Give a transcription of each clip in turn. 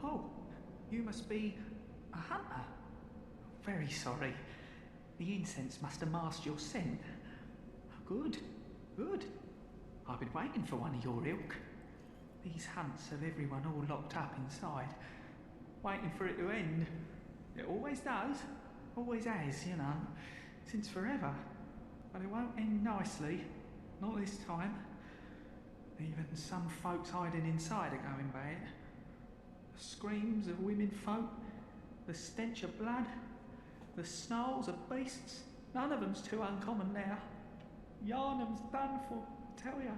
Oh, you must be a hunter. Very sorry. The incense must have masked your scent. Good, good. I've been waiting for one of your ilk. These hunts have everyone all locked up inside, waiting for it to end. It always does, always has, you know, since forever. But it won't end nicely, not this time. Even some folks hiding inside are going bad. The screams of women folk, the stench of blood, the snarls of beasts, none of them's too uncommon now. Yharnam's done for, I tell ya.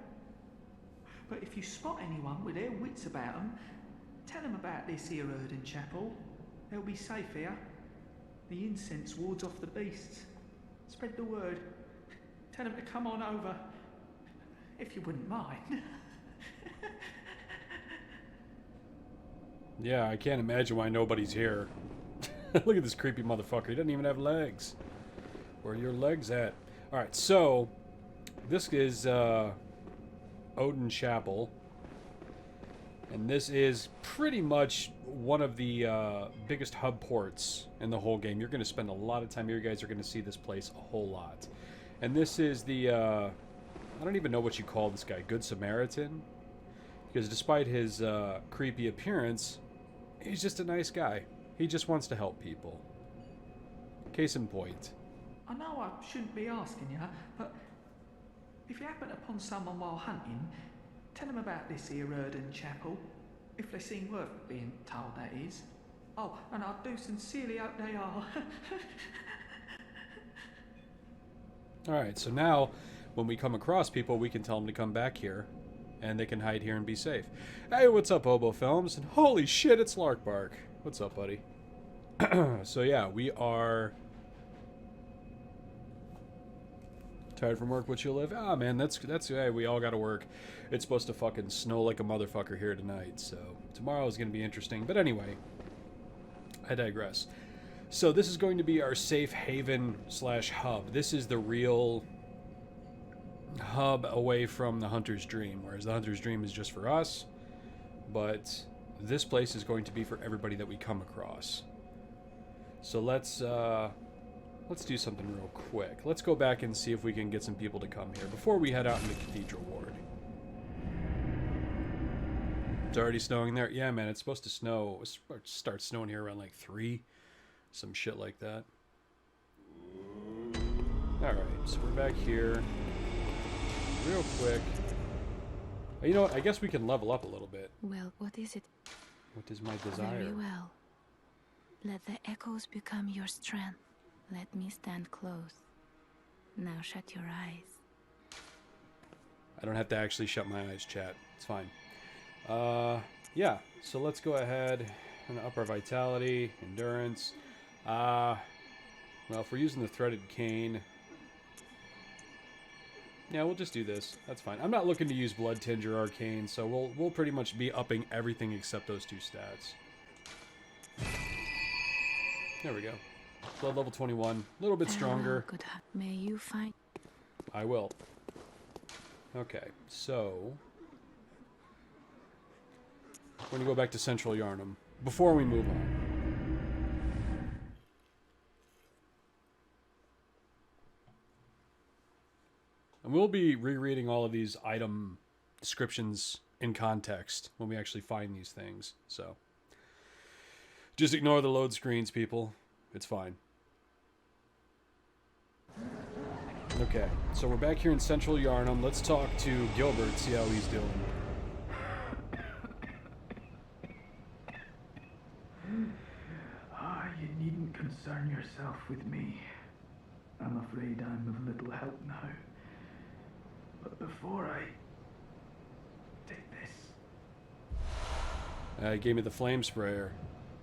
But if you spot anyone with their wits about them, tell them about this here Erden chapel. They'll be safe here. The incense wards off the beasts. Spread the word. Tell them to come on over, if you wouldn't mind. Yeah, I can't imagine why nobody's here. Look at this creepy motherfucker. He doesn't even have legs. Where are your legs at? Alright, so this is Odin Chapel. And this is pretty much one of the biggest hub ports in the whole game. You're going to spend a lot of time here. You guys are going to see this place a whole lot. And this is the, I don't even know what you call this guy, Good Samaritan? Because despite his creepy appearance, he's just a nice guy. He just wants to help people. Case in point. I know I shouldn't be asking you, but if you happen upon someone while hunting, tell them about this here Erden chapel. If they seem worth being told, that is. Oh, and I do sincerely hope they are. Alright, so now, when we come across people, we can tell them to come back here. And they can hide here and be safe. Hey, what's up, Obo Films? And holy shit, it's Larkbark. What's up, buddy? So yeah, we are... Tired from work, what you live? Ah, man, that's hey, we all gotta work. It's supposed to fucking snow like a motherfucker here tonight, so tomorrow is gonna be interesting. But anyway, I digress. So this is going to be our safe haven / hub. This is the real hub away from the Hunter's Dream, whereas the Hunter's Dream is just for us, but this place is going to be for everybody that we come across. So let's do something real quick. Let's go back and see if we can get some people to come here before we head out into Cathedral Ward. It's already snowing there? Yeah, man, it's supposed to snow. It starts snowing here around like 3. Some shit like that. Alright, so we're back here. Real quick. You know what? I guess we can level up a little bit. Well, what is it? What is my desire? Very well. Let the echoes become your strength. Let me stand close. Now shut your eyes. I don't have to actually shut my eyes, chat. It's fine. Yeah. So let's go ahead and up our vitality, endurance. Well, if we're using the threaded cane... Yeah, we'll just do this. That's fine. I'm not looking to use Blood Tinge or Arcane, so we'll pretty much be upping everything except those 2 stats. There we go. Blood level 21. A little bit stronger. Good. May you find... I will. Okay, so... we're going to go back to Central Yharnam before we move on. And we'll be rereading all of these item descriptions in context when we actually find these things. So just ignore the load screens, people. It's fine. Okay, so we're back here in Central Yharnam. Let's talk to Gilbert, see how he's doing. You needn't concern yourself with me. I'm afraid I'm of little help now. But before I take this... He gave me the flame sprayer.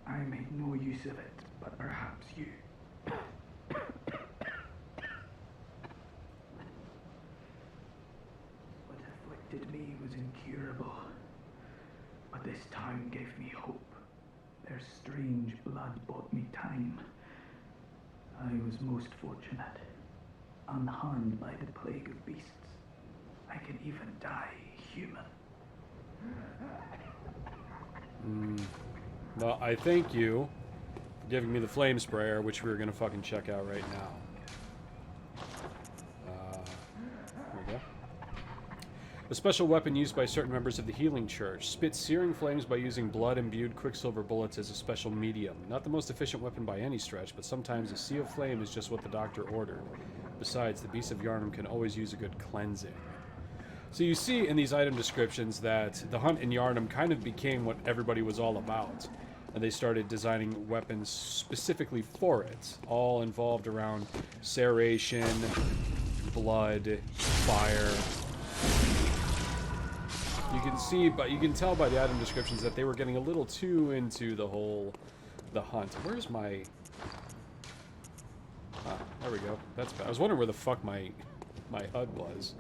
I made no use of it, but perhaps you... What afflicted me was incurable. But this town gave me hope. Their strange blood bought me time. I was most fortunate. Unharmed by the plague of beasts. I can even die human. Well, I thank you for giving me the flame sprayer, which we're gonna fucking check out right now. Here we go. A special weapon used by certain members of the Healing Church. Spits searing flames by using blood-imbued quicksilver bullets as a special medium. Not the most efficient weapon by any stretch, but sometimes a sea of flame is just what the doctor ordered. Besides, the beast of Yharnam can always use a good cleansing. So you see in these item descriptions that the hunt in Yharnam kind of became what everybody was all about. And they started designing weapons specifically for it. All involved around serration, blood, fire. You can see, but you can tell by the item descriptions that they were getting a little too into the hunt. Where's my... Ah, there we go. That's bad. I was wondering where the fuck my HUD was.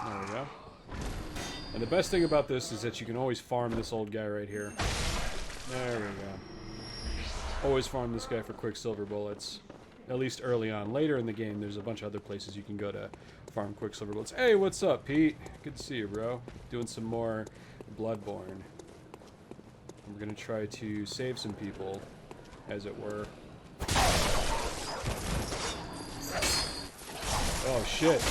There we go. And the best thing about this is that you can always farm this old guy right here. There we go. Always farm this guy for quicksilver bullets. At least early on. Later in the game, there's a bunch of other places you can go to farm quicksilver bullets. Hey, what's up, Pete? Good to see you, bro. Doing some more Bloodborne. We're gonna try to save some people, as it were. Oh, shit.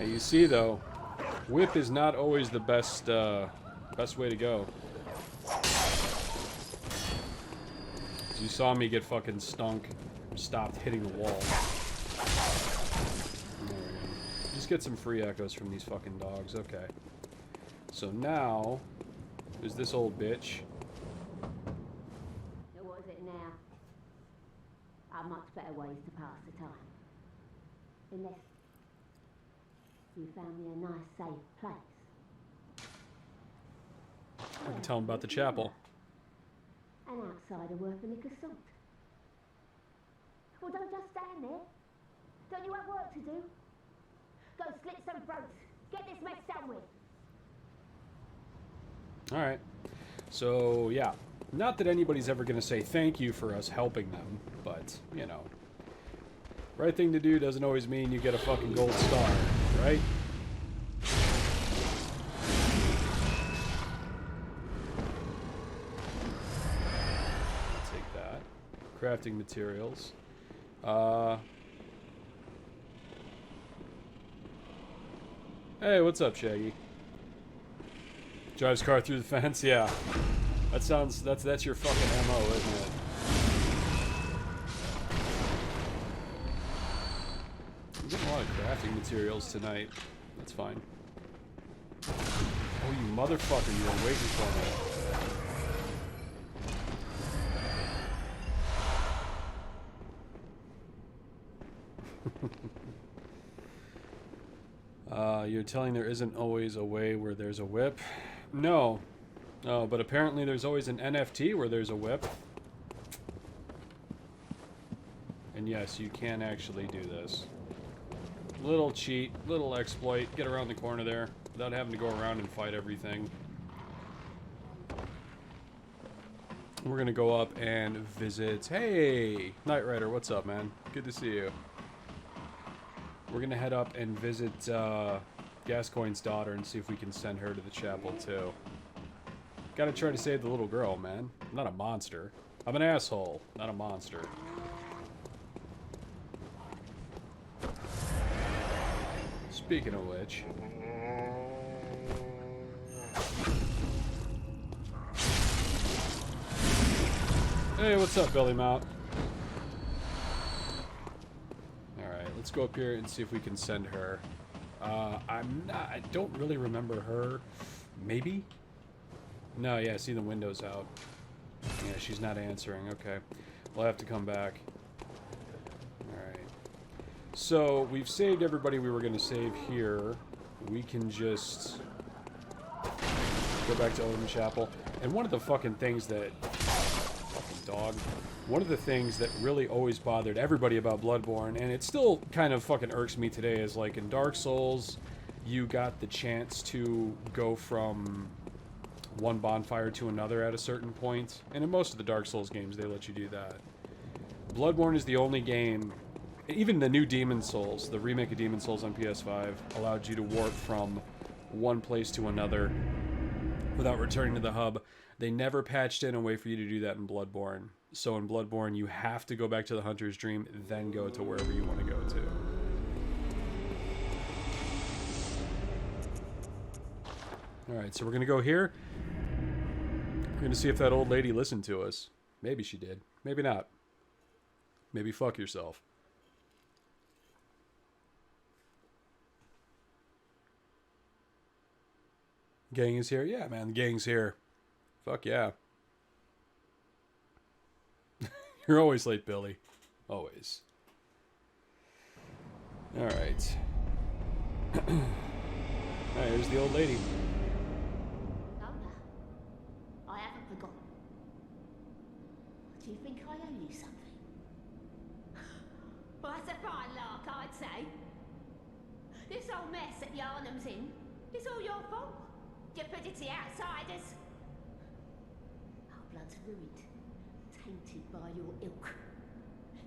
You see, though, whip is not always the best way to go. You saw me get fucking stunk, stopped hitting the wall. Just get some free echoes from these fucking dogs. Okay. So now, there's this old bitch. So what is it now? Are much better ways to pass the time. Unless you found me a nice, safe place. I can tell him about the chapel. An outsider worth a lick of salt. Well, don't just stand there. Don't you have work to do? Go slit some throats. Get this mess done with. Alright. So, yeah. Not that anybody's ever going to say thank you for us helping them, but, you know. Right thing to do doesn't always mean you get a fucking gold star, right? Take that. Crafting materials. Hey, what's up, Shaggy? Drives car through the fence? Yeah. That sounds... That's your fucking MO, isn't it? I'm getting a lot of crafting materials tonight. That's fine. Oh, you motherfucker, you were waiting for me. You're telling there isn't always a way where there's a whip? No. Oh, but apparently there's always an NFT where there's a whip. And yes, you can actually do this. Little cheat, little exploit, get around the corner there without having to go around and fight everything. We're gonna go up and visit... Hey! Knight Rider, what's up, man? Good to see you. We're gonna head up and visit Gascoigne's daughter and see if we can send her to the chapel, too. Gotta try to save the little girl, man. I'm not a monster. I'm an asshole, not a monster. Speaking of which... Hey, what's up, Billy Mount? Alright, let's go up here and see if we can send her. I don't really remember her. Maybe? No, yeah, I see the window's out. Yeah, she's not answering. Okay. We'll have to come back. Alright. So, we've saved everybody we were going to save here. We can just go back to Odin Chapel. And one of the fucking things that... Fucking dog. One of the things that really always bothered everybody about Bloodborne, and it still kind of fucking irks me today, is like in Dark Souls, you got the chance to go from one bonfire to another at a certain point. And in most of the Dark Souls games, they let you do that. Bloodborne is the only game, even the new Demon Souls, the remake of Demon Souls on PS5, allowed you to warp from one place to another without returning to the hub. They never patched in a way for you to do that in Bloodborne. So in Bloodborne, you have to go back to the Hunter's Dream, then go to wherever you want to go to. Alright, so we're going to go here. We're going to see if that old lady listened to us. Maybe she did. Maybe not. Maybe fuck yourself. Gang is here? Yeah, man, the gang's here. Fuck yeah. You're always late, Billy. Always. Alright. Alright, here's the old lady. Lola, I haven't forgotten. Do you think I owe you something? Well, that's a fine lark, I'd say. This whole mess that Yharnam's in is all your fault. You put it to the outsiders. Our blood's ruined, tainted by your ilk.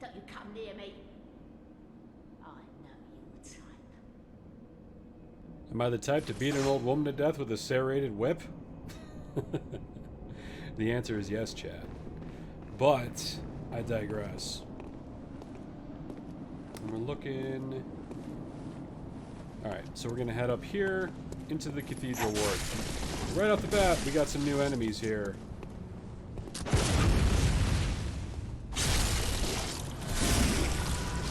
Don't you come near me. I know your type. Am I the type to beat an old woman to death with a serrated whip? The answer is yes, Chad. But I digress. And we're looking... Alright, so we're going to head up here into the Cathedral Ward. Right off the bat, we got some new enemies here.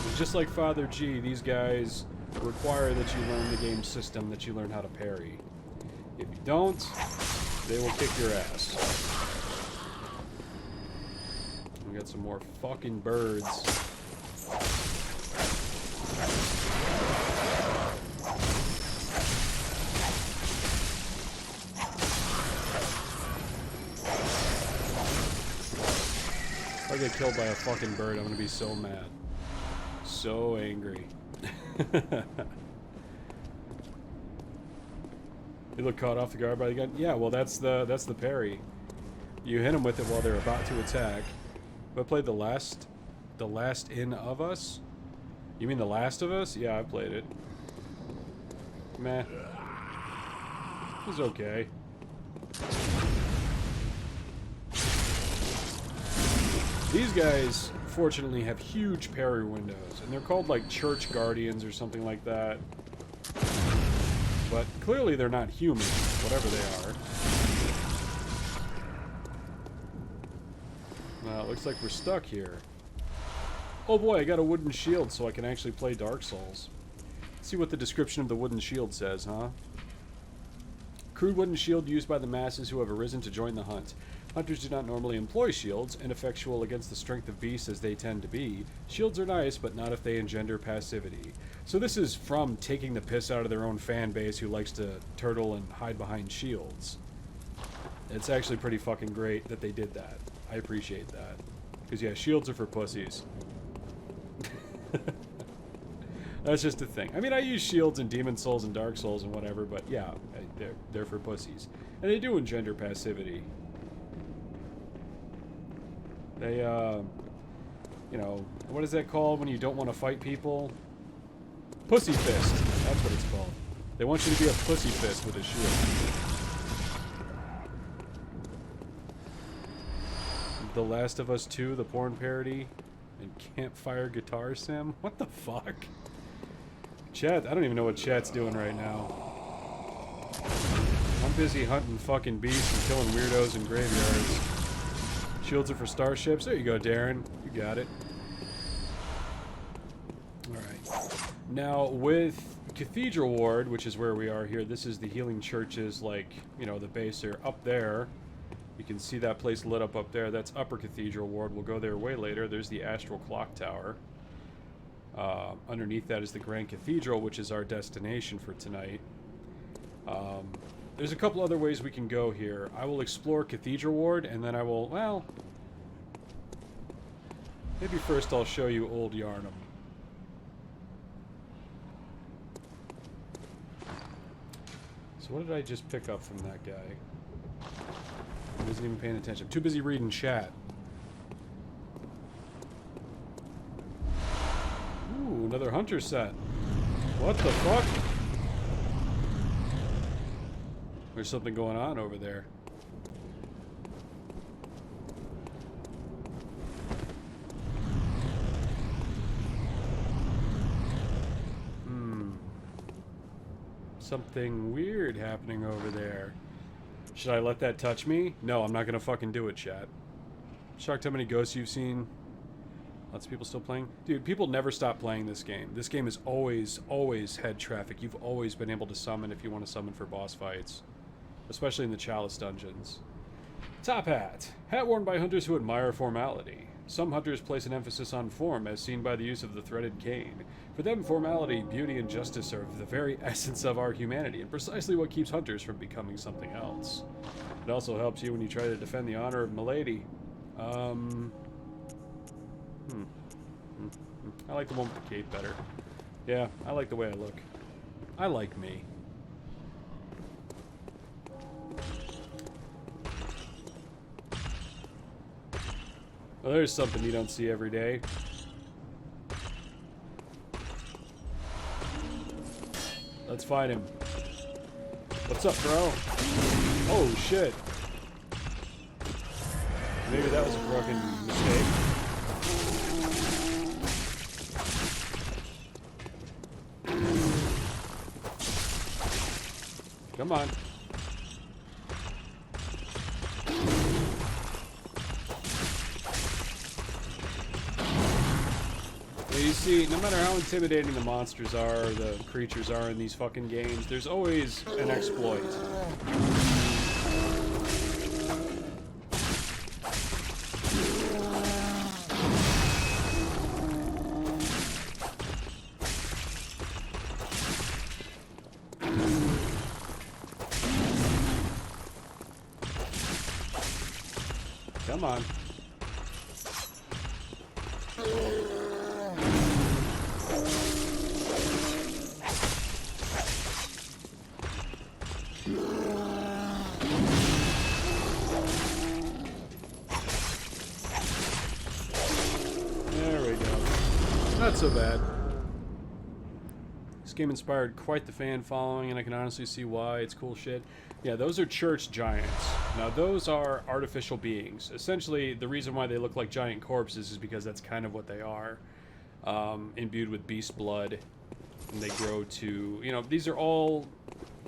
And just like Father G, these guys require that you learn the game system, that you learn how to parry. If you don't, they will kick your ass. We got some more fucking birds. If I get killed by a fucking bird, I'm gonna be so mad. So angry. You look caught off the guard by the gun? Yeah, well that's the parry. You hit them with it while they're about to attack. Have I played The Last In of Us? You mean The Last of Us? Yeah, I played it. Meh. It was okay. These guys, fortunately, have huge parry windows, and they're called, like, Church Guardians or something like that. But clearly they're not human, whatever they are. It looks like we're stuck here. Oh boy, I got a wooden shield so I can actually play Dark Souls. Let's see what the description of the wooden shield says, huh? Crude wooden shield used by the masses who have arisen to join the hunt. Hunters do not normally employ shields, ineffectual against the strength of beasts as they tend to be. Shields are nice, but not if they engender passivity. So this is from taking the piss out of their own fan base who likes to turtle and hide behind shields. It's actually pretty fucking great that they did that. I appreciate that. Because yeah, shields are for pussies. That's just a thing. I mean, I use shields in Demon Souls and Dark Souls and whatever, but yeah, they're for pussies. And they do engender passivity. They, you know, what is that called when you don't want to fight people? Pussy fist. That's what it's called. They want you to be a pussy fist with a shield. The Last of Us 2, the porn parody, and Campfire Guitar Sim? What the fuck? Chat, I don't even know what chat's doing right now. I'm busy hunting fucking beasts and killing weirdos in graveyards. Shields are for starships. There you go, Darren. You got it. Alright. Now, with Cathedral Ward, which is where we are here, this is the healing churches, like, you know, the base here. Up there, you can see that place lit up there. That's Upper Cathedral Ward. We'll go there way later. There's the Astral Clock Tower. Underneath that is the Grand Cathedral, which is our destination for tonight. There's a couple other ways we can go here. I will explore Cathedral Ward, and then I will, well... maybe first I'll show you Old Yharnam. So what did I just pick up from that guy? I wasn't even paying attention. I'm too busy reading chat. Ooh, another hunter set. What the fuck? There's something going on over there. Something weird happening over there. Should I let that touch me? No, I'm not gonna fucking do it, chat. Shocked how many ghosts you've seen. Lots of people still playing? Dude, people never stop playing this game. This game has always had traffic. You've always been able to summon if you want to summon for boss fights. Especially in the Chalice Dungeons. Top hat. Hat worn by hunters who admire formality. Some hunters place an emphasis on form, as seen by the use of the threaded cane. For them, formality, beauty, and justice are the very essence of our humanity, and precisely what keeps hunters from becoming something else. It also helps you when you try to defend the honor of Milady. I like the one with the cape better. Yeah, I like the way I look. I like me. Well, there's something you don't see every day. Let's find him. What's up, bro? Oh, shit. Maybe that was a fucking mistake. Come on. You see, no matter how intimidating the monsters are, the creatures are in these fucking games, there's always an exploit. Come on. Not so bad. This game inspired quite the fan following, and I can honestly see why. It's cool shit. Yeah, those are church giants. Now, those are artificial beings. Essentially, the reason why they look like giant corpses is because that's kind of what they are. Imbued with beast blood. And they grow to... You know, these are all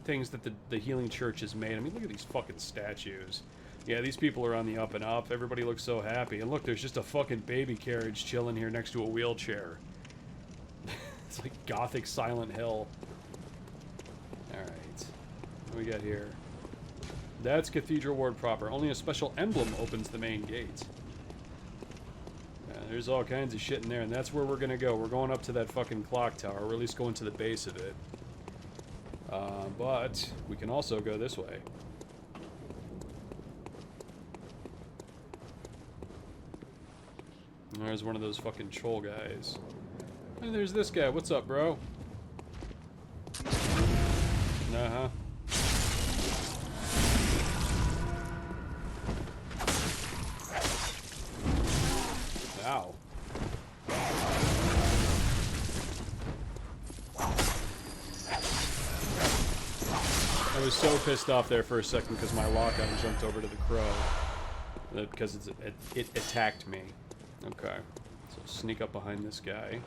things that the healing church has made. I mean, look at these fucking statues. Yeah, these people are on the up and up. Everybody looks so happy. And look, there's just a fucking baby carriage chilling here next to a wheelchair. It's like gothic Silent Hill. Alright. What do we got here? That's Cathedral Ward proper. Only a special emblem opens the main gate. Yeah, there's all kinds of shit in there, and that's where we're gonna go. We're going up to that fucking clock tower, or at least going to the base of it. But we can also go this way. There's one of those fucking troll guys. And there's this guy. What's up, bro? Uh-huh. Ow. I was so pissed off there for a second because my lock-on jumped over to the crow. Because it attacked me. Okay. So sneak up behind this guy.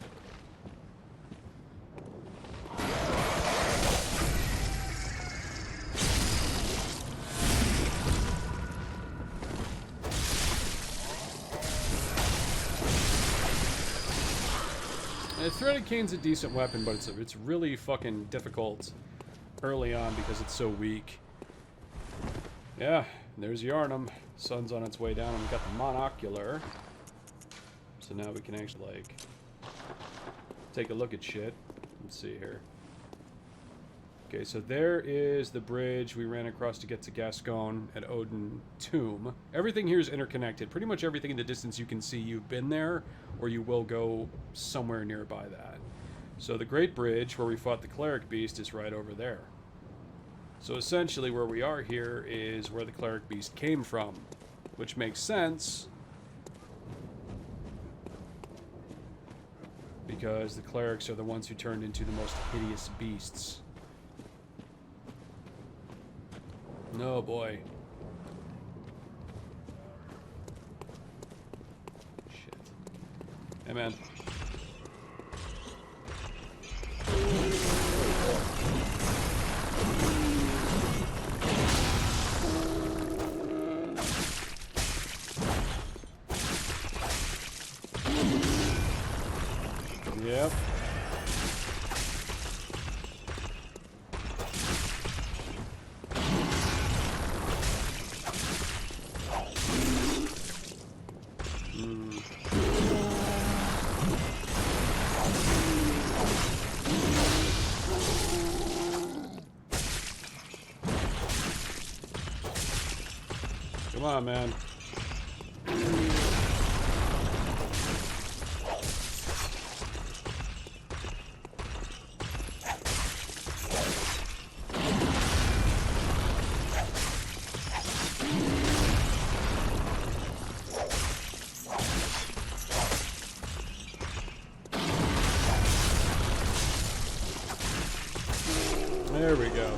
Threaded cane's a decent weapon, but it's really fucking difficult early on because it's so weak. Yeah, there's Yharnam. Sun's on its way down, and we got the monocular. So now we can actually, like, take a look at shit. Let's see here. Okay, so there is the bridge we ran across to get to Gascon at Odin Tomb. Everything here is interconnected. Pretty much everything in the distance you can see, you've been there, or you will go somewhere nearby that. So the Great Bridge, where we fought the Cleric Beast, is right over there. So essentially where we are here is where the cleric beast came from, which makes sense because the clerics are the ones who turned into the most hideous beasts. Oh boy. Shit. Hey man. Yep. Come on, man. There we go.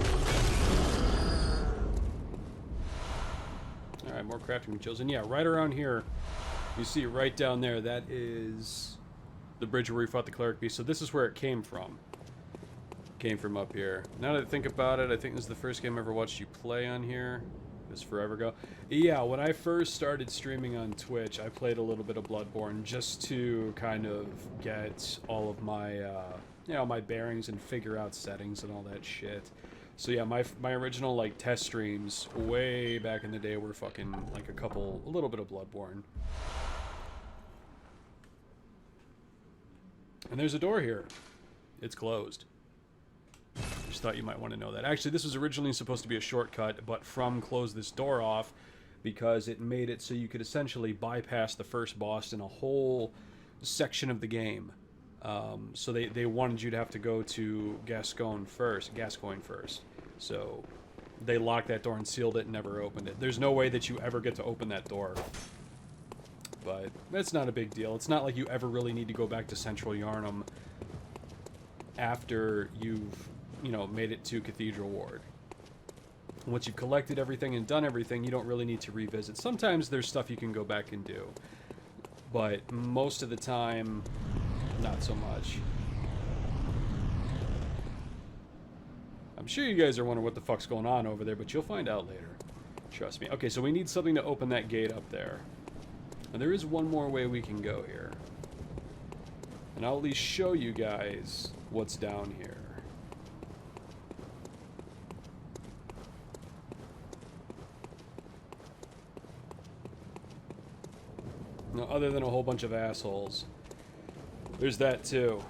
Alright, more crafting materials. And yeah, right around here, you see right down there, that is the bridge where we fought the cleric beast. So this is where it came from. Came from up here. Now that I think about it, I think this is the first game I ever watched you play on here. It was forever ago. Yeah, when I first started streaming on Twitch, I played a little bit of Bloodborne just to kind of get all of my, you know, my bearings and figure out settings and all that shit. So yeah, my original, like, test streams way back in the day were fucking, like, a little bit of Bloodborne. And there's a door here. It's closed. Just thought you might want to know that. Actually, this was originally supposed to be a shortcut, but From closed this door off because it made it so you could essentially bypass the first boss in a whole section of the game. So they wanted you to have to go to Gascoigne first. So they locked that door and sealed it and never opened it. There's no way that you ever get to open that door. But it's not a big deal. It's not like you ever really need to go back to Central Yharnam after you've, you know, made it to Cathedral Ward. Once you've collected everything and done everything, you don't really need to revisit. Sometimes there's stuff you can go back and do. But most of the time, not so much. I'm sure you guys are wondering what the fuck's going on over there, but you'll find out later. Trust me. Okay, so we need something to open that gate up there. And there is one more way we can go here. And I'll at least show you guys what's down here. No, other than a whole bunch of assholes. There's that too.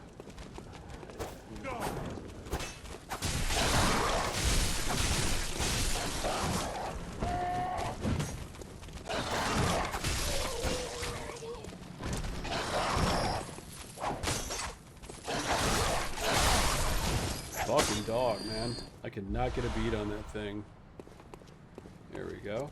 Fucking dog, man. I could not get a beat on that thing. There we go.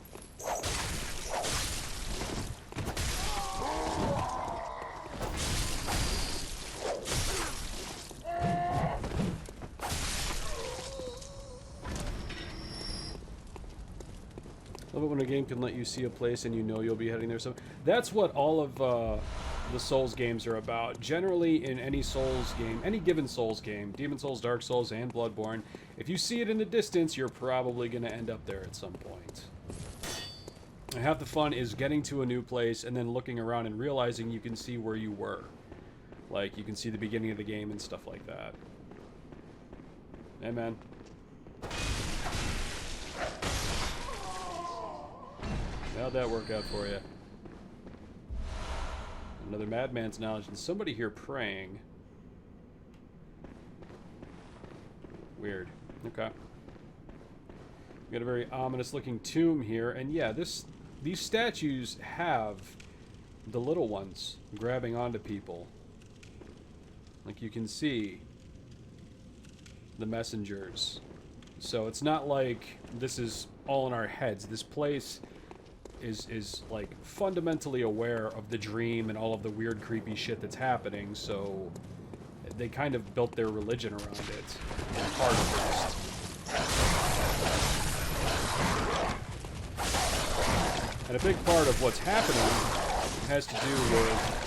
Love it when a game can let you see a place and you know you'll be heading there. So that's what all of the Souls games are about. Generally, in any Souls game, any given Souls game, Demon Souls, Dark Souls, and Bloodborne, if you see it in the distance, you're probably going to end up there at some point. And half the fun is getting to a new place and then looking around and realizing you can see where you were. Like, you can see the beginning of the game and stuff like that. Hey, man. How'd that work out for you? Another madman's knowledge, and somebody here praying. Weird. Okay. We got a very ominous-looking tomb here, and yeah, these statues have the little ones grabbing onto people. Like you can see the messengers So it's not like this is all in our heads. This place is like fundamentally aware of the dream and all of the weird, creepy shit that's happening. So they kind of built their religion around it, in part at least. And a big part of what's happening has to do with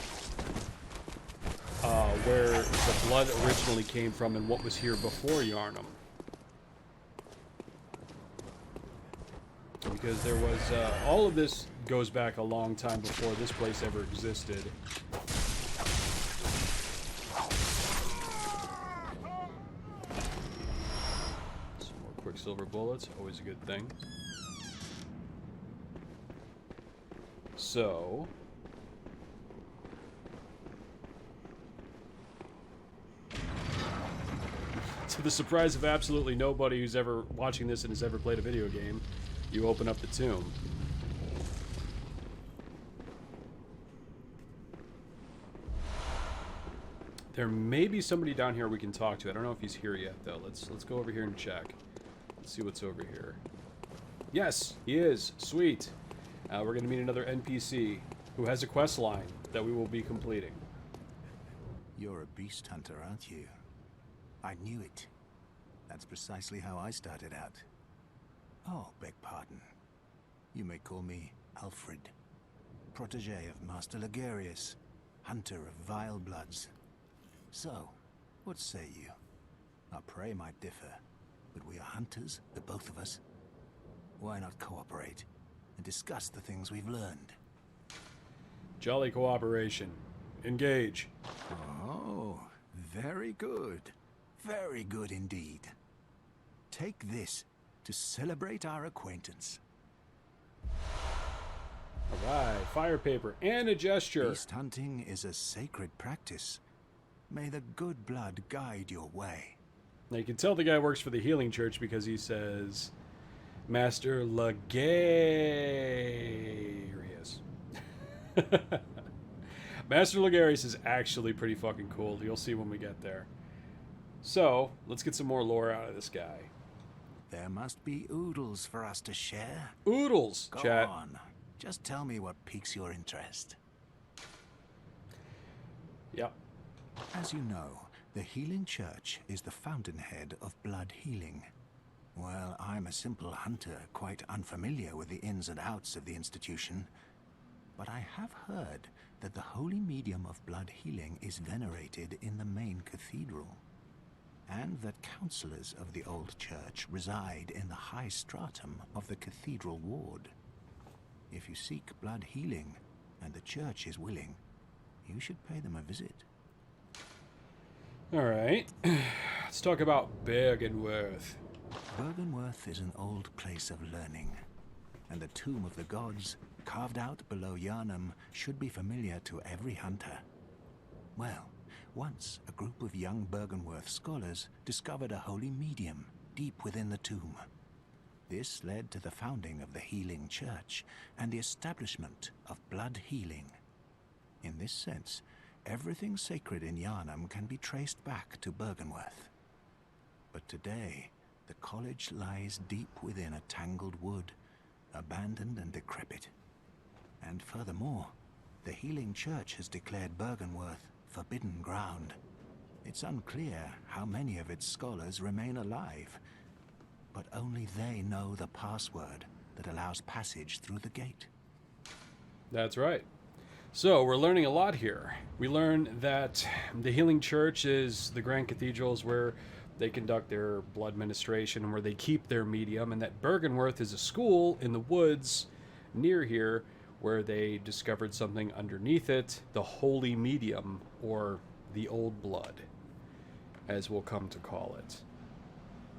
where the blood originally came from and what was here before Yharnam. Because there was, all of this goes back a long time before this place ever existed. Some more Quicksilver bullets, always a good thing. So... to the surprise of absolutely nobody who's ever watching this and has ever played a video game, you open up the tomb. There may be somebody down here we can talk to. I don't know if he's here yet, though. Let's go over here and check. Let's see what's over here. Yes, he is. Sweet. We're going to meet another NPC who has a quest line that we will be completing. You're a beast hunter, aren't you? I knew it. That's precisely how I started out. Oh, beg pardon. You may call me Alfred, protege of Master Ligarius, hunter of vile bloods. So, what say you? Our prey might differ, but we are hunters, the both of us. Why not cooperate and discuss the things we've learned? Jolly cooperation. Engage. Oh, very good. Very good indeed. Take this to celebrate our acquaintance. Alright, fire paper and a gesture. Beast hunting is a sacred practice. May the good blood guide your way. Now you can tell the guy works for the Healing Church because he says, Master Ligarius. Master Ligarius is actually pretty fucking cool. You'll see when we get there. So, let's get some more lore out of this guy. There must be oodles for us to share. Oodles, Go chat. on. Just tell me what piques your interest. Yep. As you know, the Healing Church is the fountainhead of blood healing. Well, I'm a simple hunter, quite unfamiliar with the ins and outs of the institution. But I have heard that the holy medium of blood healing is venerated in the main cathedral, and that counselors of the old church reside in the high stratum of the Cathedral Ward. If you seek blood healing, and the church is willing, you should pay them a visit. Alright. Let's talk about Bergenworth. Bergenworth is an old place of learning, and the Tomb of the Gods, carved out below Yharnam, should be familiar to every hunter. Well, once a group of young Bergenworth scholars discovered a holy medium deep within the tomb. This led to the founding of the Healing Church and the establishment of blood healing. In this sense, everything sacred in Yharnam can be traced back to Bergenworth. But today, the college lies deep within a tangled wood, abandoned and decrepit. And furthermore, the Healing Church has declared Bergenworth forbidden ground. It's unclear how many of its scholars remain alive, but only they know the password that allows passage through the gate. That's right. So, we're learning a lot here. We learn that the Healing Church is the Grand Cathedrals where they conduct their blood ministration and where they keep their medium, and that Bergenworth is a school in the woods near here where they discovered something underneath it, the holy medium, or the old blood, as we'll come to call it.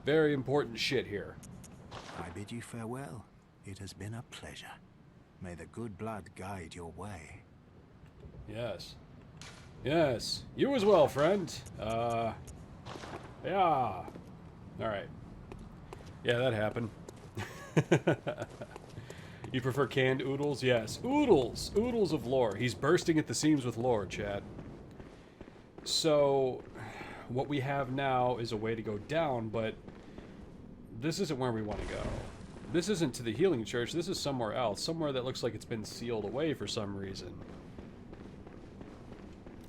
Very important shit here. I bid you farewell. It has been a pleasure. May the good blood guide your way. Yes. Yes. You as well, friend. Yeah. Alright. Yeah, that happened. You prefer canned oodles? Yes. Oodles! Oodles of lore. He's bursting at the seams with lore, chat. So, what we have now is a way to go down, but this isn't where we want to go. This isn't to the healing church. This is somewhere else. Somewhere that looks like it's been sealed away for some reason.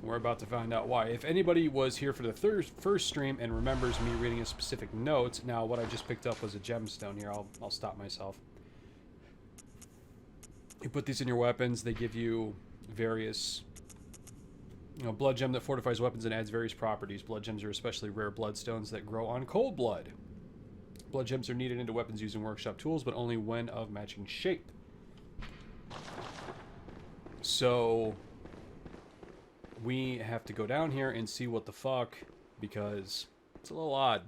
We're about to find out why. If anybody was here for the first stream and remembers me reading a specific note, now what I just picked up was a gemstone here. I'll stop myself. You put these in your weapons. They give you various, blood gem that fortifies weapons and adds various properties. Blood gems are especially rare bloodstones that grow on cold blood. Blood gems are needed into weapons using workshop tools, but only when of matching shape. So we have to go down here and see what the fuck, because it's a little odd.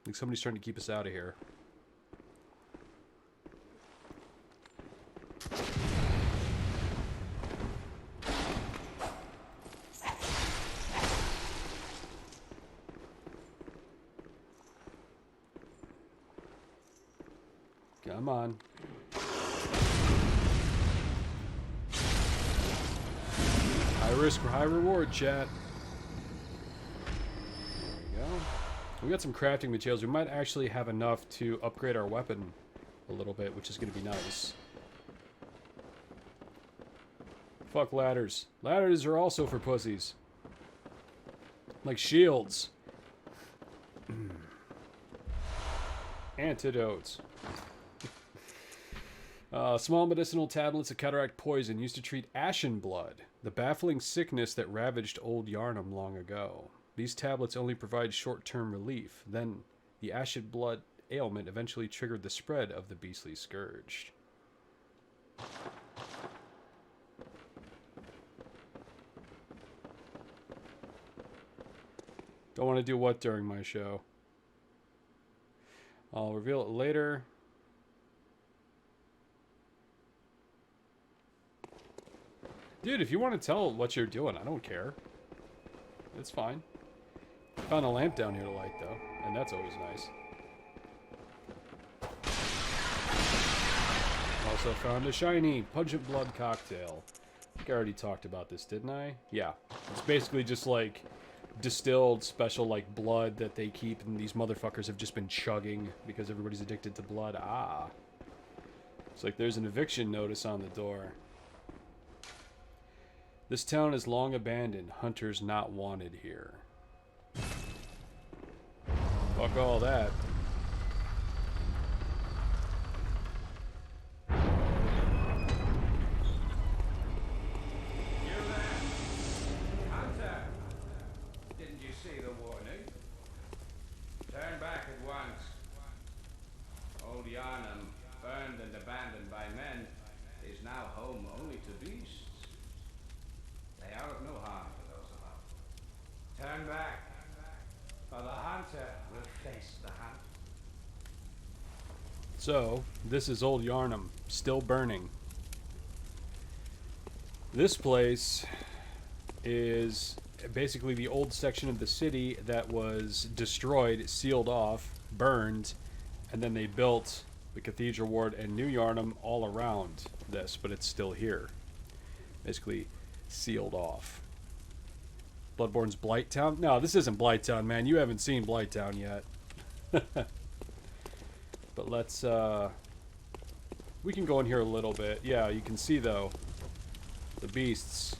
Like somebody's trying to keep us out of here. Come on. High risk for high reward, chat. There we go. We got some crafting materials. We might actually have enough to upgrade our weapon a little bit, which is going to be nice. Fuck ladders. Ladders are also for pussies. Like shields. Antidotes. Small medicinal tablets of counteract poison used to treat ashen blood, the baffling sickness that ravaged old Yharnam long ago. These tablets only provide short-term relief. Then, the ashen blood ailment eventually triggered the spread of the beastly scourge. Don't want to do what during my show? I'll reveal it later. Dude, if you want to tell what you're doing, I don't care. It's fine. Found a lamp down here to light, though, and that's always nice. Also found a shiny pungent blood cocktail. I think I already talked about this, didn't I? Yeah. It's basically just like distilled special like blood that they keep, and these motherfuckers have just been chugging because everybody's addicted to blood. Ah. It's like there's an eviction notice on the door. This town is long abandoned. Hunters not wanted here. Fuck all that. Hunter! Didn't you see the warning? Turn back at once. Old Yharnam, burned and abandoned by men, is now home only to beasts. They are of no harm to those about. Turn back, for the hunter will face the hunt. So, this is old Yharnam, still burning. This place is basically the old section of the city that was destroyed, sealed off, burned, and then they built the Cathedral Ward and New Yharnam all around this, but it's still here. Basically sealed off. Bloodborne's Blighttown? No, this isn't Blighttown, man. You haven't seen Blighttown yet. But let's, we can go in here a little bit. Yeah, you can see, though, the beasts.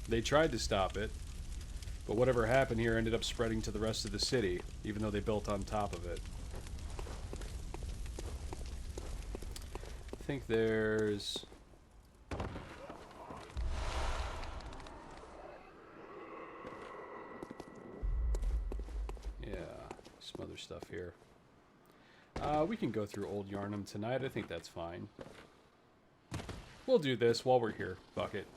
They tried to stop it, but whatever happened here ended up spreading to the rest of the city, even though they built on top of it. I think there's... yeah, some other stuff here. We can go through Old Yharnam tonight. I think that's fine. We'll do this while we're here. Fuck it.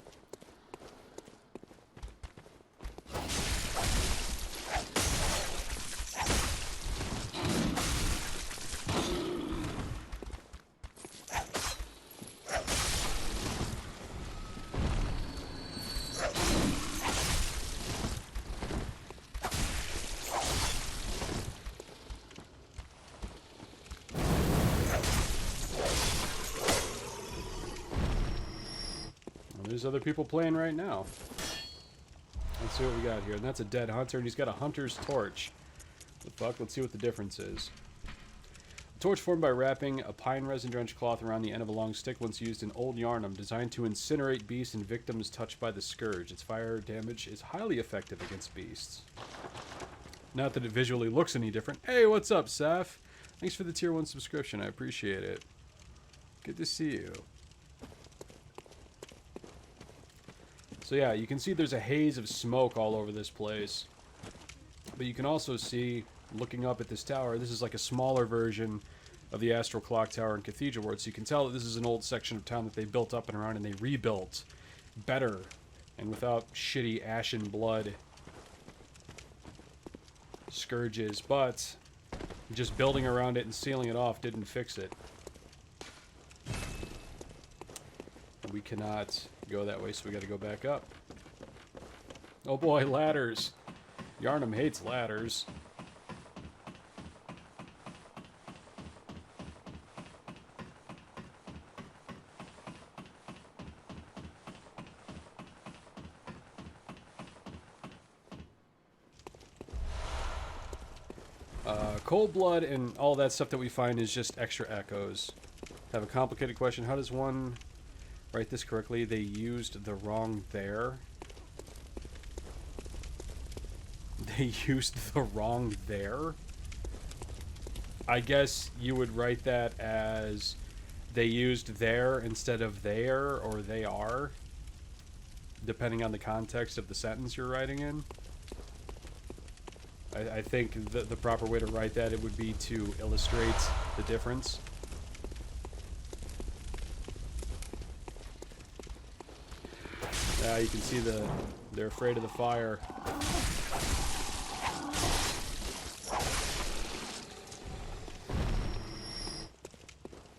There's other people playing right now. Let's see what we got here. And that's a dead hunter, and he's got a hunter's torch. The fuck? Let's see what the difference is. A torch formed by wrapping a pine resin-drenched cloth around the end of a long stick once used in old Yharnam, designed to incinerate beasts and victims touched by the scourge. Its fire damage is highly effective against beasts. Not that it visually looks any different. Hey, what's up, Saf? Thanks for the tier 1 subscription. I appreciate it. Good to see you. So yeah, you can see there's a haze of smoke all over this place. But you can also see, looking up at this tower, this is like a smaller version of the Astral Clock Tower in Cathedral Ward. So you can tell that this is an old section of town that they built up and around and they rebuilt better and without shitty ashen blood scourges. But just building around it and sealing it off didn't fix it. We cannot go that way, so we got to go back up. Oh boy, ladders. Yharnam hates ladders. Cold blood and all that stuff that we find is just extra echoes. I have a complicated question. How does one write this correctly? They used the wrong there. They used the wrong there? I guess you would write that as they used there instead of there, or they are, depending on the context of the sentence you're writing in. I think the proper way to write that, it would be to illustrate the difference. You can see they're afraid of the fire.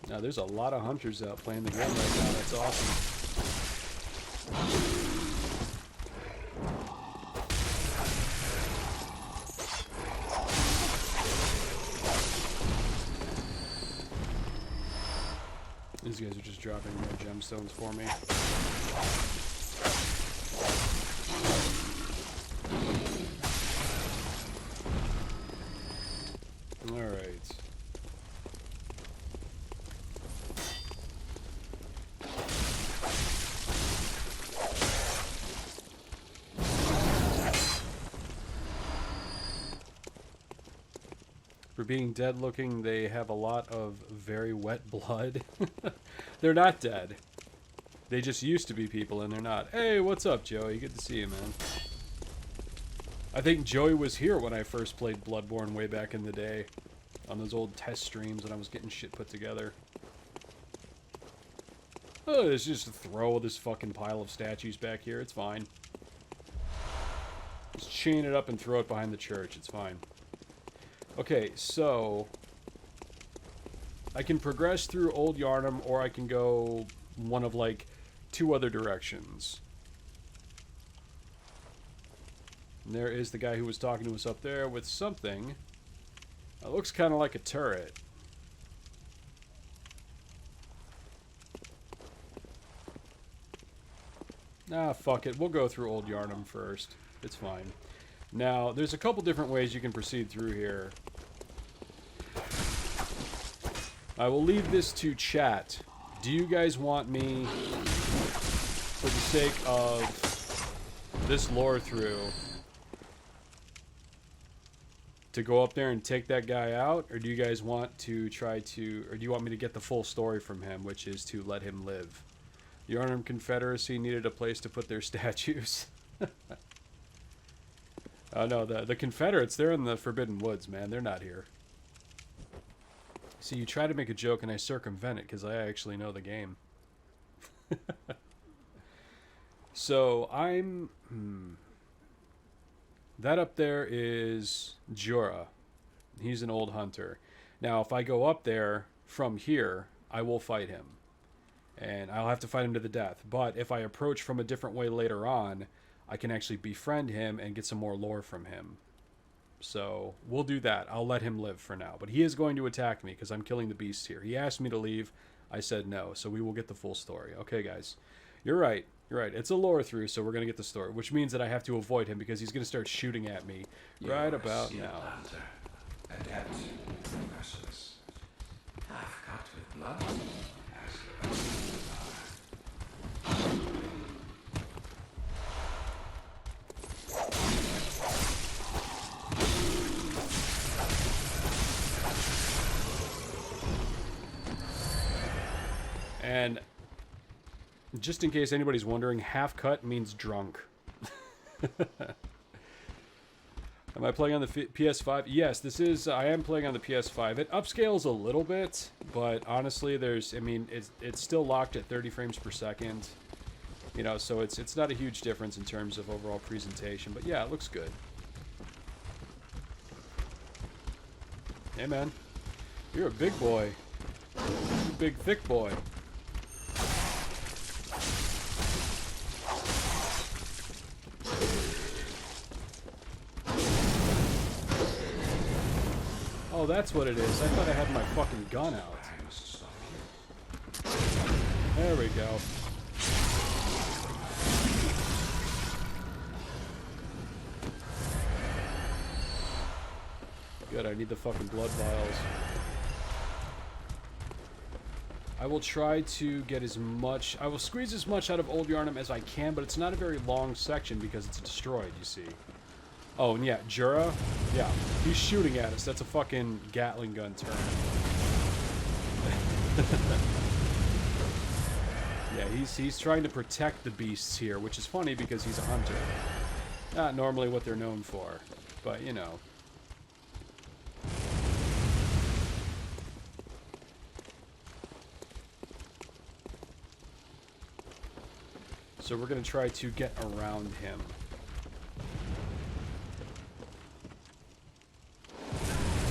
Now there's a lot of hunters out playing the game right now. That's awesome. These guys are just dropping more gemstones for me. Alright. For being dead looking, they have a lot of very wet blood. They're not dead. They just used to be people and they're not. Hey, what's up, Joey? Good to see you, man. I think Joey was here when I first played Bloodborne way back in the day. On those old test streams when I was getting shit put together. Oh, let's just throw this fucking pile of statues back here. It's fine. Just chain it up and throw it behind the church. It's fine. Okay, so I can progress through Old Yharnam, or I can go one of like 2 other directions. And there is the guy who was talking to us up there with something that looks kind of like a turret. Ah, fuck it. We'll go through Old Yharnam first. It's fine. Now, there's a couple different ways you can proceed through here. I will leave this to chat. Do you guys want me, for the sake of this lore through, to go up there and take that guy out? Or do you guys want to try to, or do you want me to get the full story from him, which is to let him live? The Yharnam Confederacy needed a place to put their statues. Oh no, the Confederates, they're in the Forbidden Woods, man. They're not here. See, you try to make a joke and I circumvent it because I actually know the game. So, I'm... That up there is Jorah. He's an old hunter. Now, if I go up there from here, I will fight him. And I'll have to fight him to the death. But if I approach from a different way later on, I can actually befriend him and get some more lore from him. So, we'll do that. I'll let him live for now. But he is going to attack me because I'm killing the beasts here. He asked me to leave. I said no. So we will get the full story. Okay, guys. You're right. You're right. It's a lore through, so we're going to get the story. Which means that I have to avoid him because he's going to start shooting at me right about now. Hunter. adept, merciless, half cut with blood, as the best And just in case anybody's wondering, half cut means drunk. Am I playing on the PS5? Yes, this is. I am playing on the PS5. It upscales a little bit, but honestly, it's still locked at 30 frames per second. You know, so it's not a huge difference in terms of overall presentation. But yeah, it looks good. Hey, man, you're a big boy. You're a big, thick boy. Oh, that's what it is. I thought I had my fucking gun out. There we go. Good, I need the fucking blood vials. I will try to get as much... I will squeeze as much out of Old Yharnam as I can, but it's not a very long section because it's destroyed, you see. Oh, and yeah, Jura? Yeah, he's shooting at us. That's a fucking Gatling gun turn. Yeah, he's trying to protect the beasts here, which is funny because he's a hunter. Not normally what they're known for, but, you know. So we're going to try to get around him.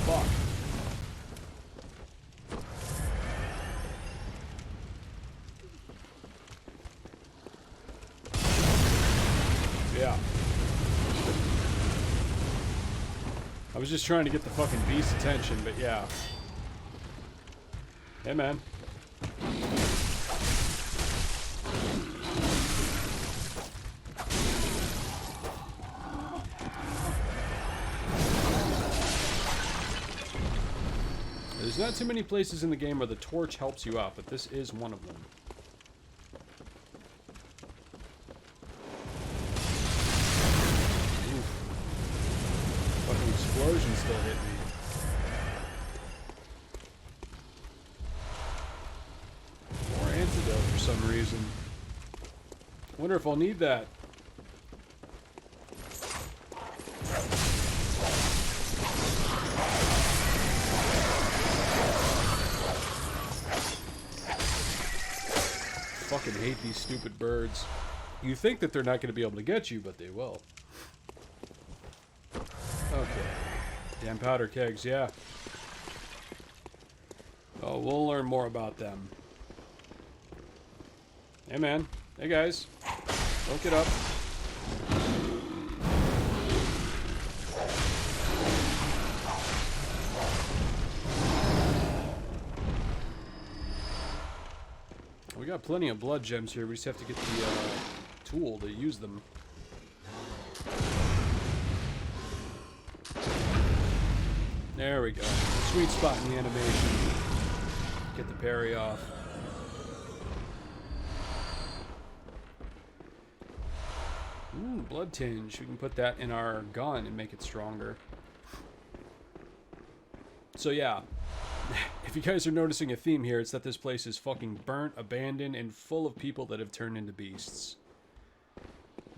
Fuck. Yeah. I was just trying to get the fucking beast's attention, but yeah. Hey, man. There's not too many places in the game where the torch helps you out, but this is one of them. Oof. Fucking explosion still hit me. More antidote for some reason. Wonder if I'll need that. Fucking hate these stupid birds. You think that they're not going to be able to get you, but they will. Okay. Damn powder kegs, yeah. Oh, we'll learn more about them. Hey, man. Hey, guys. Don't get up. We got plenty of blood gems here. We just have to get the tool to use them. There we go. Sweet spot in the animation. Get the parry off. Ooh, blood tinge. We can put that in our gun and make it stronger. So yeah. If you guys are noticing a theme here, it's that this place is fucking burnt, abandoned, and full of people that have turned into beasts.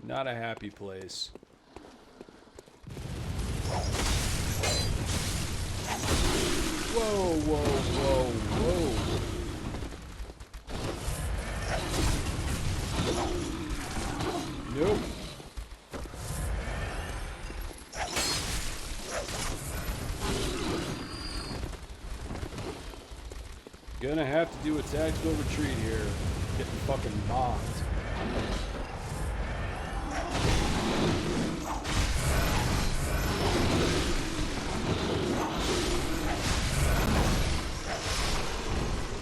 Not a happy place. Whoa, whoa, whoa, whoa. Nope. Gonna have to do a tactical retreat here. Getting fucking bombed.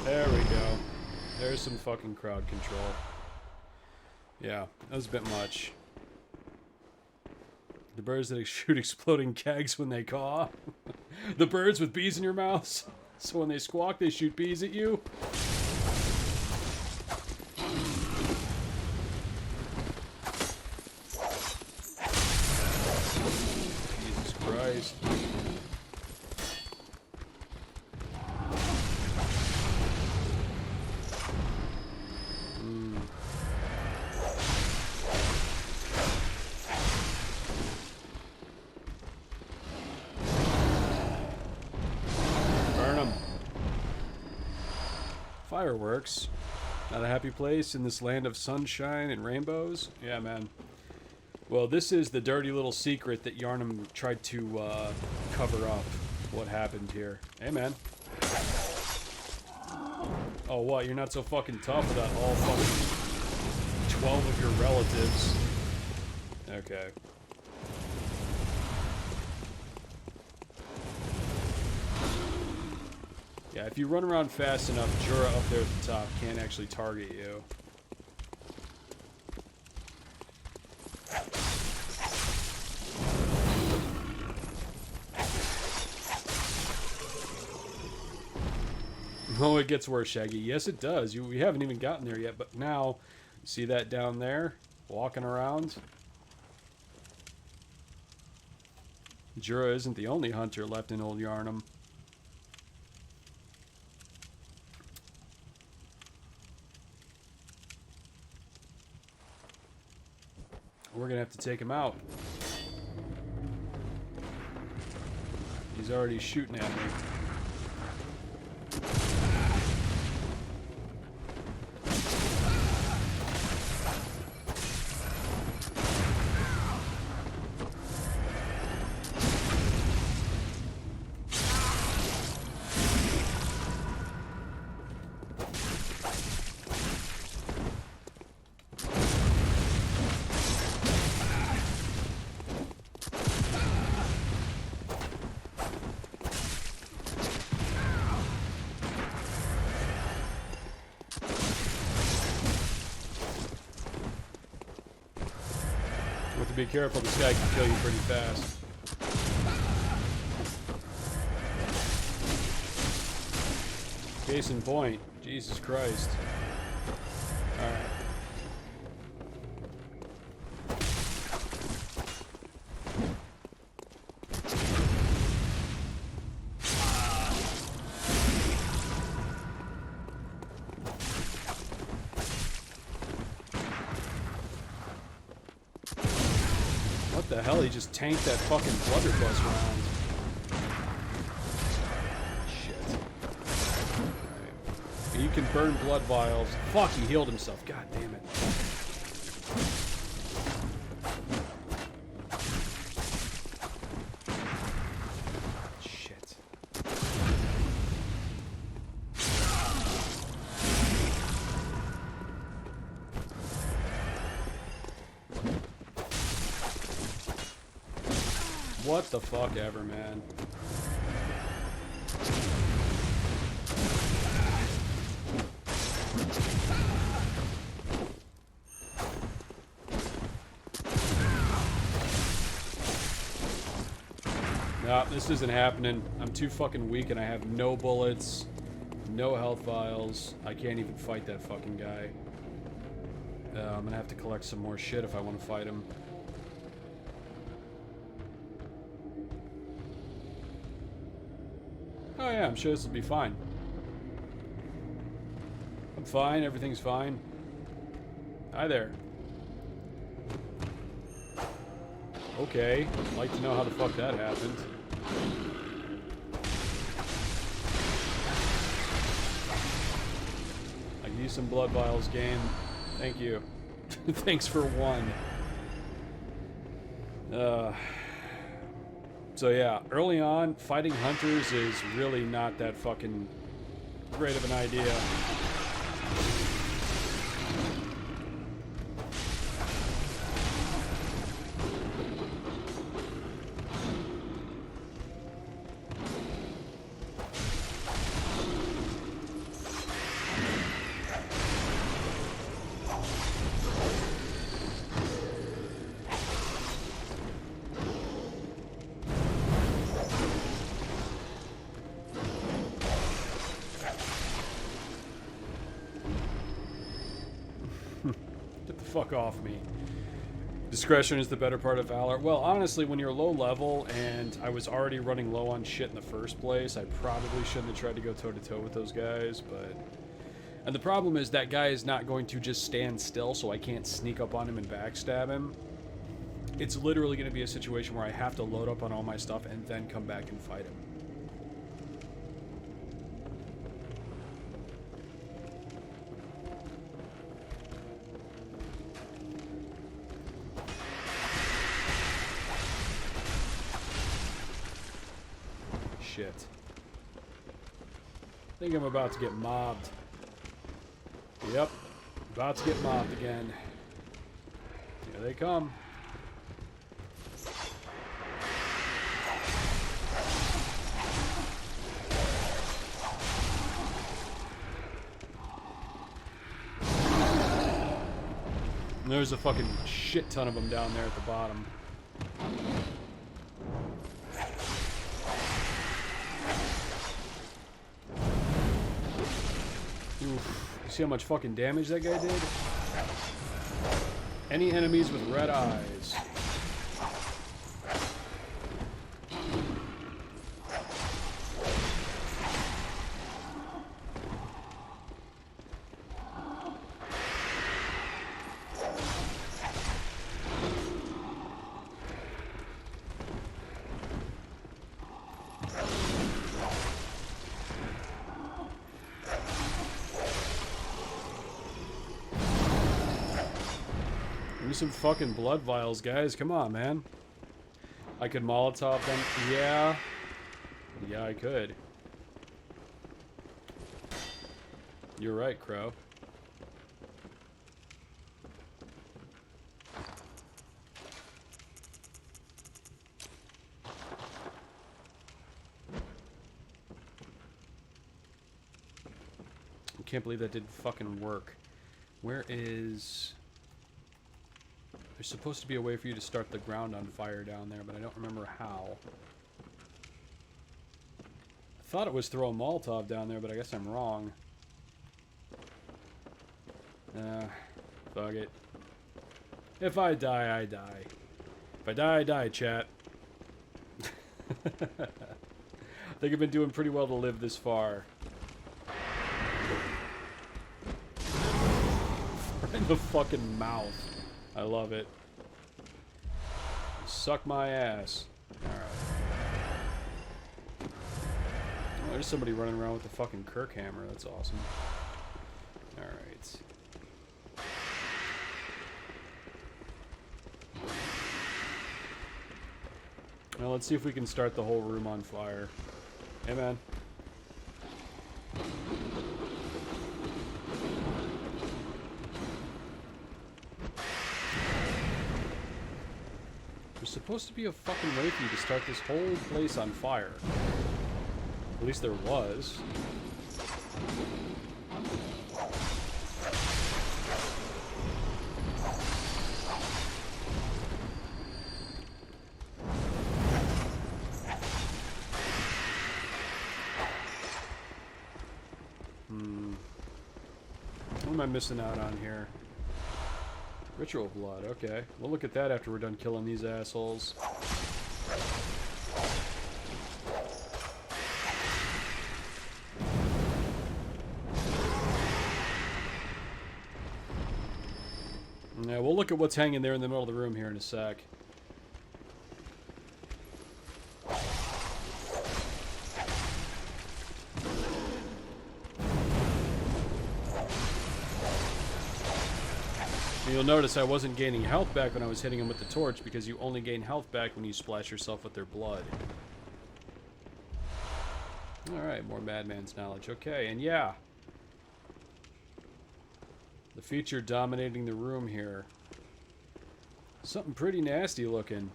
There we go. There's some fucking crowd control. Yeah, that was a bit much. The birds that shoot exploding kegs when they caw. The birds with bees in your mouths. So when they squawk, they shoot bees at you. Jesus Christ. Fireworks. Not a happy place in this land of sunshine and rainbows? Yeah, man. Well, this is the dirty little secret that Yharnam tried to cover up what happened here. Hey, man. Oh, what? You're not so fucking tough without all fucking 12 of your relatives. Okay. Yeah, if you run around fast enough, Jura up there at the top can't actually target you. Oh, it gets worse, Shaggy. Yes, it does. We haven't even gotten there yet, but now, see that down there? Walking around? Jura isn't the only hunter left in old Yharnam. We're gonna have to take him out. He's already shooting at me. Be careful, this guy can kill you pretty fast. Case in point, Jesus Christ. Alright. What the hell? He just tanked that fucking blunderbuss round. Shit. Right. You can burn blood vials. Fuck, he healed himself. God damn it. Shit. What the fuck ever, man. Nah, this isn't happening. I'm too fucking weak and I have no bullets, no health vials. I can't even fight that fucking guy. I'm gonna have to collect some more shit if I want to fight him. Oh yeah, I'm sure this will be fine. I'm fine, everything's fine. Hi there. Okay, I'd like to know how the fuck that happened. I can use some blood vials, game. Thank you. Thanks for one. So yeah, early on, fighting hunters is really not that fucking great of an idea. fuck off me. Discretion is the better part of valor. Well, honestly, when you're low level and I was already running low on shit in the first place, I probably shouldn't have tried to go toe-to-toe with those guys, but... And the problem is that guy is not going to just stand still, so I can't sneak up on him and backstab him. It's literally going to be a situation where I have to load up on all my stuff and then come back and fight him. Shit. I think I'm about to get mobbed. Yep. About to get mobbed again. Here they come. And there's a fucking shit ton of them down there at the bottom. Oof. You see how much fucking damage that guy did? Any enemies with red eyes? Some fucking blood vials, guys. Come on, man. I could Molotov them. Yeah. Yeah, I could. You're right, Crow. I can't believe that didn't fucking work. Where is... There's supposed to be a way for you to start the ground on fire down there, but I don't remember how. I thought it was throw a Molotov down there, but I guess I'm wrong. Fuck it. If I die, I die. If I die, I die, chat. I think I've been doing pretty well to live this far. Right in the fucking mouth. I love it. Suck my ass. Alright. Oh, there's somebody running around with the fucking Kirk hammer. That's awesome. Alright. Well, let's see if we can start the whole room on fire. Hey, man. There's supposed to be a fucking way for you to start this whole place on fire. At least there was. What am I missing out on here? Ritual blood, okay. We'll look at that after we're done killing these assholes. Yeah, we'll look at what's hanging there in the middle of the room here in a sec. You'll notice I wasn't gaining health back when I was hitting him with the torch because you only gain health back when you splash yourself with their blood. Alright, more Madman's knowledge. Okay, and yeah. The feature dominating the room here. Something pretty nasty looking.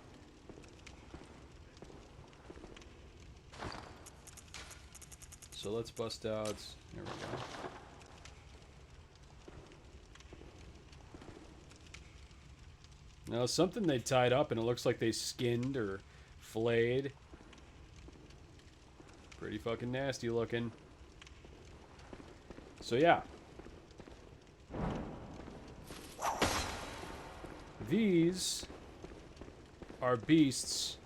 So let's bust out. There we go. Now, something they tied up, and it looks like they skinned or flayed. Pretty fucking nasty looking. So, yeah. these are beasts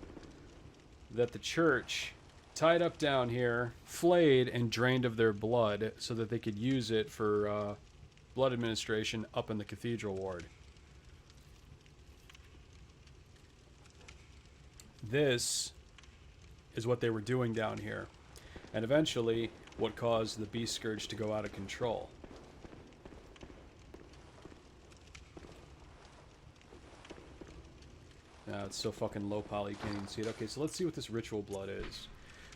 that the church tied up down here, flayed, and drained of their blood so that they could use it for blood administration up in the Cathedral Ward. This is what they were doing down here, and eventually what caused the Beast Scourge to go out of control. It's so fucking low poly, you can't even see it. Okay, so let's see what this ritual blood is.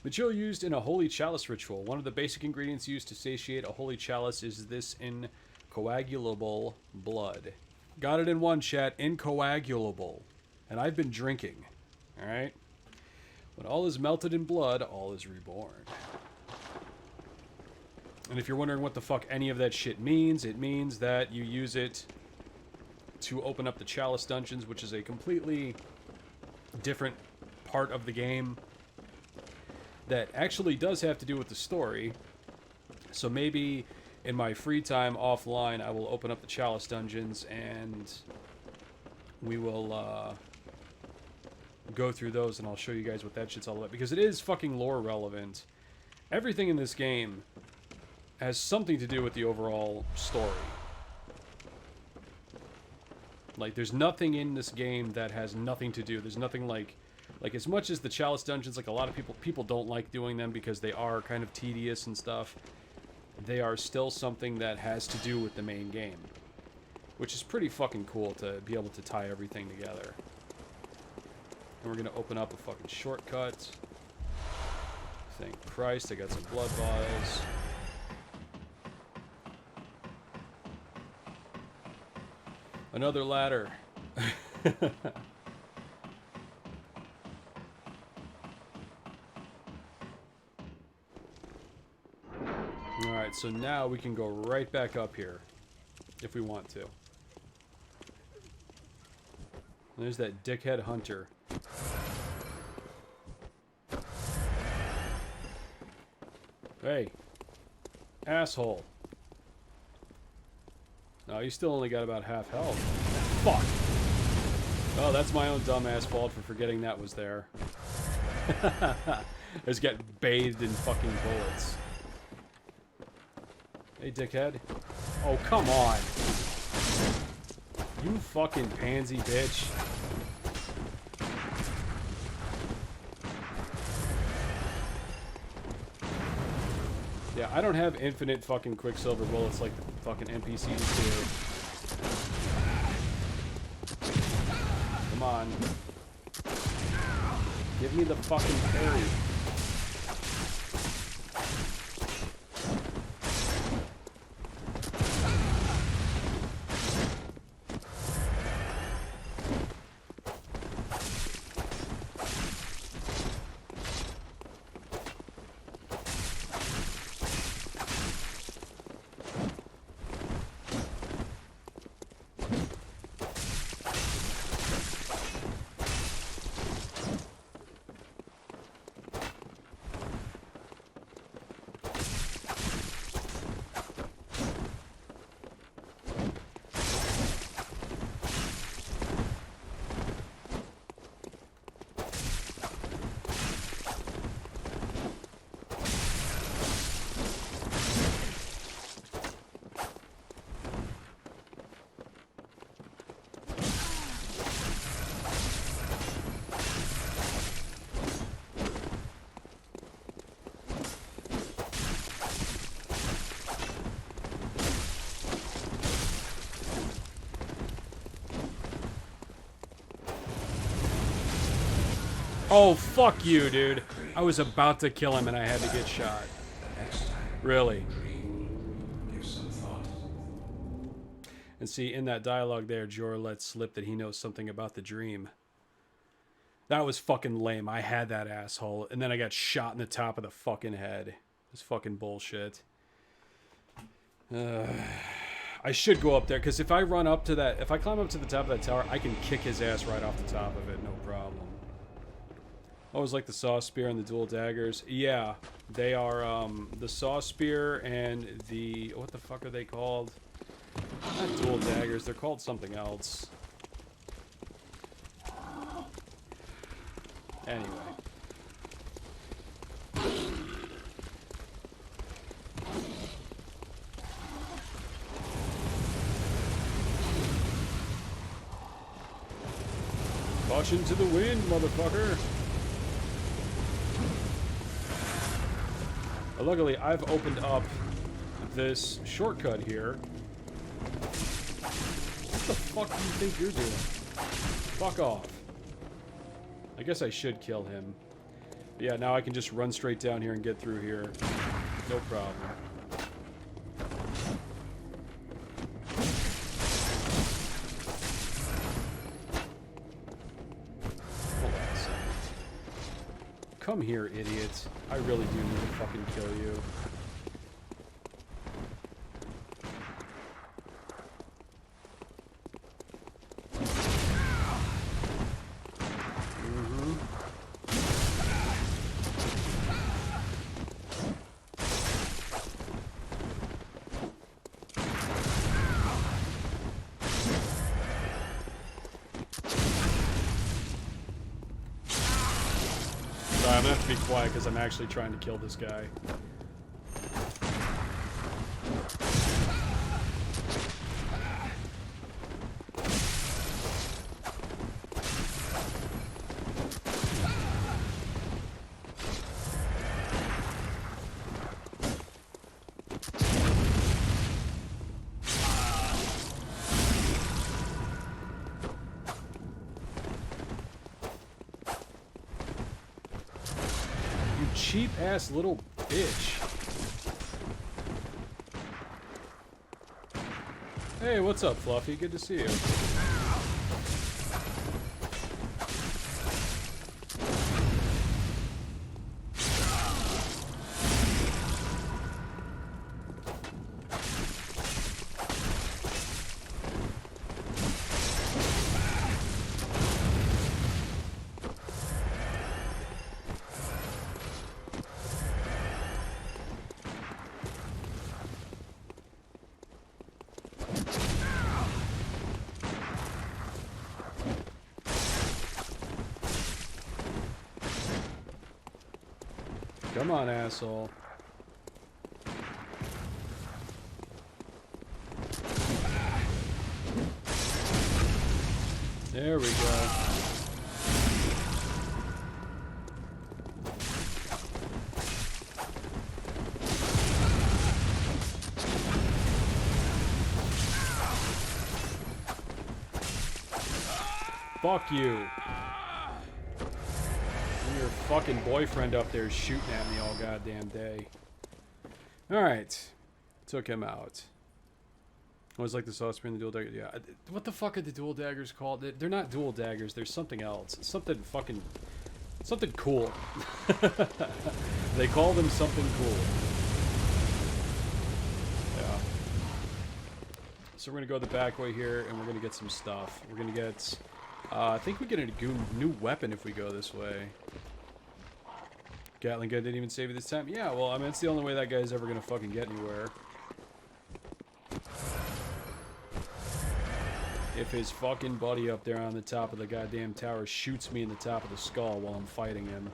Material used in a holy chalice ritual. One of the basic ingredients used to satiate a holy chalice is this incoagulable blood. Got it in one, chat. Incoagulable. And I've been drinking. Alright? When all is melted in blood, all is reborn. And if you're wondering what the fuck any of that shit means, it means that you use it to open up the Chalice Dungeons, which is a completely different part of the game that actually does have to do with the story. So maybe in my free time offline, I will open up the Chalice Dungeons and we will go through those, and I'll show you guys what that shit's all about, because it is fucking lore relevant. Everything in this game has something to do with the overall story. Like, there's nothing in this game that has nothing to do. There's nothing like as much as the Chalice Dungeons, like a lot of people don't like doing them because they are kind of tedious and stuff. They are still something that has to do with the main game, which is pretty fucking cool to be able to tie everything together. And we're gonna open up a fucking shortcut. Thank Christ, I got some blood vials. Another ladder. Alright, so now we can go right back up here, if we want to. There's that dickhead hunter. Hey. Asshole. No, you still only got about half health. Fuck! Oh, that's my own dumbass fault for forgetting that was there. I just got bathed in fucking bullets. Hey, dickhead. Oh, come on! You fucking pansy bitch. Yeah, I don't have infinite fucking Quicksilver bullets like the fucking NPCs do. Come on. Give me the fucking parry. Oh, fuck you, dude. I was about to kill him and I had to get shot. Really. And see, in that dialogue there, Jor lets slip that he knows something about the dream. That was fucking lame. I had that asshole, and then I got shot in the top of the fucking head. It was fucking bullshit. I should go up there, because if I run up to that, if I climb up to the top of that tower, I can kick his ass right off the top of it, no problem. Always like the saw spear and the dual daggers. Yeah, they are, the saw spear and the, what the fuck are they called? Not dual daggers, they're called something else. Anyway. Caution to the wind, motherfucker. Luckily, I've opened up this shortcut here. What the fuck do you think you're doing? Fuck off. I guess I should kill him. But yeah, now I can just run straight down here and get through here. No problem. Hold on a second. Come here, idiot. I really do need to fucking kill you. I'm gonna have to be quiet because I'm actually trying to kill this guy. Cheap ass little bitch. Hey, what's up, Fluffy? Good to see you. Come on, asshole. There we go. Fuck you. Your fucking boyfriend up there is shooting at me all goddamn day. Alright. Took him out. I was like the saucer and the dual dagger. Yeah. What the fuck are the dual daggers called? They're not dual daggers. There's something else. Something fucking... something cool. They call them something cool. Yeah. So we're going to go the back way here and we're going to get some stuff. We're going to get... I think we get a new weapon if we go this way. Gatling gun didn't even save it this time. Yeah, well, I mean, it's the only way that guy's ever gonna fucking get anywhere. If his fucking buddy up there on the top of the goddamn tower shoots me in the top of the skull while I'm fighting him.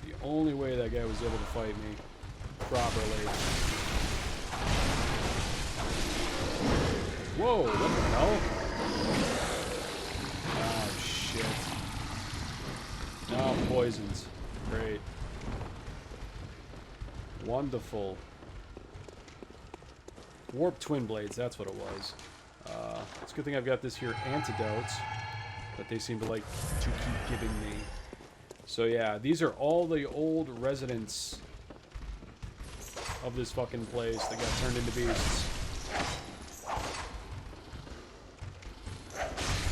The only way that guy was able to fight me properly. Whoa, what the hell? Oh, shit. No, I'm poisoned. Great. Wonderful. Warp twin blades, that's what it was. It's a good thing I've got this here antidote that they seem to like to keep giving me. So yeah, these are all the old residents of this fucking place that got turned into beasts.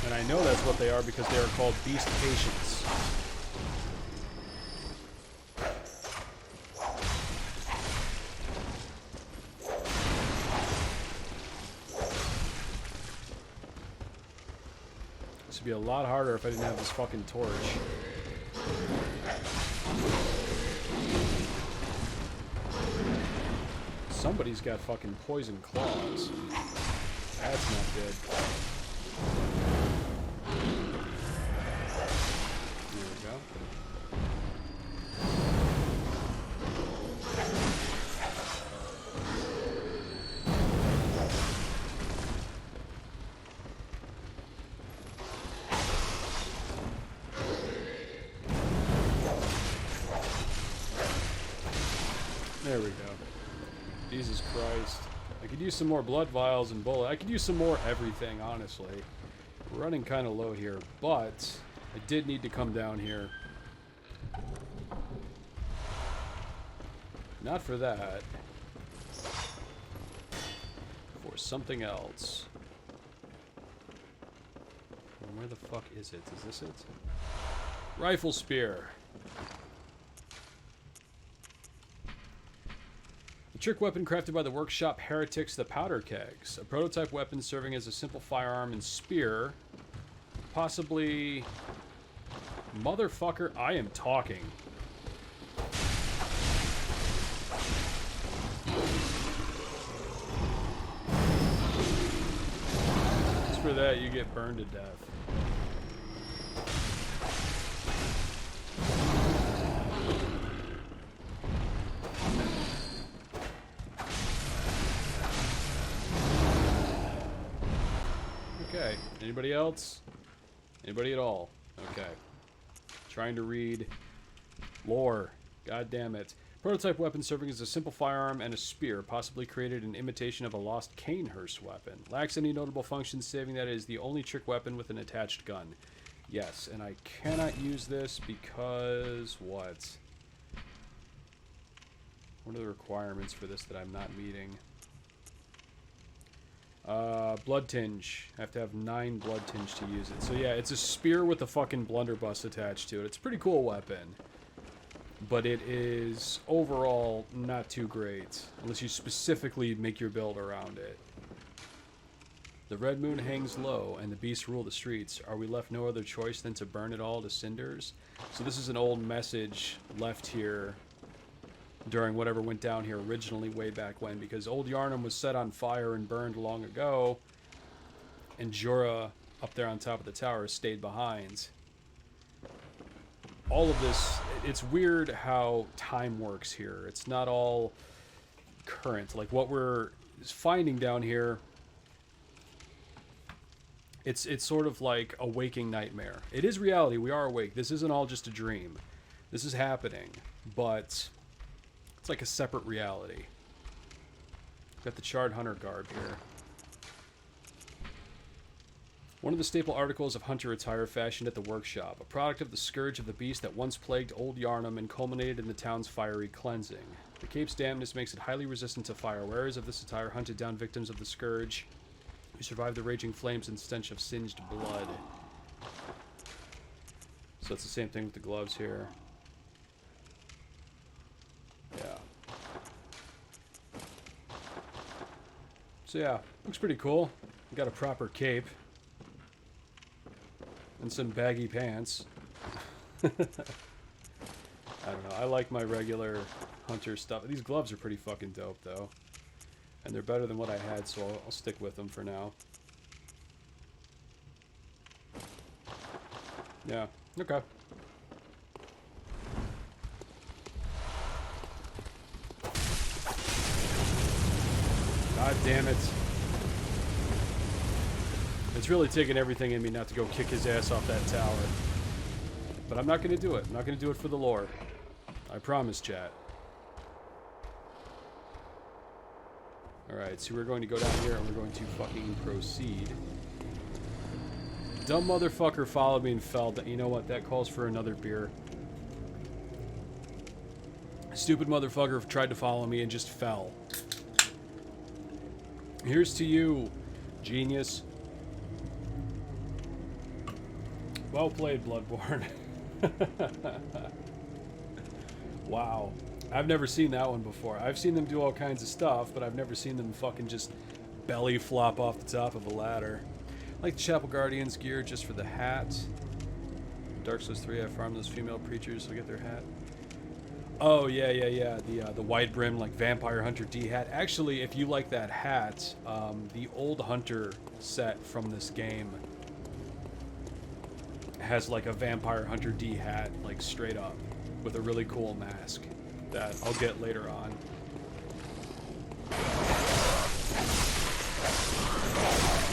And I know that's what they are because they are called beast patients. This would be a lot harder if I didn't have this fucking torch. Somebody's got fucking poison claws. That's not good. There we go. There we go. Jesus Christ. I could use some more blood vials and bullet. I could use some more everything, honestly. We're running kind of low here, but I did need to come down here. Not for that. For something else. Where the fuck is it? Is this it? Rifle spear. A trick weapon crafted by the workshop heretics, the powder kegs. A prototype weapon serving as a simple firearm and spear. Possibly... Motherfucker, I am talking. Just for that, you get burned to death. Okay, anybody else? Anybody at all? Okay. Trying to read lore. God damn it. Prototype weapon serving as a simple firearm and a spear, possibly created in imitation of a lost Canehurst weapon. Lacks any notable functions, saving that it is the only trick weapon with an attached gun. Yes, and I cannot use this because what? What are the requirements for this that I'm not meeting? Blood tinge. I have to have 9 blood tinge to use it. So yeah, it's a spear with a fucking blunderbuss attached to it. It's a pretty cool weapon. But it is overall not too great. Unless you specifically make your build around it. The red moon hangs low, and the beasts rule the streets. Are we left no other choice than to burn it all to cinders? So this is an old message left here during whatever went down here originally way back when, because old Yharnam was set on fire and burned long ago, and Jorah up there on top of the tower stayed behind. All of this, it's weird how time works here. It's not all current. Like what we're finding down here, it's sort of like a waking nightmare. It is reality. We are awake. This isn't all just a dream. This is happening, but it's like a separate reality. Got the Charred Hunter Garb here. One of the staple articles of hunter attire fashioned at the workshop, a product of the scourge of the beast that once plagued old Yharnam and culminated in the town's fiery cleansing. The cape's dampness makes it highly resistant to fire. Wearers of this attire hunted down victims of the scourge who survived the raging flames and stench of singed blood. So it's the same thing with the gloves here. Yeah. So yeah, looks pretty cool. Got a proper cape. And some baggy pants. I don't know. I like my regular hunter stuff. These gloves are pretty fucking dope, though. And they're better than what I had, so I'll stick with them for now. Yeah. Okay. God damn it. It's really taking everything in me not to go kick his ass off that tower. But I'm not going to do it. I'm not going to do it for the lore. I promise, chat. Alright, so we're going to go down here and we're going to fucking proceed. Dumb motherfucker followed me and fell. You know what? That calls for another beer. Stupid motherfucker tried to follow me and just fell. Here's to you, genius. Well played, Bloodborne. Wow. I've never seen that one before. I've seen them do all kinds of stuff, but I've never seen them fucking just belly flop off the top of a ladder. I like the Chapel Guardian's gear just for the hat. Dark Souls 3, I farm those female preachers to get their hat. Oh, yeah. The wide brim, like Vampire Hunter D hat. Actually, if you like that hat, the old Hunter set from this game has like a Vampire Hunter D hat, like straight up, with a really cool mask that I'll get later on.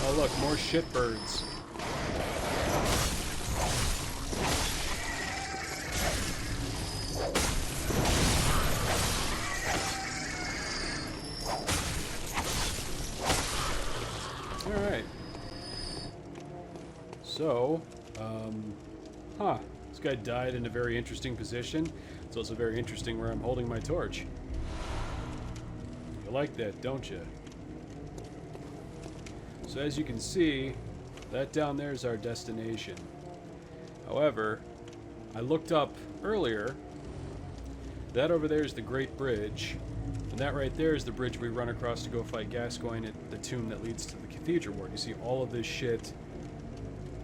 Oh look, more shitbirds. So, this guy died in a very interesting position. It's also very interesting where I'm holding my torch. You like that, don't you? So as you can see, that down there is our destination. However, I looked up earlier. That over there is the Great Bridge. And that right there is the bridge we run across to go fight Gascoigne at the tomb that leads to the Cathedral Ward. You see, all of this shit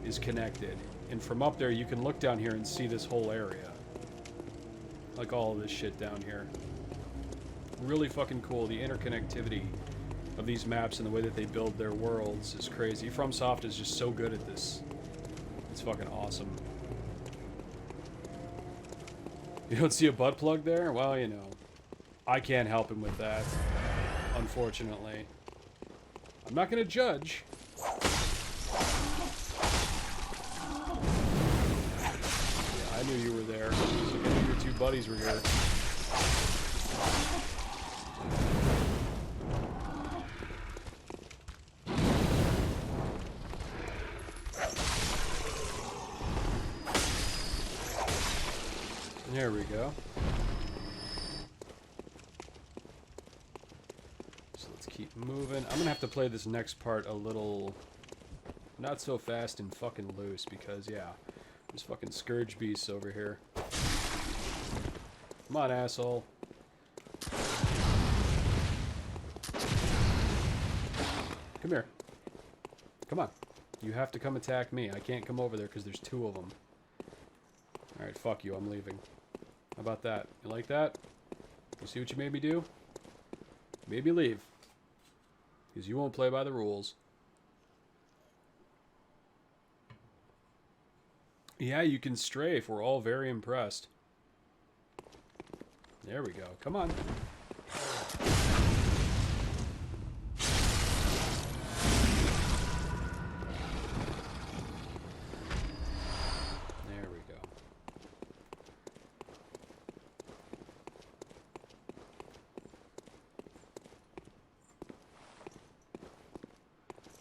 is connected. And from up there, you can look down here and see this whole area. Like all of this shit down here. Really fucking cool. The interconnectivity of these maps and the way that they build their worlds is crazy. FromSoft is just so good at this. It's fucking awesome. You don't see a butt plug there? Well, you know. I can't help him with that. Unfortunately. I'm not gonna judge. Yeah, I knew you were there. So I knew your two buddies were here. There we go. So let's keep moving. I'm gonna have to play this next part a little not so fast and fucking loose because, yeah, there's fucking scourge beasts over here. Come on, asshole. Come here. Come on. You have to come attack me. I can't come over there because there's two of them. Alright, fuck you. I'm leaving. How about that? You like that? You see what you made me do? Made me leave. Because you won't play by the rules. Yeah, you can strafe. We're all very impressed. There we go. Come on. There we go.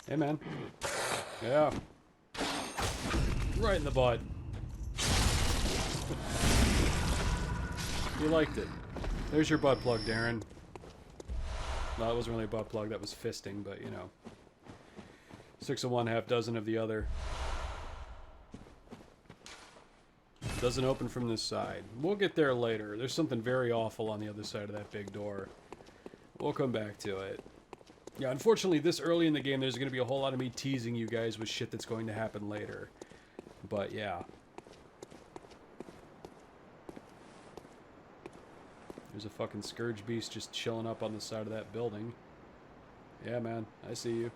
Hey, man. Yeah. Right in the butt. You liked it. There's your butt plug, Darren. No, that wasn't really a butt plug. That was fisting, but, you know. 6 of one, half dozen of the other. Doesn't open from this side. We'll get there later. There's something very awful on the other side of that big door. We'll come back to it. Yeah, unfortunately, this early in the game, there's going to be a whole lot of me teasing you guys with shit that's going to happen later. But, yeah. There's a fucking scourge beast just chilling up on the side of that building. Yeah, man. I see you.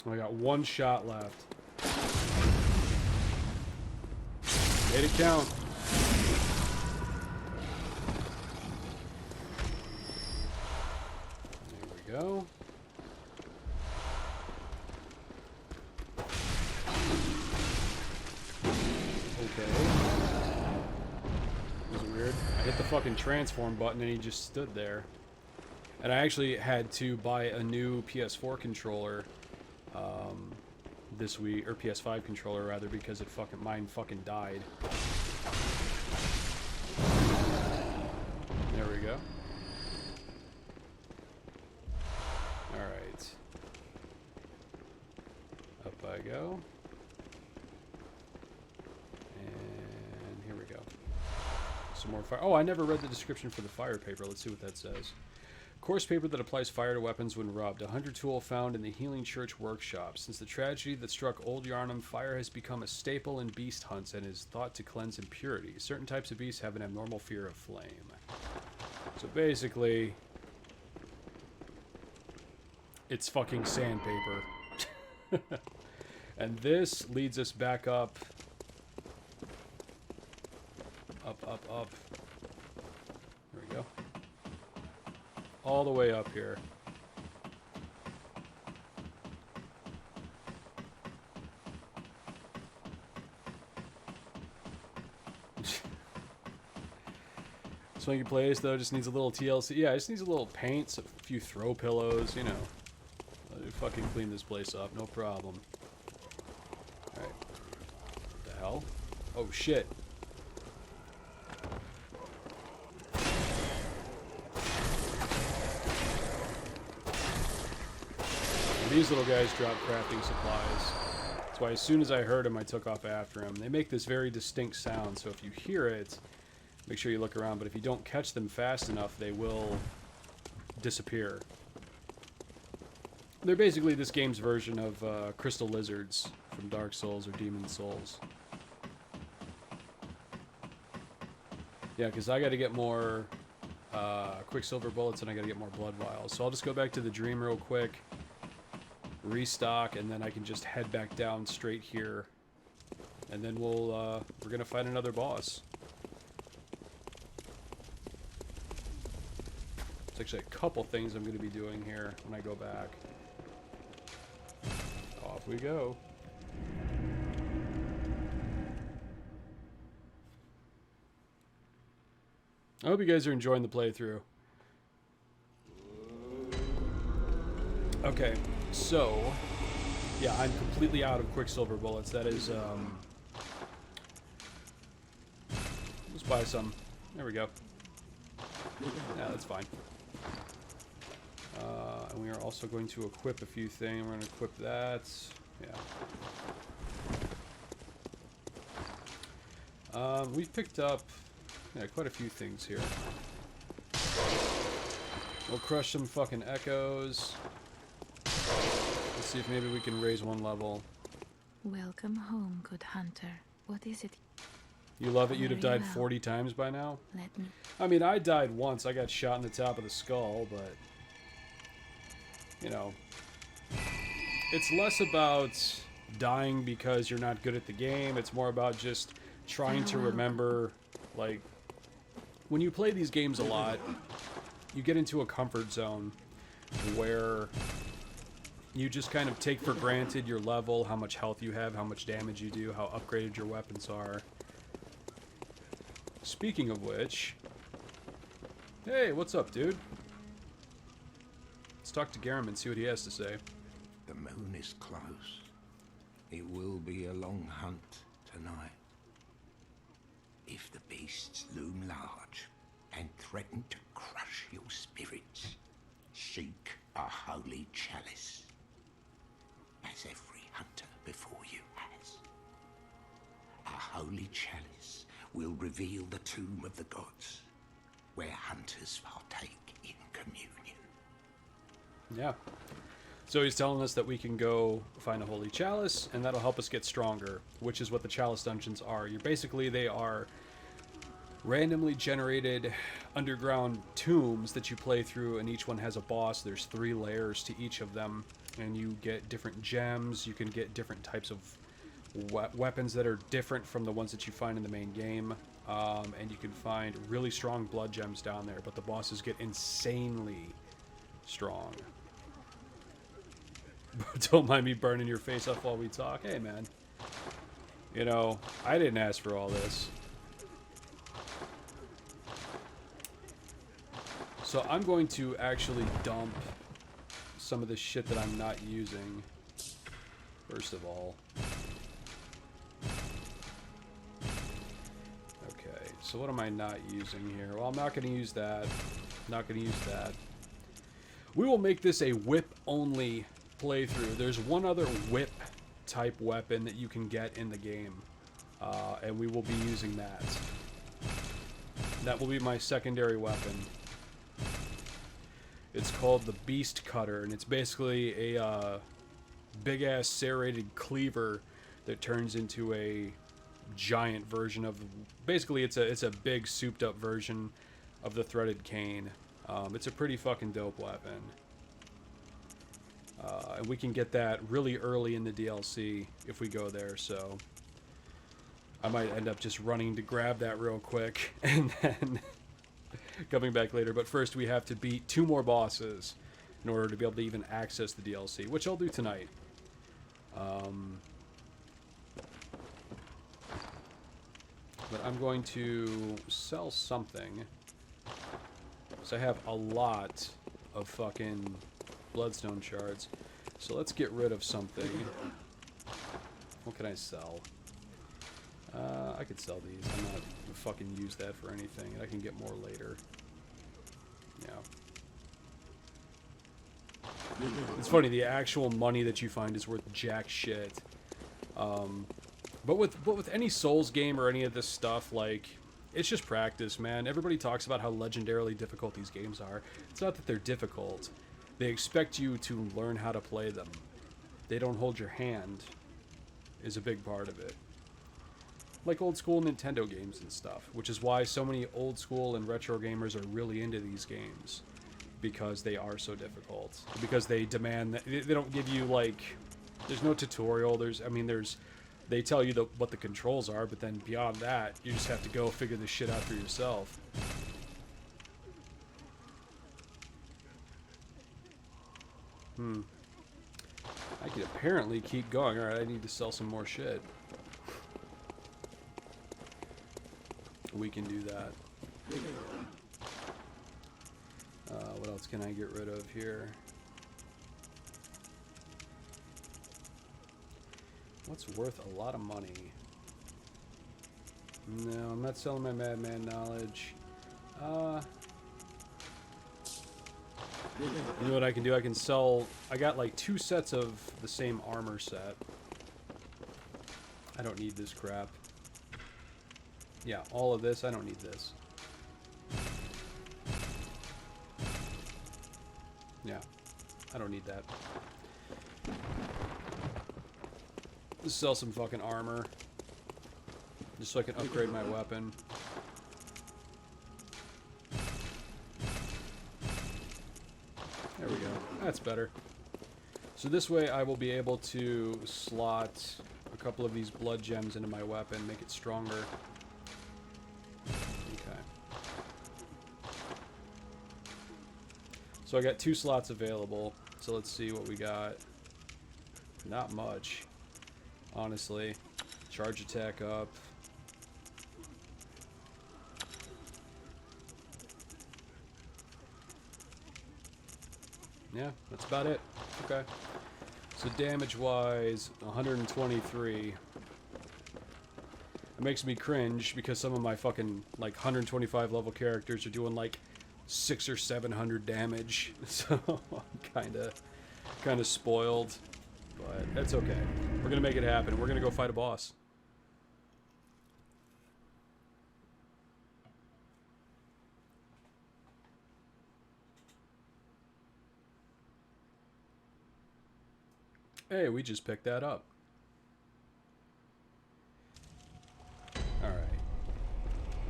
I got one shot left. Made it count. There we go. Okay. Was it weird? I hit the fucking transform button and he just stood there. And I actually had to buy a new PS4 controller this week, or PS5 controller rather, because mine fucking died. There we go. Alright. Up I go. And here we go. Some more fire. Oh, I never read the description for the fire paper. Let's see what that says. Coarse paper that applies fire to weapons when rubbed. A hunter tool found in the Healing Church workshop. Since the tragedy that struck Old Yharnam, fire has become a staple in beast hunts and is thought to cleanse impurities. Certain types of beasts have an abnormal fear of flame. So basically, it's fucking sandpaper. And this leads us back up. Up, up, up. There we go. All the way up here. Swanky place, though, just needs a little TLC. Yeah, it just needs a little paint, a few throw pillows, you know. Let me fucking clean this place up, no problem. Alright. What the hell? Oh, shit. These little guys drop crafting supplies. That's why as soon as I heard him, I took off after him. They make this very distinct sound, so if you hear it, make sure you look around. But if you don't catch them fast enough, they will disappear. They're basically this game's version of crystal lizards from Dark Souls or Demon Souls. Yeah, because I got to get more Quicksilver bullets and I got to get more blood vials. So I'll just go back to the dream real quick, restock, and then I can just head back down straight here. And then we're going to fight another boss. There's actually a couple things I'm going to be doing here when I go back. Off we go. I hope you guys are enjoying the playthrough. Okay, so yeah, I'm completely out of Quicksilver bullets. That is, let's buy some. There we go. Yeah, that's fine. And we are also going to equip a few things. We're going to equip that. Yeah. We've picked up quite a few things here. We'll crush some fucking echoes. Let's see if maybe we can raise one level. Welcome home, good hunter. What is it? You love it? You'd have died Very well. 40 times by now? Let me... I mean, I died once. I got shot in the top of the skull, but... You know... It's less about dying because you're not good at the game. It's more about just trying to remember, like... When you play these games a lot, you get into a comfort zone where you just kind of take for granted your level, how much health you have, how much damage you do, how upgraded your weapons are. Speaking of which... Hey, what's up, dude? Let's talk to Garb and see what he has to say. The moon is close. It will be a long hunt tonight. If the beasts loom large and threaten to crush your spirits, seek a holy chalice, as every hunter before you has. A holy chalice will reveal the tomb of the gods, where hunters partake in communion. Yeah. So he's telling us that we can go find a holy chalice, and that'll help us get stronger, which is what the Chalice Dungeons are. They are randomly generated underground tombs that you play through, and each one has a boss. There's 3 layers to each of them, and you get different gems. You can get different types of weapons that are different from the ones that you find in the main game, and you can find really strong blood gems down there, but the bosses get insanely strong. Don't mind me burning your face up while we talk. Hey, man. You know, I didn't ask for all this. So I'm going to actually dump some of the shit that I'm not using, first of all. Okay, so what am I not using here? Well, I'm not going to use that. Not going to use that. We will make this a whip-only playthrough. There's one other whip-type weapon that you can get in the game, and we will be using that. That will be my secondary weapon. It's called the Beast Cutter, and it's basically a big-ass serrated cleaver that turns into a giant version of... Basically, it's a big, souped-up version of the threaded cane. It's a pretty fucking dope weapon. And we can get that really early in the DLC if we go there, so... I might end up just running to grab that real quick, and then coming back later. But first we have to beat 2 more bosses in order to be able to even access the DLC, which I'll do tonight. But I'm going to sell something. So I have a lot of fucking bloodstone shards. So let's get rid of something. What can I sell? I could sell these. I'm not gonna fucking use that for anything. I can get more later. Yeah. It's funny, the actual money that you find is worth jack shit. But with any Souls game or any of this stuff, like, it's just practice, man. Everybody talks about how legendarily difficult these games are. It's not that they're difficult. They expect you to learn how to play them. They don't hold your hand, is a big part of it. Like old school Nintendo games and stuff, which is why so many old school and retro gamers are really into these games. Because they are so difficult. Because they demand that they don't give you, like, there's no tutorial. They tell you what the controls are, but then beyond that, you just have to go figure this shit out for yourself. I can apparently keep going. Alright, I need to sell some more shit. We can do that. What else can I get rid of here? What's worth a lot of money? No, I'm not selling my Madman knowledge. You know what I can do? I can sell... I got like 2 sets of the same armor set. I don't need this crap. Yeah, all of this. I don't need this. Yeah, I don't need that. Just sell some fucking armor. Just so I can upgrade my weapon. There we go. That's better. So this way I will be able to slot a couple of these blood gems into my weapon, make it stronger. Okay. So I got 2 slots available. So let's see what we got. Not much, honestly. Charge attack up. Yeah, that's about it. Okay. So damage-wise, 123. It makes me cringe because some of my fucking, like, 125 level characters are doing, like, 600 or 700 damage. So I'm kinda spoiled. But that's okay. We're gonna make it happen. We're gonna go fight a boss. Hey, we just picked that up. Alright.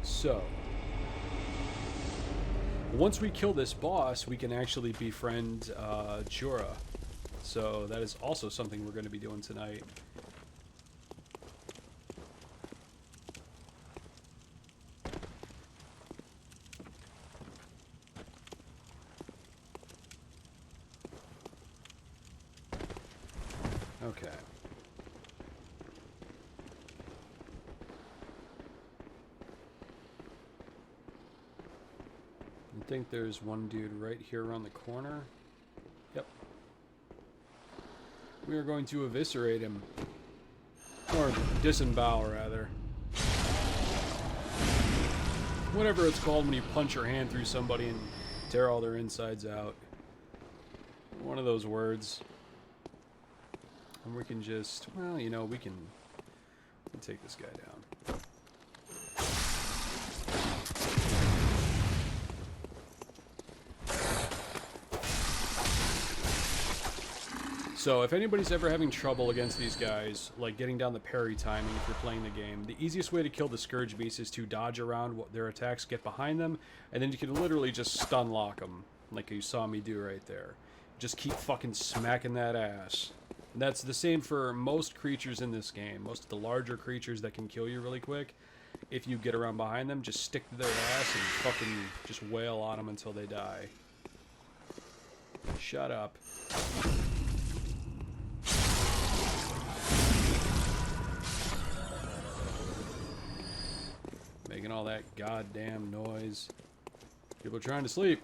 So, once we kill this boss, we can actually befriend Jorah. So that is also something we're going to be doing tonight. Okay. I think there's one dude right here around the corner. Yep. We are going to eviscerate him. Or disembowel, rather. Whatever it's called when you punch your hand through somebody and tear all their insides out. One of those words. And we can just, well, you know, we can take this guy down. So if anybody's ever having trouble against these guys, like getting down the parry timing if you're playing the game, the easiest way to kill the Scourge Beast is to dodge around their attacks, get behind them, and then you can literally just stun lock them, like you saw me do right there. Just keep fucking smacking that ass. And that's the same for most creatures in this game. Most of the larger creatures that can kill you really quick, if you get around behind them, just stick to their ass and fucking just wail on them until they die. Shut up. Making all that goddamn noise. People are trying to sleep.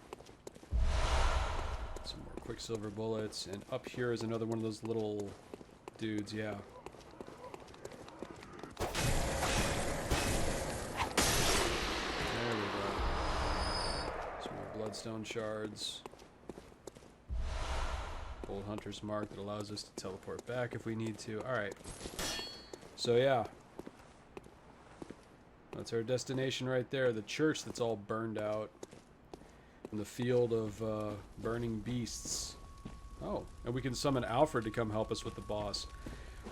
Some more quicksilver bullets. And up here is another one of those little dudes, yeah. There we go. Some more bloodstone shards. Old hunter's mark that allows us to teleport back if we need to. Alright. So yeah. That's our destination right there. The church that's all burned out. In the field of burning beasts. Oh, and we can summon Alfred to come help us with the boss.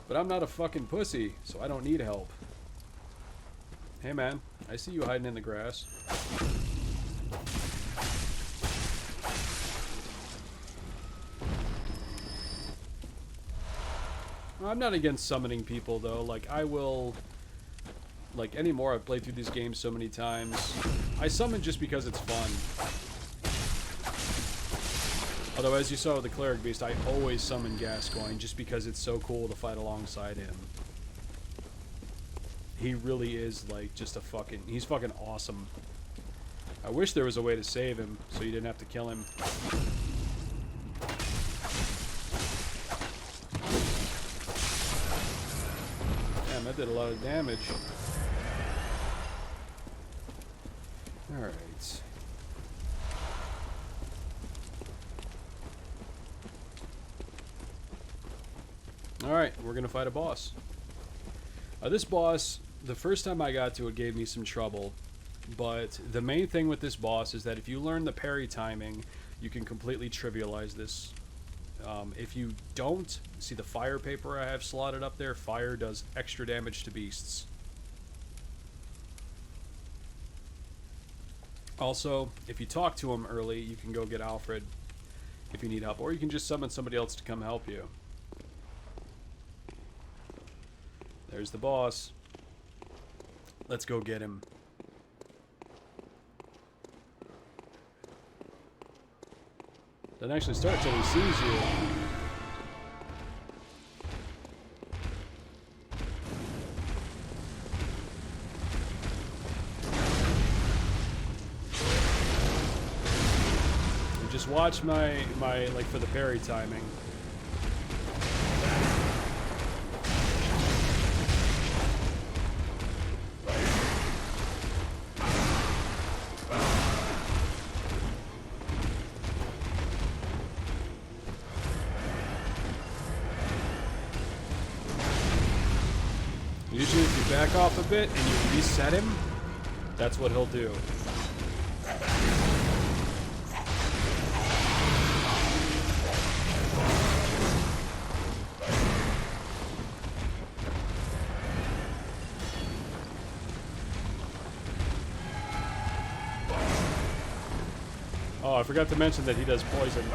But I'm not a fucking pussy, so I don't need help. Hey man, I see you hiding in the grass. I'm not against summoning people though. Like I will, like anymore, I've played through these games so many times. I summon just because it's fun. Although as you saw with the Cleric Beast, I always summon Gascoigne just because it's so cool to fight alongside him. He really is like just a fucking, he's fucking awesome. I wish there was a way to save him so you didn't have to kill him. That did a lot of damage. Alright. Alright, we're gonna fight a boss. This boss, the first time I got to it gave me some trouble. But the main thing with this boss is that if you learn the parry timing, you can completely trivialize this. If you don't, see the fire paper I have slotted up there? Fire does extra damage to beasts. Also, if you talk to him early, you can go get Alfred if you need help. Or you can just summon somebody else to come help you. There's the boss. Let's go get him. Doesn't actually start till he sees you. And just watch my like for the parry timing. Usually if you back off a bit and you reset him, that's what he'll do. Oh, I forgot to mention that he does poison.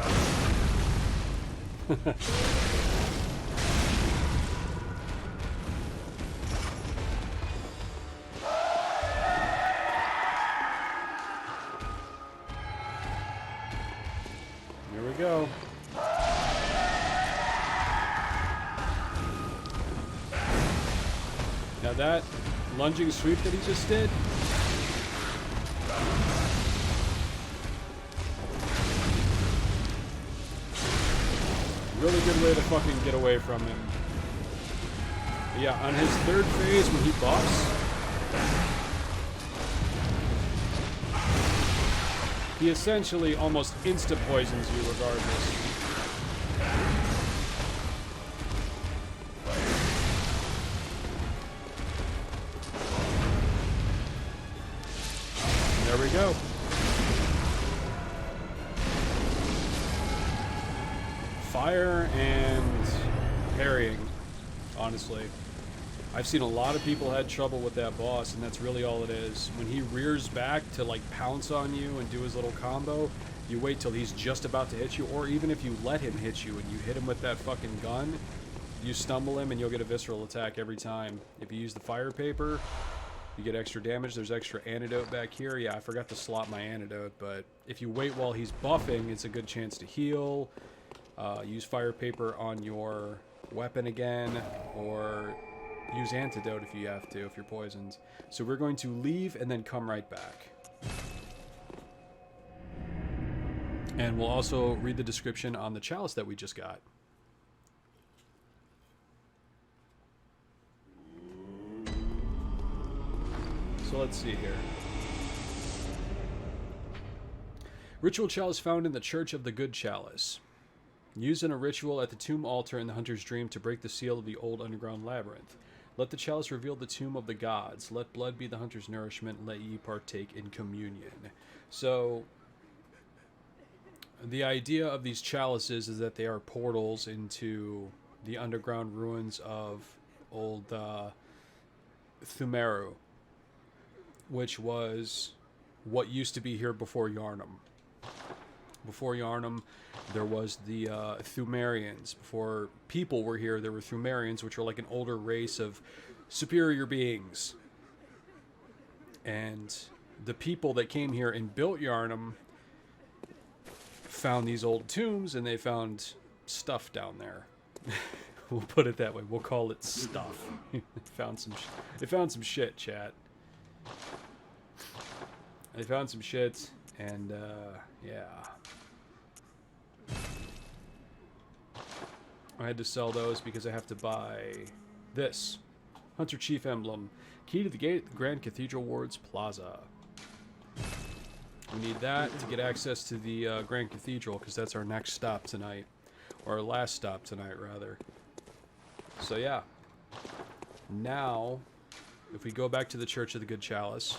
Go. Now that lunging sweep that he just did, really good way to fucking get away from him. But yeah, on his third phase when he buffs, he essentially almost insta-poisons you regardless. There we go. Fire and parrying, honestly. I've seen a lot of people had trouble with that boss, and that's really all it is. When he rears back to like pounce on you and do his little combo, you wait till he's just about to hit you, or even if you let him hit you and you hit him with that fucking gun, you stumble him and you'll get a visceral attack every time. If you use the fire paper, you get extra damage. There's extra antidote back here. Yeah, I forgot to slot my antidote, but if you wait while he's buffing, it's a good chance to heal. Use fire paper on your weapon again, or use antidote if you have to, if you're poisoned. So we're going to leave and then come right back. And we'll also read the description on the chalice that we just got. So let's see here. Ritual chalice found in the Church of the Good Chalice. Used in a ritual at the tomb altar in the Hunter's Dream to break the seal of the old underground labyrinth. Let the chalice reveal the tomb of the gods. Let blood be the hunter's nourishment. Let ye partake in communion. So, the idea of these chalices is that they are portals into the underground ruins of old Thumeru, which was what used to be here before Yharnam. Before Yharnam, there was the Thumerians. Before people were here, there were Thumerians, which were like an older race of superior beings. And the people that came here and built Yharnam found these old tombs, and they found stuff down there. We'll put it that way. We'll call it stuff. They found some shit, chat. They found some shit, and yeah. I had to sell those because I have to buy this. Hunter Chief Emblem. Key to the gate, the Grand Cathedral Ward's Plaza. We need that to get access to the Grand Cathedral, because that's our next stop tonight. Or our last stop tonight, rather. So yeah. Now, if we go back to the Church of the Good Chalice,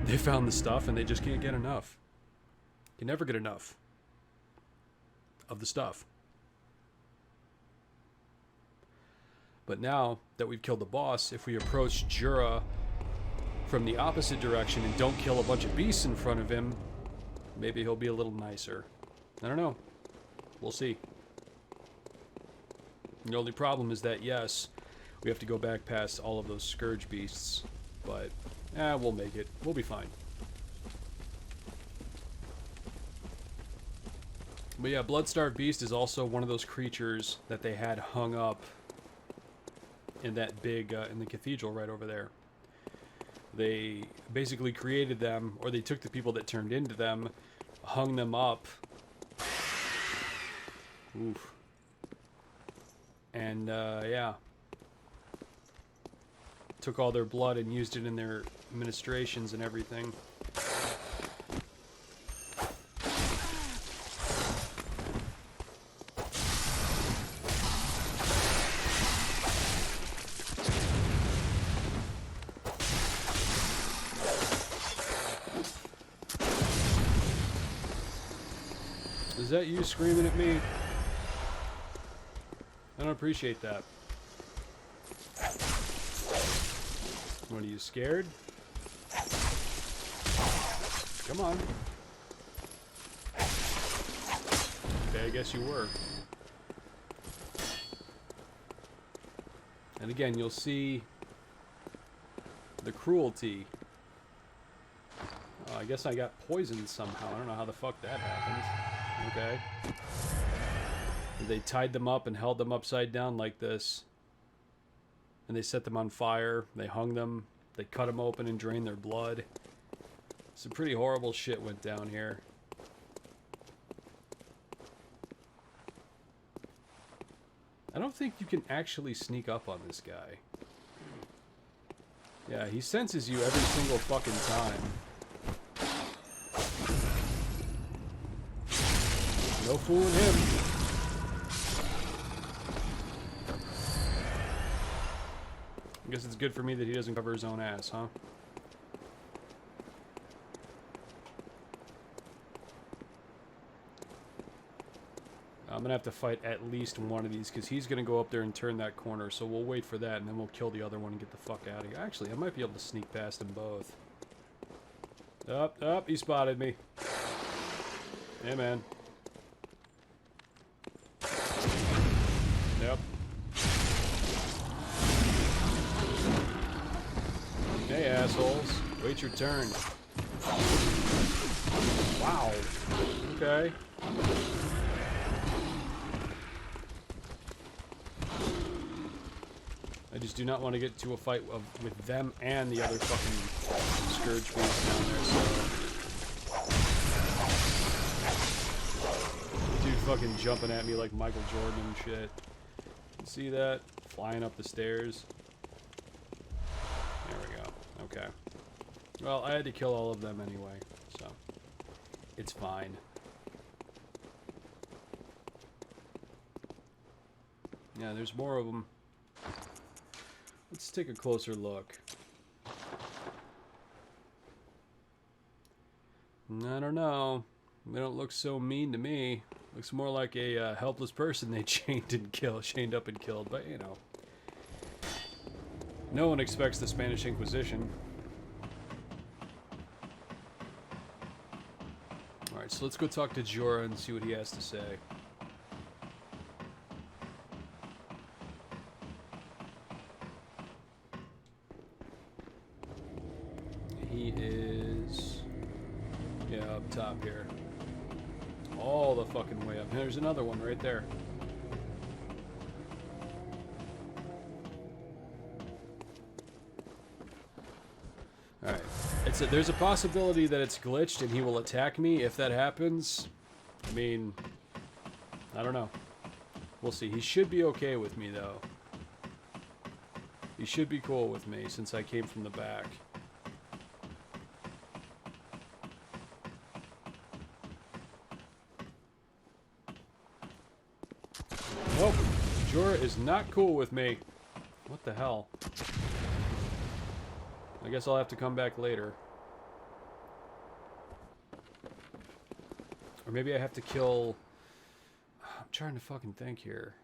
they found the stuff and they just can't get enough. You never get enough of the stuff. But now that we've killed the boss, if we approach Jura from the opposite direction and don't kill a bunch of beasts in front of him, maybe he'll be a little nicer. I don't know. We'll see. The only problem is that, yes, we have to go back past all of those scourge beasts, but we'll make it. We'll be fine. But yeah, Bloodstarved Beast is also one of those creatures that they had hung up in that big, in the cathedral right over there. They basically created them, or they took the people that turned into them, hung them up. Oof. And, yeah. Took all their blood and used it in their ministrations and everything. Is that you screaming at me? I don't appreciate that. What, are you scared? Come on. Okay, I guess you were. And again, you'll see the cruelty. Oh, I guess I got poisoned somehow. I don't know how the fuck that happens. Okay. They tied them up and held them upside down like this. And they set them on fire. They hung them. They cut them open and drained their blood. Some pretty horrible shit went down here. I don't think you can actually sneak up on this guy. Yeah, he senses you every single fucking time. No fooling him. I guess it's good for me that he doesn't cover his own ass, huh? I'm gonna have to fight at least one of these, because he's gonna go up there and turn that corner, so we'll wait for that, and then we'll kill the other one and get the fuck out of here. Actually, I might be able to sneak past them both. Up, he spotted me. Hey, man. Yep. Hey, assholes. Wait your turn. Wow. Okay. I just do not want to get to a fight with them and the other fucking scourge beasts down there, so... fucking jumping at me like Michael Jordan and shit. You see that? Flying up the stairs. There we go. Okay. Well, I had to kill all of them anyway, so it's fine. Yeah, there's more of them. Let's take a closer look. I don't know. They don't look so mean to me. Looks more like a helpless person they chained up and killed. But, you know. No one expects the Spanish Inquisition. Alright, so let's go talk to Jorah and see what he has to say. He is... yeah, up top here. All the fucking way up. There's another one right there. Alright. There's a possibility that it's glitched and he will attack me if that happens. I mean, I don't know. We'll see. He should be okay with me, though. He should be cool with me since I came from the back. Nope. Jorah is not cool with me. What the hell? I guess I'll have to come back later. Or maybe I have to kill... I'm trying to fucking think here.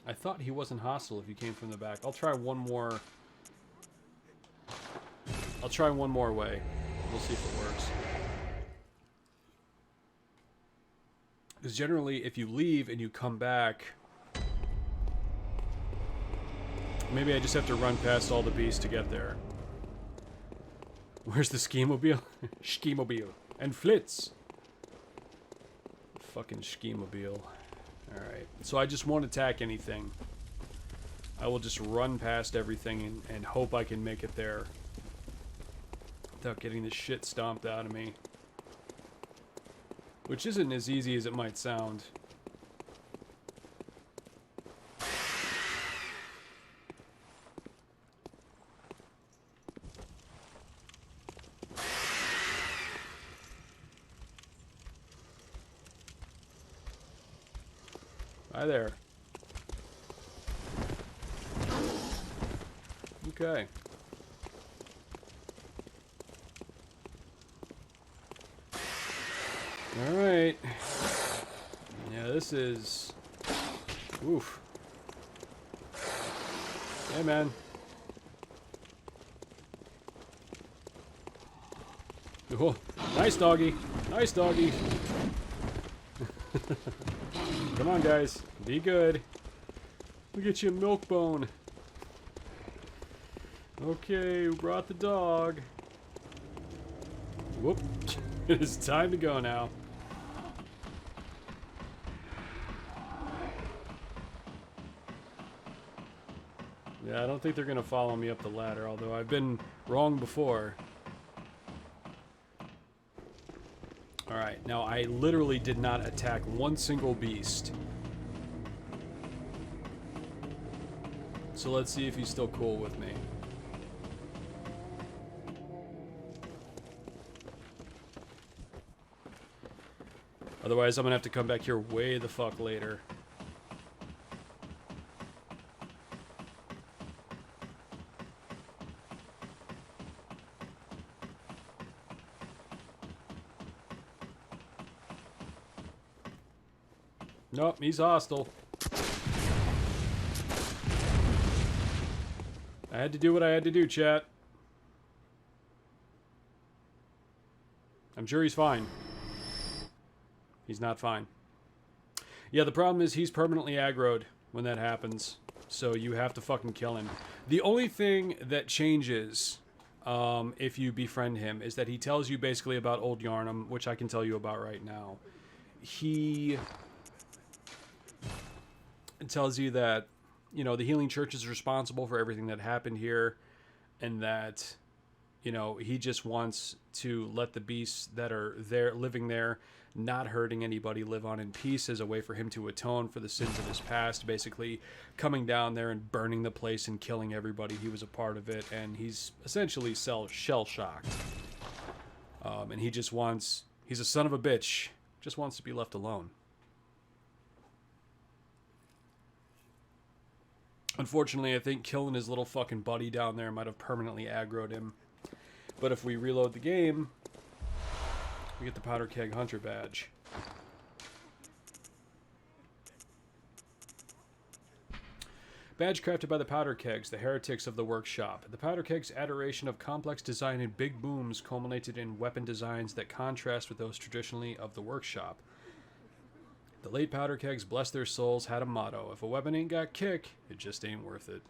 I thought he wasn't hostile if he came from the back. I'll try one more... I'll try one more way. We'll see if it works. Because generally, if you leave and you come back... maybe I just have to run past all the beasts to get there. Where's the ski-mobile? Ski-mobile. And Flitz! Fucking ski-mobile. Alright. So I just won't attack anything. I will just run past everything and hope I can make it there. Without getting the shit stomped out of me. Which isn't as easy as it might sound. Hi there. Okay. Alright. Yeah, this is... oof. Hey, man. Oh, nice doggy. Nice doggy. Come on, guys. Be good. We'll get you a milk bone. Okay, we brought the dog. Whoop. It is time to go now. Yeah, I don't think they're going to follow me up the ladder, although I've been wrong before. Alright, now I literally did not attack one single beast. So let's see if he's still cool with me. Otherwise, I'm going to have to come back here way the fuck later. Nope, he's hostile. I had to do what I had to do, chat. I'm sure he's fine. He's not fine. Yeah, the problem is he's permanently aggroed when that happens. So you have to fucking kill him. The only thing that changes if you befriend him is that he tells you basically about old Yharnam, which I can tell you about right now. He it tells you that, you know, the Healing Church is responsible for everything that happened here, and that, you know, he just wants to let the beasts that are there, living there, not hurting anybody, live on in peace as a way for him to atone for the sins of his past, basically coming down there and burning the place and killing everybody. He was a part of it, and he's essentially shell-shocked. And he just wants, he's a son of a bitch, just wants to be left alone. Unfortunately, I think killing his little fucking buddy down there might have permanently aggroed him. But if we reload the game, we get the Powder Keg Hunter badge. Badge crafted by the Powder Kegs, the heretics of the workshop. The Powder Kegs' adoration of complex design and big booms culminated in weapon designs that contrast with those traditionally of the workshop. The late Powder Kegs, bless their souls, had a motto: if a weapon ain't got kick, it just ain't worth it.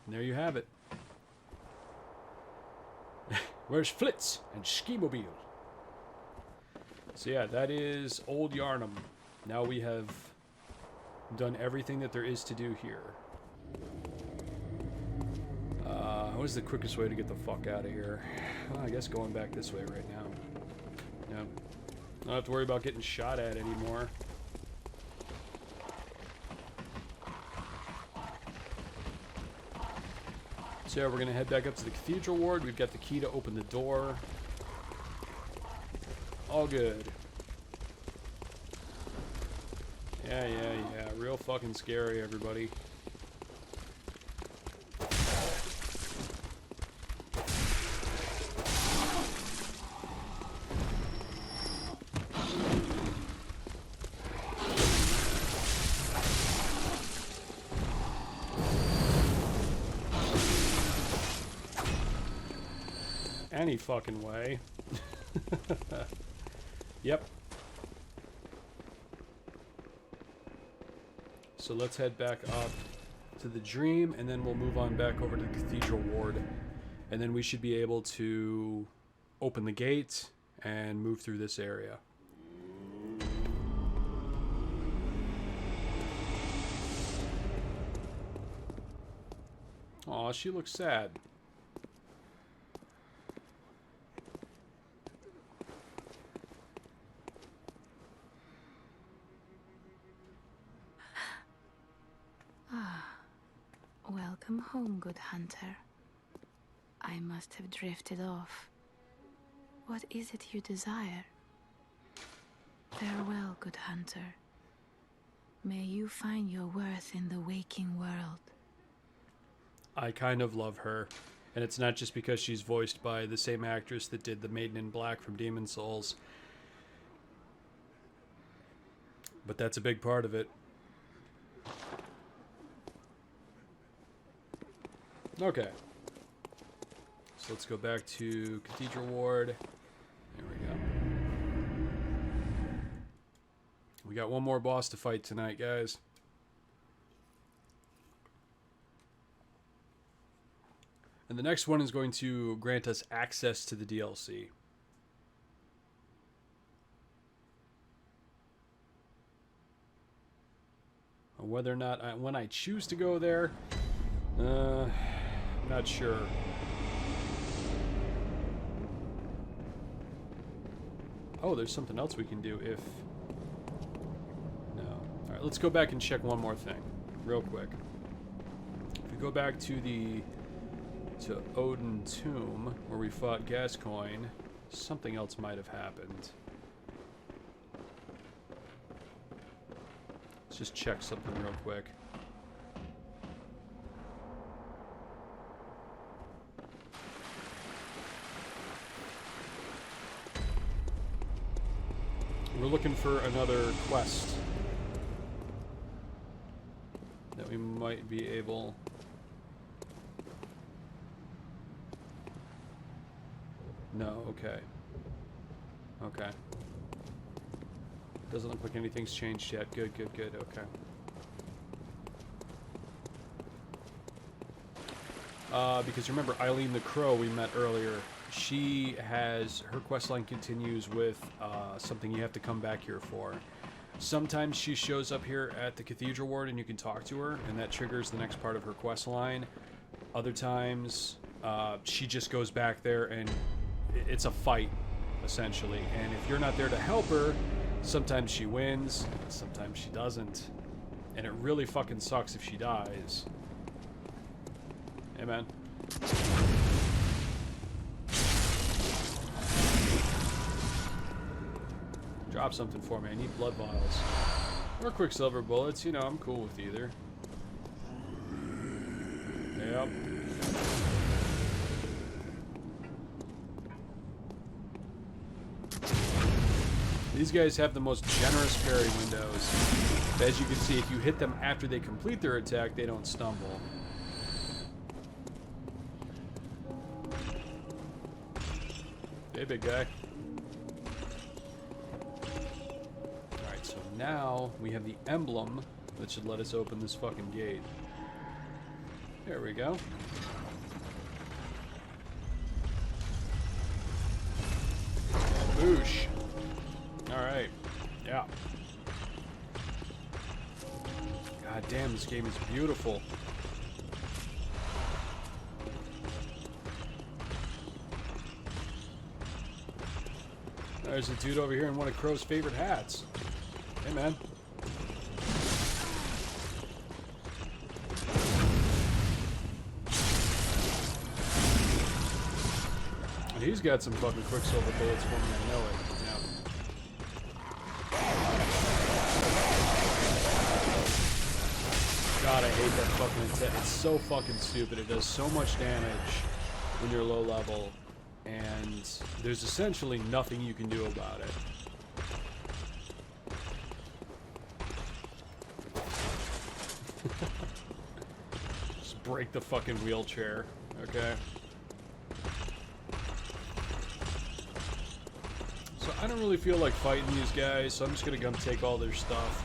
And there you have it. Where's Flitz and Ski-Mobile? So yeah, that is Old Yharnam. Now we have done everything that there is to do here. What is the quickest way to get the fuck out of here? Well, I guess going back this way right now. Yep. Don't have to worry about getting shot at anymore. So yeah, we're going to head back up to the Cathedral Ward. We've got the key to open the door. All good. Yeah. Real fucking scary, everybody. Any fucking way. Yep. So let's head back up to the Dream, and then we'll move on back over to the Cathedral Ward. And then we should be able to open the gate and move through this area. Aw, she looks sad. Welcome home, good hunter. I must have drifted off. What is it you desire? Farewell, good hunter. May you find your worth in the waking world. I kind of love her. And it's not just because she's voiced by the same actress that did the Maiden in Black from Demon's Souls. But that's a big part of it. Okay. So let's go back to Cathedral Ward. There we go. We got one more boss to fight tonight, guys. And the next one is going to grant us access to the DLC. Whether or not when I choose to go there, not sure. Oh, there's something else we can do if... No. Alright, let's go back and check one more thing. Real quick. If we go back to Odin Tomb, where we fought Gascoigne, something else might have happened. Let's just check something real quick. We're looking for another quest that we might be able... No, okay. Okay. Doesn't look like anything's changed yet. Good, okay. Because remember Eileen the Crow we met earlier. she has, her quest line continues with something you have to come back here for. Sometimes she shows up here at the Cathedral Ward and you can talk to her, and that triggers the next part of her quest line. Other times, she just goes back there and it's a fight, essentially. And if you're not there to help her, sometimes she wins, sometimes she doesn't. And it really fucking sucks if she dies. Hey, man. Drop something for me. I need blood vials. Or quicksilver bullets. You know, I'm cool with either. Yep. These guys have the most generous parry windows. As you can see, if you hit them after they complete their attack, they don't stumble. Hey, big guy. Alright, so now we have the emblem that should let us open this fucking gate. There we go. Boosh. Alright. Yeah. God damn, this game is beautiful. There's a dude over here in one of Crow's favorite hats. Hey, man. He's got some fucking quicksilver bullets for me, I know it. God, I hate that fucking attack. It's so fucking stupid. It does so much damage when you're low level, and there's essentially nothing you can do about it. Just break the fucking wheelchair, okay? So I don't really feel like fighting these guys, so I'm just gonna come take all their stuff.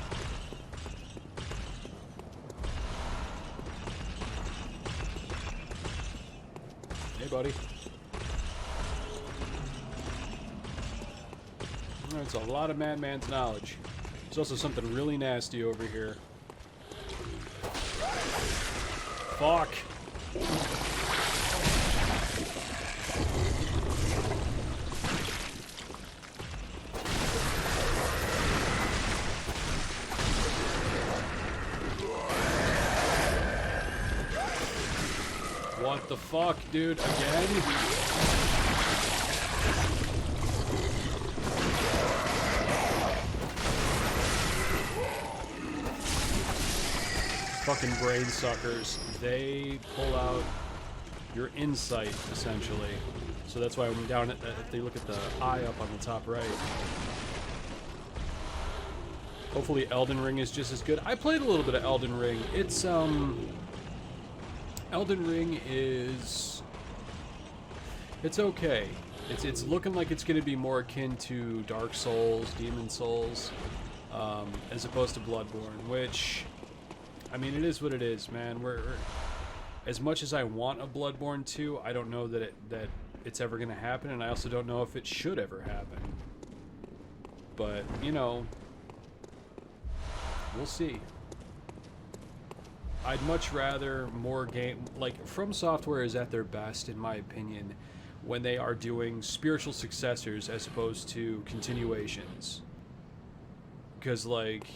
Hey, buddy. That's a lot of madman's knowledge. There's also something really nasty over here. Fuck. What the fuck, dude? Again? Fucking brain suckers. They pull out your insight, essentially. So that's why when down at the, if they look at the eye up on the top right. Hopefully Elden Ring is just as good. I played a little bit of Elden Ring. It's, Elden Ring is... It's okay. It's looking like it's going to be more akin to Dark Souls, Demon Souls, as opposed to Bloodborne, which... I mean, it is what it is, man. We're as much as I want a Bloodborne 2, I don't know that it's ever going to happen, and I also don't know if it should ever happen. But, you know, we'll see. I'd much rather more game... Like, From Software is at their best, in my opinion, when they are doing spiritual successors as opposed to continuations. Because, like...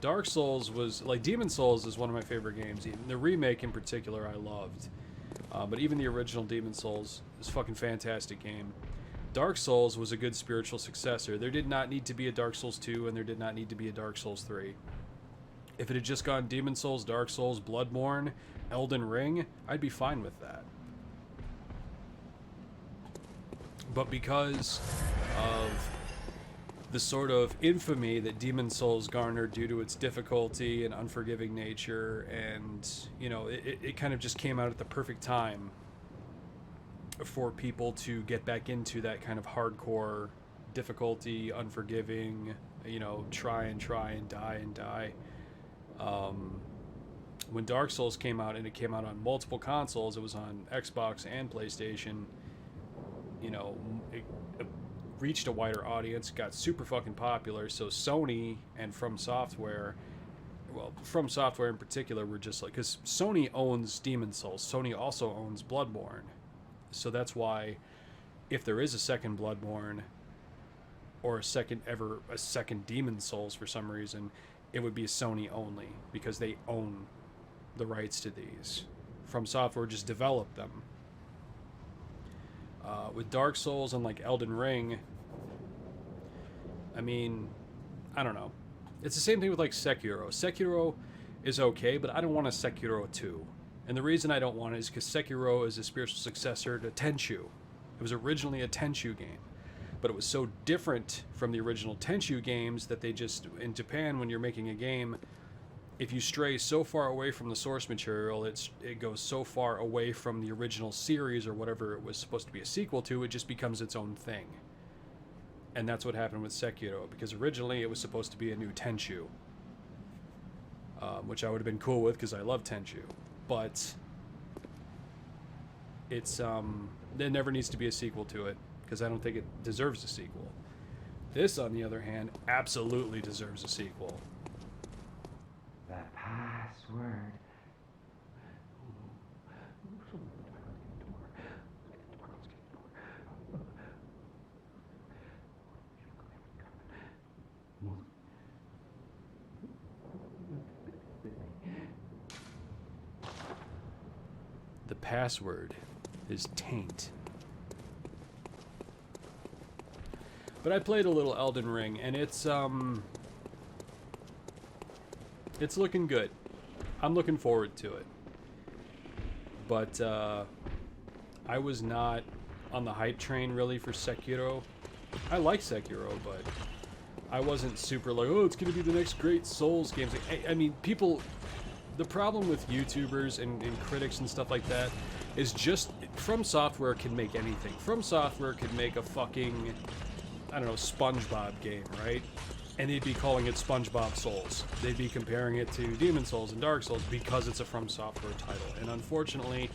Dark Souls was... Like, Demon Souls is one of my favorite games. The remake, in particular, I loved. But even the original Demon Souls is a fucking fantastic game. Dark Souls was a good spiritual successor. There did not need to be a Dark Souls 2, and there did not need to be a Dark Souls 3. If it had just gone Demon Souls, Dark Souls, Bloodborne, Elden Ring, I'd be fine with that. But because of the sort of infamy that Demon Souls garnered due to its difficulty and unforgiving nature, and, you know, it kind of just came out at the perfect time for people to get back into that kind of hardcore difficulty, unforgiving, you know, try and die. When Dark Souls came out, and it came out on multiple consoles, it was on Xbox and PlayStation, you know, it reached a wider audience, got super fucking popular. So Sony and From Software, well, From Software in particular, were just like, because Sony owns Demon Souls, Sony also owns Bloodborne, so that's why if there is a second Bloodborne or a second Demon Souls for some reason, it would be Sony only because they own the rights to these. From Software just developed them. With Dark Souls and like Elden Ring, I mean, I don't know. It's the same thing with like Sekiro. Sekiro is okay, but I don't want a Sekiro 2. And the reason I don't want it is because Sekiro is a spiritual successor to Tenchu. It was originally a Tenchu game, but it was so different from the original Tenchu games that they just, in Japan, when you're making a game, if you stray so far away from the source material, it goes so far away from the original series or whatever it was supposed to be a sequel to, it just becomes its own thing. And that's what happened with Sekiro, because originally it was supposed to be a new Tenchu, which I would have been cool with because I love Tenchu. But it's there never needs to be a sequel to it because I don't think it deserves a sequel. This, on the other hand, absolutely deserves a sequel. The password. The password is taint. But I played a little Elden Ring, and it's looking good. I'm looking forward to it. But I was not on the hype train really for Sekiro. I like Sekiro, but I wasn't super like, oh, it's gonna be the next great Souls game. Like, I mean, people. The problem with YouTubers and critics and stuff like that is just From Software can make anything. From Software could make a fucking, I don't know, SpongeBob game, right? And they'd be calling it SpongeBob Souls. They'd be comparing it to Demon Souls and Dark Souls because it's a From Software title. And unfortunately,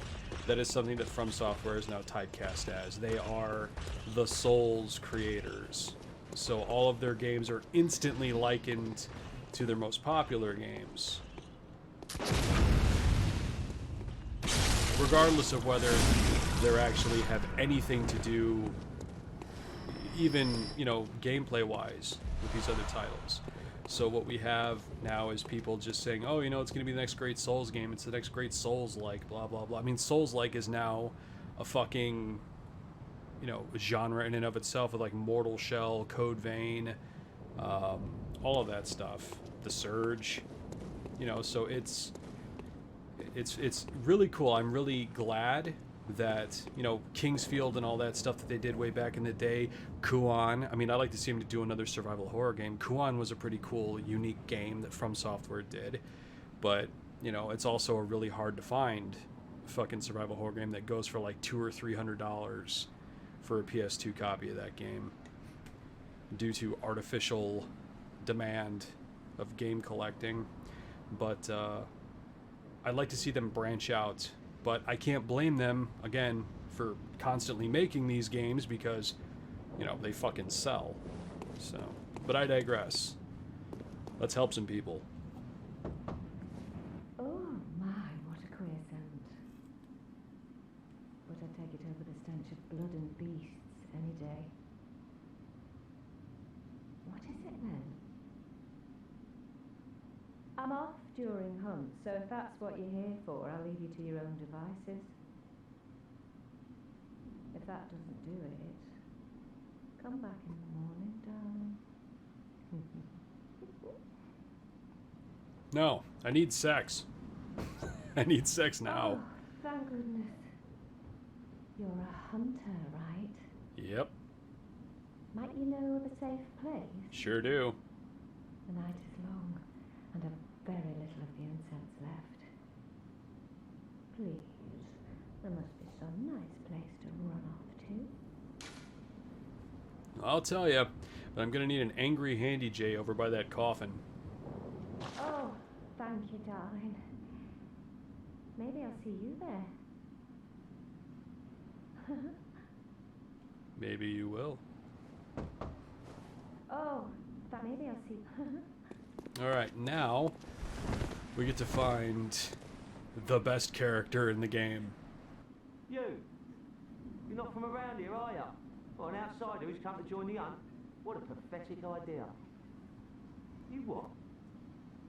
that is something that From Software is now typecast as. They are the Souls creators. So all of their games are instantly likened to their most popular games, regardless of whether they actually have anything to do, even, you know, gameplay wise, with these other titles. So what we have now is people just saying, oh, you know, it's going to be the next great Souls game, it's the next great Souls-like, blah blah blah. I mean, Souls-like is now a fucking, you know, genre in and of itself, with like Mortal Shell, Code Vein, all of that stuff, The Surge. You know, so it's really cool. I'm really glad that, you know, Kingsfield and all that stuff that they did way back in the day, Kuon. I mean, I'd like to see them do another survival horror game. Kuon was a pretty cool, unique game that From Software did, but, you know, it's also a really hard to find fucking survival horror game that goes for like $200 or $300 for a PS2 copy of that game, due to artificial demand of game collecting. But I'd like to see them branch out, but I can't blame them, again, for constantly making these games because, you know, they fucking sell. So, but I digress. Let's help some people. Oh my, what a queer scent. But I take it over the stench of blood and beasts any day. What is it then? I'm off during hunts, so if that's what you're here for, I'll leave you to your own devices. If that doesn't do it, come back in the morning, darling. No, I need sex. I need sex now. Oh, thank goodness. You're a hunter, right? Yep, Might you know of a safe place? sure do. The night is long, and I've very little of the incense left. Please, there must be some nice place to run off to. I'll tell you, but I'm gonna need an angry Handy J over by that coffin. Oh, thank you, darling. Maybe I'll see you there. Maybe you will. Oh, but maybe I'll see. Alright, now we get to find the best character in the game. You? You're not from around here, are you? Or an outsider who's come to join the hunt? What a pathetic idea. You what?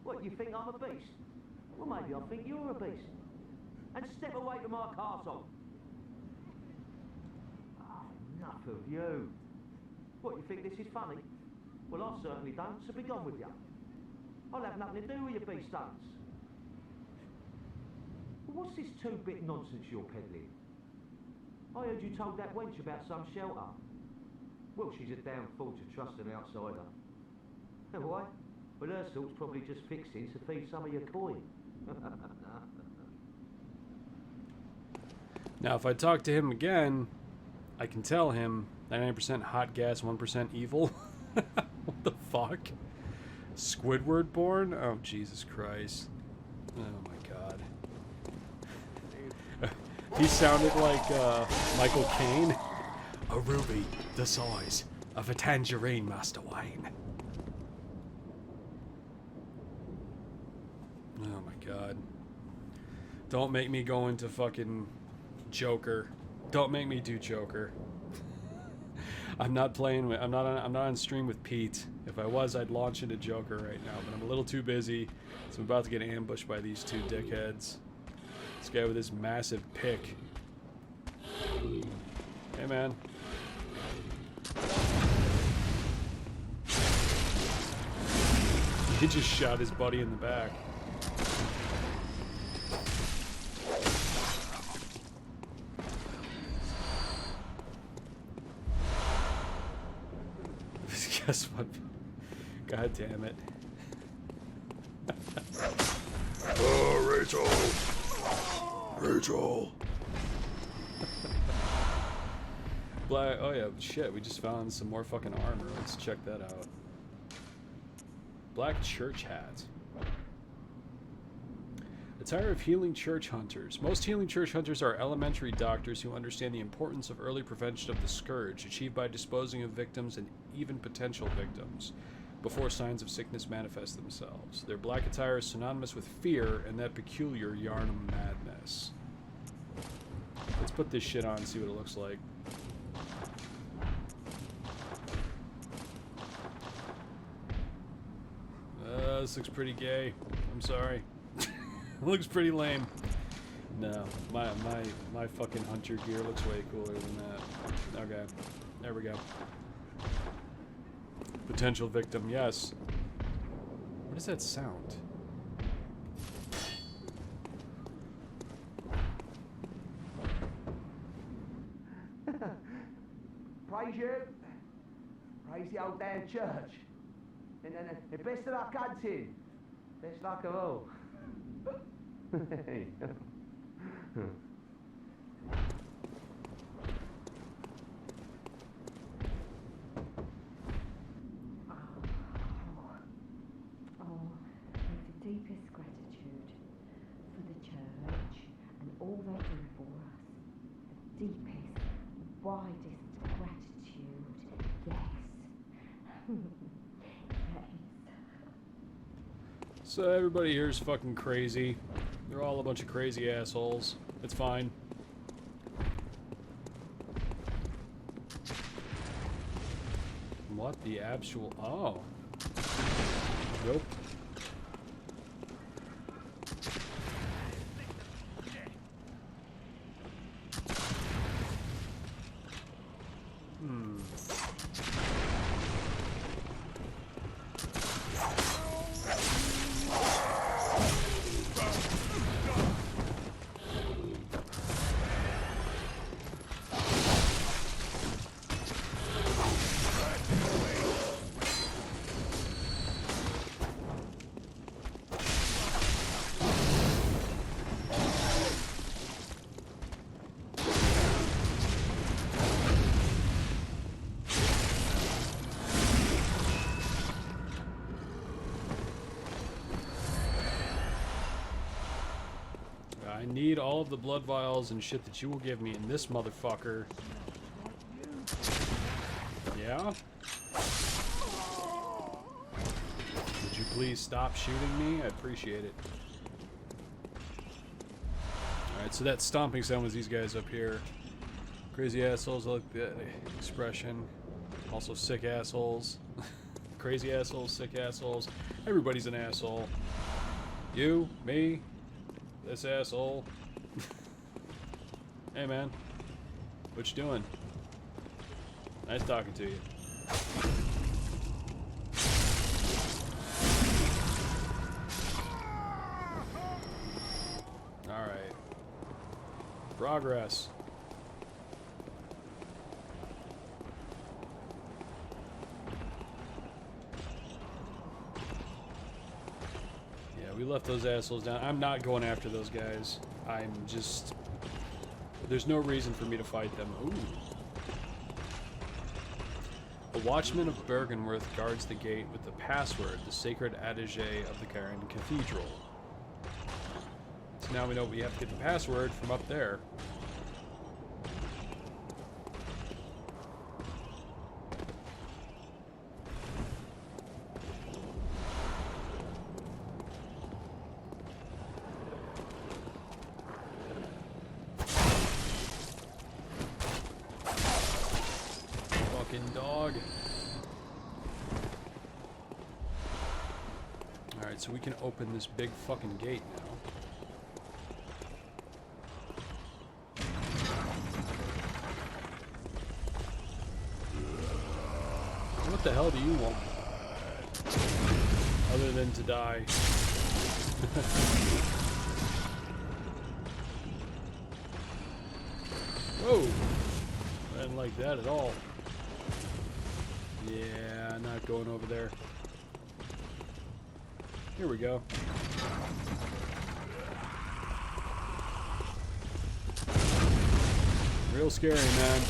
What, you think I'm a beast? Well, maybe I think you're a beast. And step away from my castle. Oh, enough of you. What, you think this is funny? Well, I certainly don't, so be gone with you. I'll have nothing to do with your beast hunts. Well, what's this two-bit nonsense you're peddling? I heard you told that wench about some shelter. Well, she's a damn fool to trust an outsider. And why? Well, her sort's probably just fixing to feed some of your coin. Now, if I talk to him again, I can tell him 99% hot gas, 1% evil. What the fuck? Squidward born? Oh, Jesus Christ. Oh, my God. He sounded like Michael Caine. A ruby the size of a tangerine, Master Wayne. Oh, my God. Don't make me go into fucking Joker. Don't make me do Joker. I'm not playing with. I'm not on stream with Pete. If I was, I'd launch into Joker right now. But I'm a little too busy, so I'm about to get ambushed by these two dickheads. This guy with this massive pick. Hey, man. He just shot his buddy in the back. Guess what? God damn it. Oh, Rachel! Rachel! Black. Oh, yeah, shit. We just found some more fucking armor. Let's check that out. Black church hat. Attire of healing church hunters. Most healing church hunters are elementary doctors who understand the importance of early prevention of the scourge, achieved by disposing of victims and even potential victims before signs of sickness manifest themselves. Their black attire is synonymous with fear and that peculiar Yharnam madness. Let's put this shit on and see what it looks like. This looks pretty gay. I'm sorry. Looks pretty lame. No, my fucking hunter gear looks way cooler than that. Okay, there we go. Potential victim, yes. What is that sound? Praise you. Praise the old damn church. And then best of luck hunting. Best luck of all. With the deepest gratitude for the church and all they do for us. The deepest, widest gratitude. Yes. Yes. So everybody here is fucking crazy. They're all a bunch of crazy assholes. It's fine. What the actual... Oh. Nope. I need all of the blood vials and shit that you will give me in this motherfucker. Yeah? Would you please stop shooting me? I appreciate it. Alright, so that stomping sound was these guys up here. Crazy assholes, I like that expression. Also sick assholes. Crazy assholes, sick assholes. Everybody's an asshole. You, me, this asshole. Hey man, what you doing? Nice talking to you. Alright. Progress. Yeah, we left those assholes down. I'm not going after those guys. I'm just... There's no reason for me to fight them. Ooh. The Watchman of Bergenworth guards the gate with the password, the sacred Adage of the Cathedral. So now we know we have to get the password from up there. Dog. Alright, so we can open this big fucking gate now. What the hell do you want? Other than to die. Whoa! I didn't like that at all. Yeah, not going over there. Here we go. Real scary, man.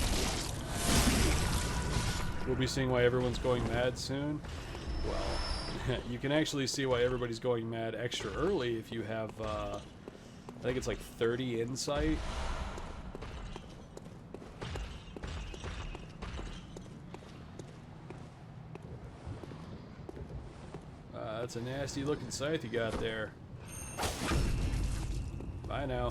We'll be seeing why everyone's going mad soon. Well, you can actually see why everybody's going mad extra early if you have, I think it's like 30 insight. That's a nasty looking scythe you got there. Bye now.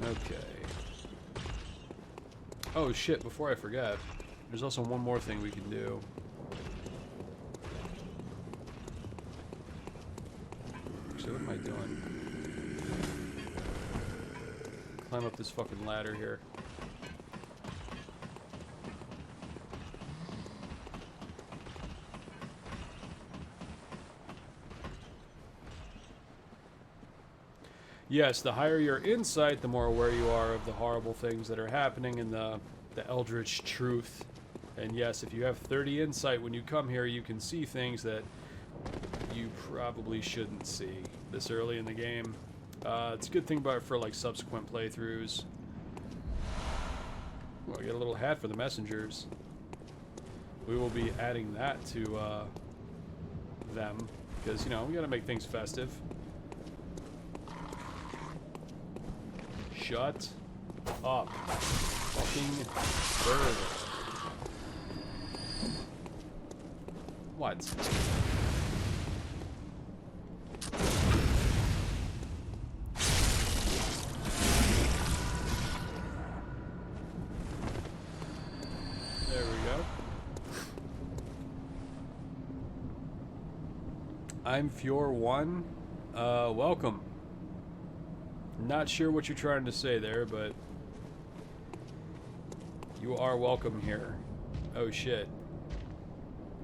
Okay. Oh shit, before I forget, there's also one more thing we can do. Actually, what am I doing? Climb up this fucking ladder here. Yes, the higher your insight, the more aware you are of the horrible things that are happening in the eldritch truth. And yes, if you have 30 insight when you come here, you can see things that you probably shouldn't see this early in the game. It's a good thing about it for like subsequent playthroughs. Well, I get a little hat for the messengers. We will be adding that to them because, you know, we gotta make things festive. Shut up, fucking bird. What? There we go. I'm Fjord1. Welcome. Not sure what you're trying to say there, but you are welcome here. Oh shit.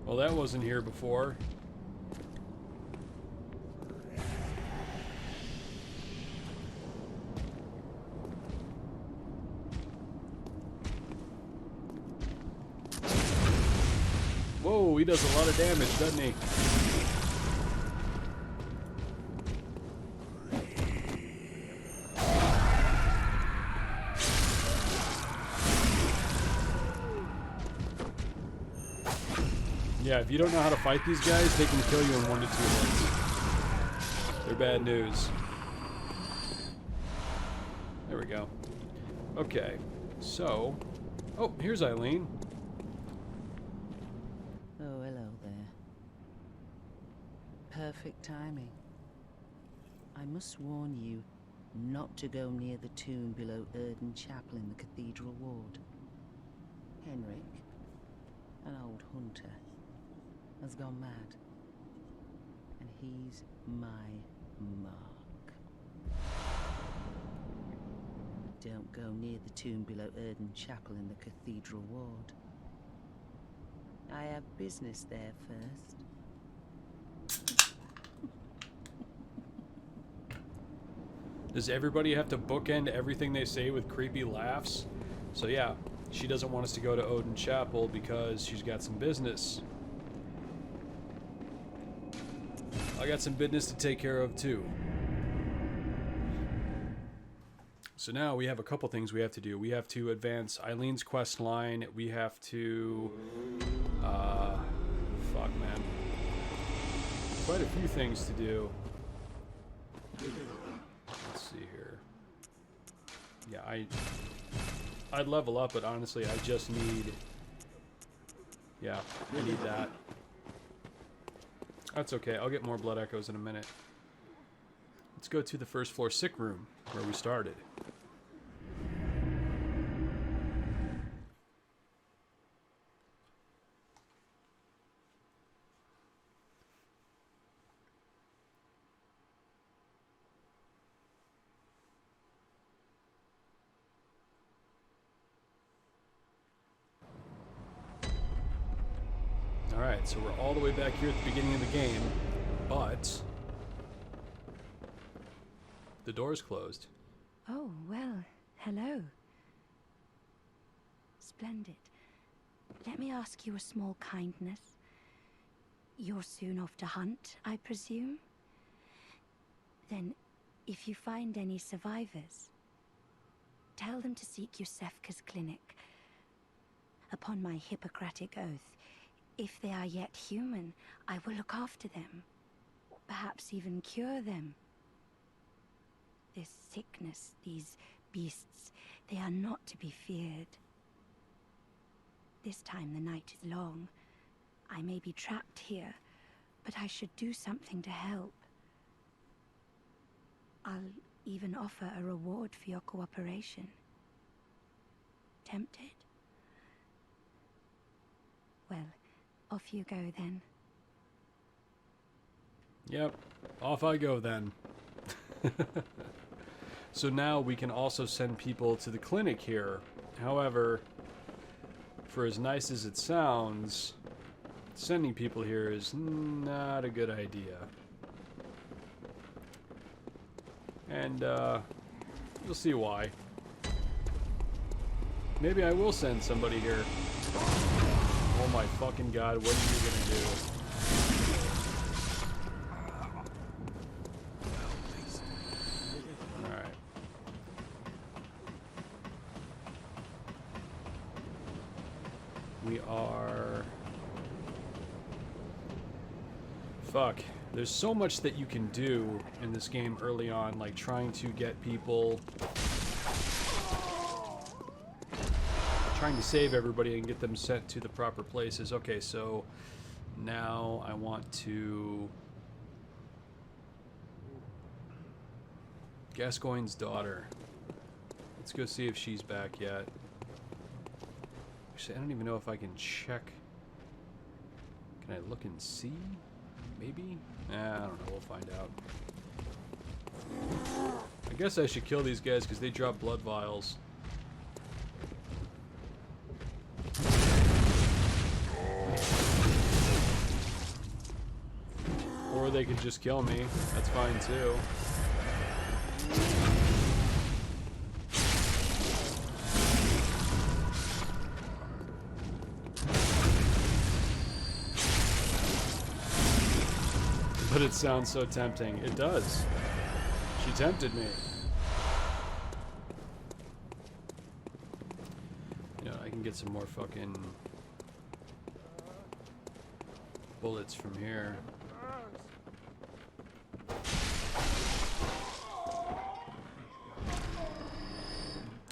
Well, that wasn't here before. Whoa, he does a lot of damage, doesn't he? Yeah, if you don't know how to fight these guys, they can kill you in 1 to 2 hits. They're bad news. There we go. Okay, so... Oh, here's Eileen. Oh, hello there. Perfect timing. I must warn you not to go near the tomb below Erden Chapel in the Cathedral Ward. Henrik, an old hunter, has gone mad. And he's my mark. Don't go near the tomb below Erden Chapel in the Cathedral Ward. I have business there first. Does everybody have to bookend everything they say with creepy laughs? So yeah, she doesn't want us to go to Odin Chapel because she's got some business. I got some business to take care of too. So now we have a couple things we have to do. We have to advance Eileen's quest line. We have to... fuck, man. Quite a few things to do. Let's see here. Yeah, I'd level up, but honestly, I just need... Yeah, I need that. That's okay. I'll get more blood echoes in a minute. Let's go to the first floor sick room, where we started. Alright, so we're all the way back here at the beginning of the game, but the door's closed. Oh, well, hello. Splendid. Let me ask you a small kindness. You're soon off to hunt, I presume? Then, if you find any survivors, tell them to seek Yusefka's clinic. Upon my Hippocratic oath, if they are yet human, I will look after them. Perhaps even cure them. This sickness, these beasts, they are not to be feared. This time the night is long. I may be trapped here, but I should do something to help. I'll even offer a reward for your cooperation. Tempted? Well, off you go then. Yep, off I go then. So now we can also send people to the clinic here. However, for as nice as it sounds, sending people here is not a good idea. And you'll see why. Maybe I will send somebody here. Oh my fucking god, what are you gonna do? Alright. We are... Fuck. There's so much that you can do in this game early on, like trying to get people... trying to save everybody and get them sent to the proper places. Okay, so now I want to... Gascoigne's daughter. Let's go see if she's back yet. Actually, I don't even know if I can check. Can I look and see? Maybe? I don't know. We'll find out. I guess I should kill these guys because they drop blood vials. Or they could just kill me. That's fine too. But it sounds so tempting. It does. She tempted me. You know, I can get some more fucking bullets from here.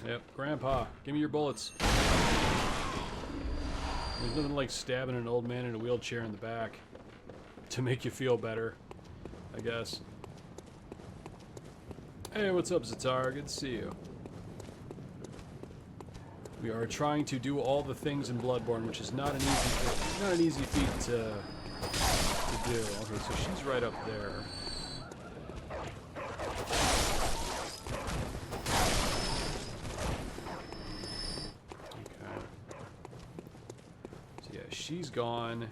Yep, Grandpa, give me your bullets. There's nothing like stabbing an old man in a wheelchair in the back to make you feel better, I guess. Hey, what's up, Attire? Good to see you. We are trying to do all the things in Bloodborne, which is not an easy feat to do. Okay, so she's right up there. Okay. So yeah, she's gone.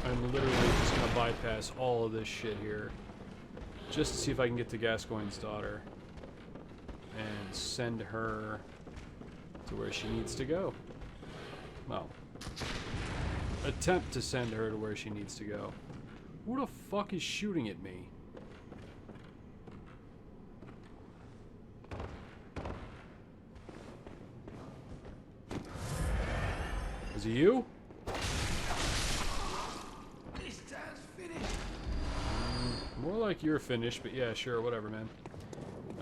I'm literally just gonna bypass all of this shit here, just to see if I can get to Gascoigne's daughter and send her to where she needs to go. Well, attempt to send her to where she needs to go. Who the fuck is shooting at me? Is it you? More like you're finished, but yeah, sure, whatever, man.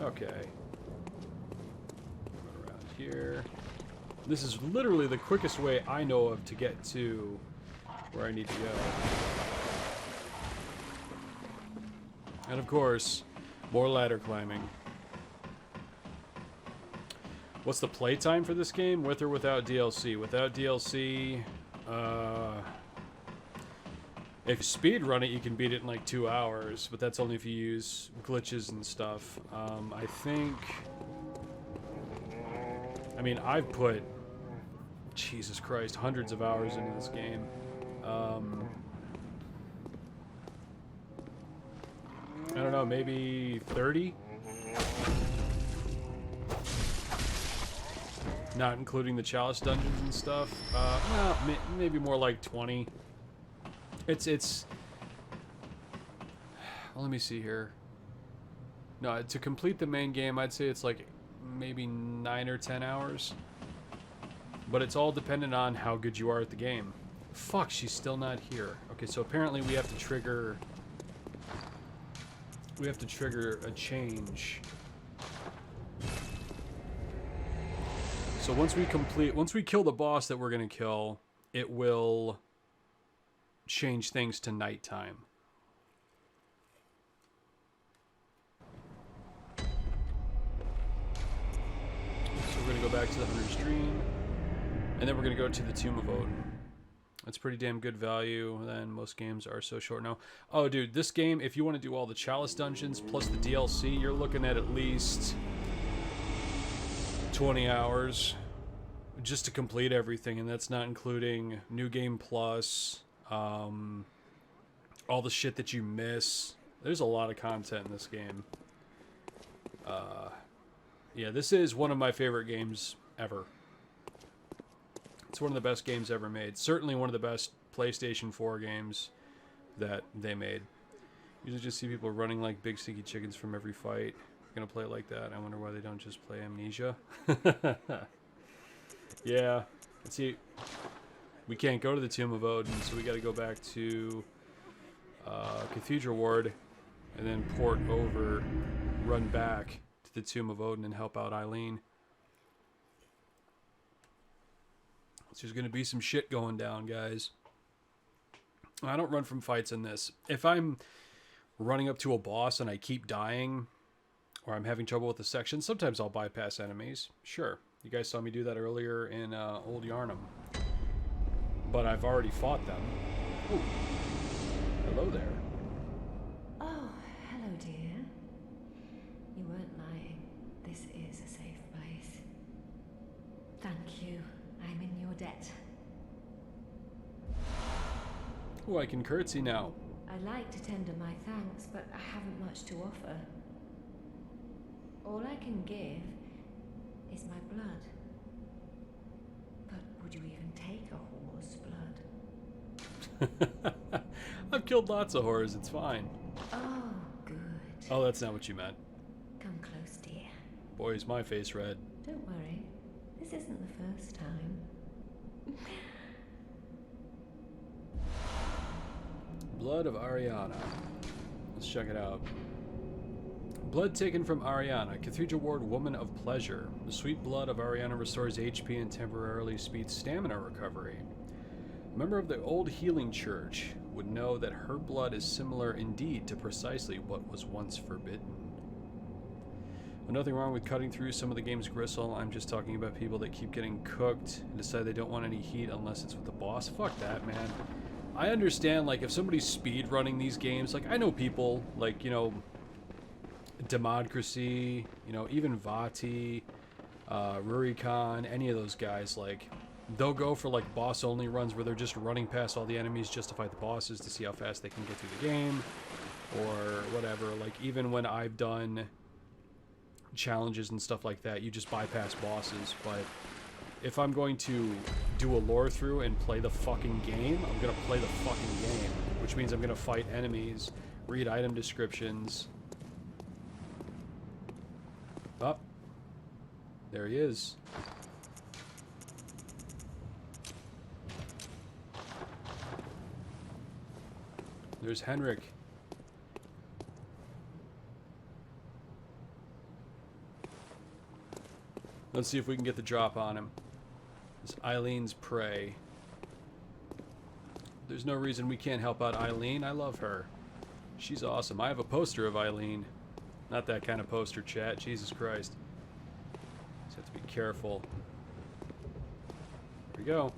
Okay. Run around here. This is literally the quickest way I know of to get to where I need to go. And of course, more ladder climbing. What's the playtime for this game? With or without DLC? Without DLC, if you speed run it, you can beat it in like 2 hours, but that's only if you use glitches and stuff. I think... I mean, I've put, Jesus Christ, hundreds of hours into this game. I don't know, maybe 30? Not including the Chalice Dungeons and stuff. Well, maybe more like 20. It's well, let me see here. No, to complete the main game, I'd say it's like maybe 9 or 10 hours. But it's all dependent on how good you are at the game. Fuck, she's still not here. Okay, so apparently we have to trigger a change. So once we kill the boss that we're gonna kill, it will change things to nighttime. So we're gonna go back to the Hunter's Dream, and then we're gonna go to the Tomb of Odin. That's pretty damn good value. Then most games are so short now. Oh, dude, this game, if you want to do all the Chalice Dungeons plus the DLC, you're looking at least 20 hours just to complete everything, and that's not including New Game Plus. All the shit that you miss. There's a lot of content in this game. Yeah, this is one of my favorite games ever. It's one of the best games ever made. Certainly one of the best PlayStation 4 games that they made. Usually just see people running like big stinky chickens from every fight. Gonna play it like that. I wonder why they don't just play Amnesia. Yeah. Let's see. We can't go to the Tomb of Odin, so we got to go back to Cathedral Ward, and then port over, run back to the Tomb of Odin and help out Eileen. So there's going to be some shit going down, guys. I don't run from fights in this. If I'm running up to a boss and I keep dying, or I'm having trouble with the section, sometimes I'll bypass enemies. Sure. You guys saw me do that earlier in Old Yharnam. But I've already fought them. Ooh. Hello there. Oh, hello, dear. You weren't lying. This is a safe place. Thank you. I'm in your debt. Oh, I can curtsy now. I'd like to tender my thanks, but I haven't much to offer. All I can give is my blood. But would you even take a whore's blood? I've killed lots of whores, it's fine. Oh, good. Oh, that's not what you meant. Come close, dear. Boy, is my face red. Don't worry. This isn't the first time. Blood of Ariana. Let's check it out. Blood taken from Ariana, Cathedral Ward Woman of Pleasure. The sweet blood of Ariana restores HP and temporarily speeds stamina recovery. A member of the old healing church would know that her blood is similar indeed to precisely what was once forbidden. But nothing wrong with cutting through some of the game's gristle. I'm just talking about people that keep getting cooked and decide they don't want any heat unless it's with the boss. Fuck that, man. I understand, like, if somebody's speed running these games, like, I know people, like, you know, Democracy, you know, even Vati, Rurikhan, any of those guys, like, they'll go for, like, boss-only runs where they're just running past all the enemies just to fight the bosses to see how fast they can get through the game, or whatever. Like, even when I've done challenges and stuff like that, you just bypass bosses. But if I'm going to do a lore through and play the fucking game, I'm gonna play the fucking game, which means I'm gonna fight enemies, read item descriptions. Oh, there he is. There's Henrik. Let's see if we can get the drop on him. It's Eileen's prey. There's no reason we can't help out Eileen. I love her. She's awesome. I have a poster of Eileen. Not that kind of poster, chat. Jesus Christ. Just have to be careful. Here we go.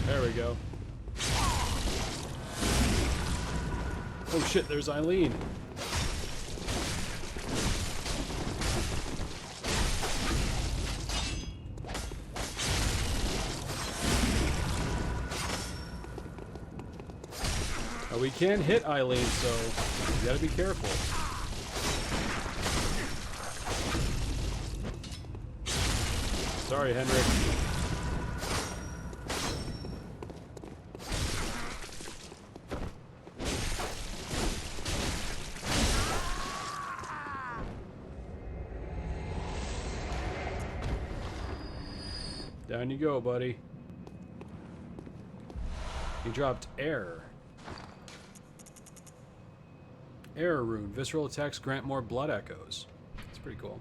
There we go. Oh shit, there's Eileen. We can hit Eileen, so you gotta be careful. Sorry, Henrik. Down you go, buddy. You dropped air. Air rune. Visceral attacks grant more blood echoes. It's pretty cool.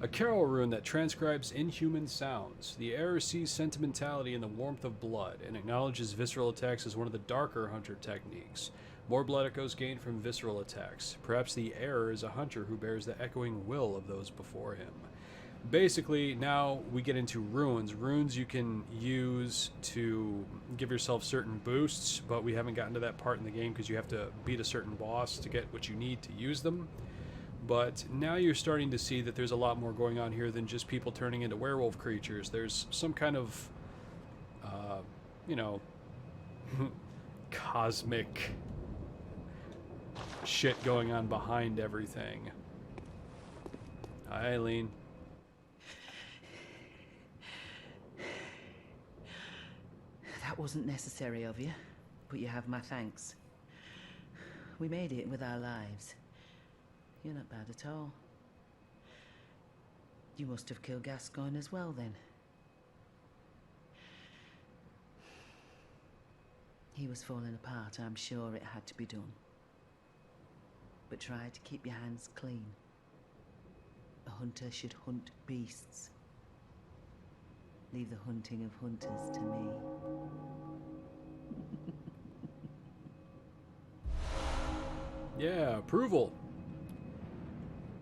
A carol rune that transcribes inhuman sounds. The air sees sentimentality in the warmth of blood and acknowledges visceral attacks as one of the darker hunter techniques. More blood echoes gained from visceral attacks. Perhaps the air is a hunter who bears the echoing will of those before him. Basically, now we get into runes. Runes you can use to give yourself certain boosts, but we haven't gotten to that part in the game because you have to beat a certain boss to get what you need to use them. But now you're starting to see that there's a lot more going on here than just people turning into werewolf creatures. There's some kind of, you know, cosmic shit going on behind everything. Hi, Eileen. That wasn't necessary of you, but you have my thanks. We made it with our lives. You're not bad at all. You must have killed Gascoigne as well, then. He was falling apart, I'm sure it had to be done. But try to keep your hands clean. A hunter should hunt beasts. Leave the hunting of hunters to me. Yeah, approval.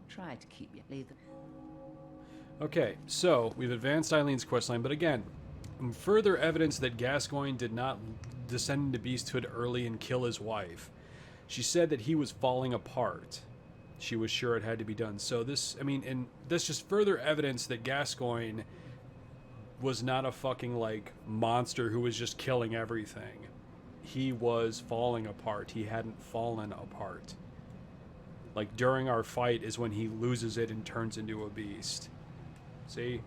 Try to keep your leader. Okay, so we've advanced Eileen's questline, but again, further evidence that Gascoigne did not descend into beasthood early and kill his wife. She said that he was falling apart. She was sure it had to be done. So this, I mean, and that's just further evidence that Gascoigne was not a fucking, like, monster who was just killing everything. He was falling apart. He hadn't fallen apart. Like, during our fight is when he loses it and turns into a beast. See?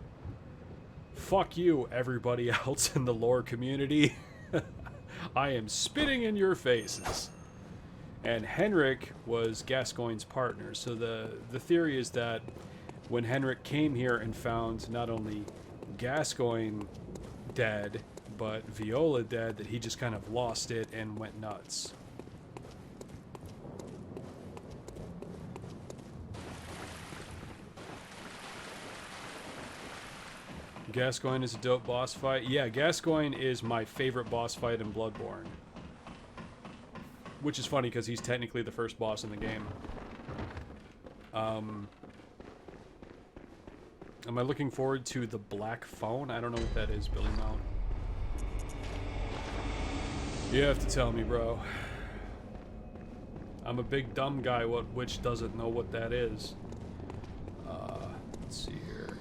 Fuck you, everybody else in the lore community. I am spitting in your faces. And Henrik was Gascoigne's partner. So the theory is that when Henrik came here and found not only Gascoigne dead, but Viola dead, that he just kind of lost it and went nuts. Gascoigne is a dope boss fight. Yeah, Gascoigne is my favorite boss fight in Bloodborne. Which is funny because he's technically the first boss in the game. Am I looking forward to the Black Phone? I don't know what that is, Billy Mount. You have to tell me, bro. I'm a big dumb guy which doesn't know what that is. Let's see here.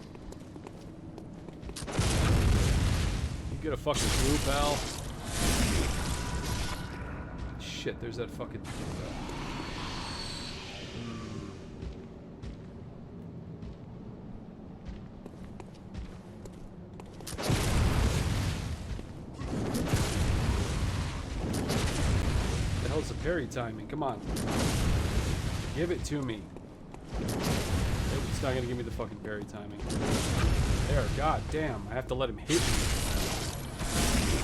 You get a fucking clue, pal. Shit, there's that fucking... The hell's the parry timing? Come on. Give it to me. It's not gonna give me the fucking parry timing. There, god damn. I have to let him hit me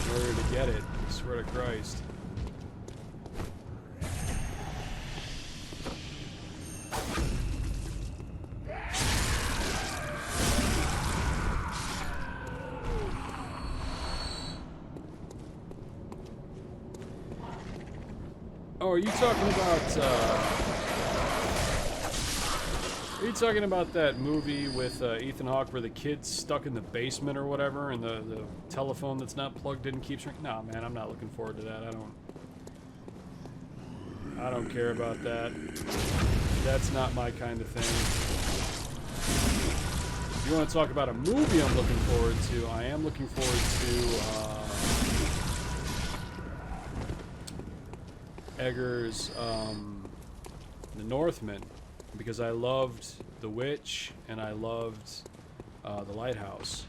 in order to get it. I swear to Christ. Oh, are you talking about, are you talking about that movie with Ethan Hawke where the kid's stuck in the basement or whatever and the telephone that's not plugged in keeps ringing? No, man, I'm not looking forward to that. I don't care about that. That's not my kind of thing. If you want to talk about a movie I'm looking forward to, I am looking forward to, Eggers' The Northman, because I loved The Witch and I loved The Lighthouse.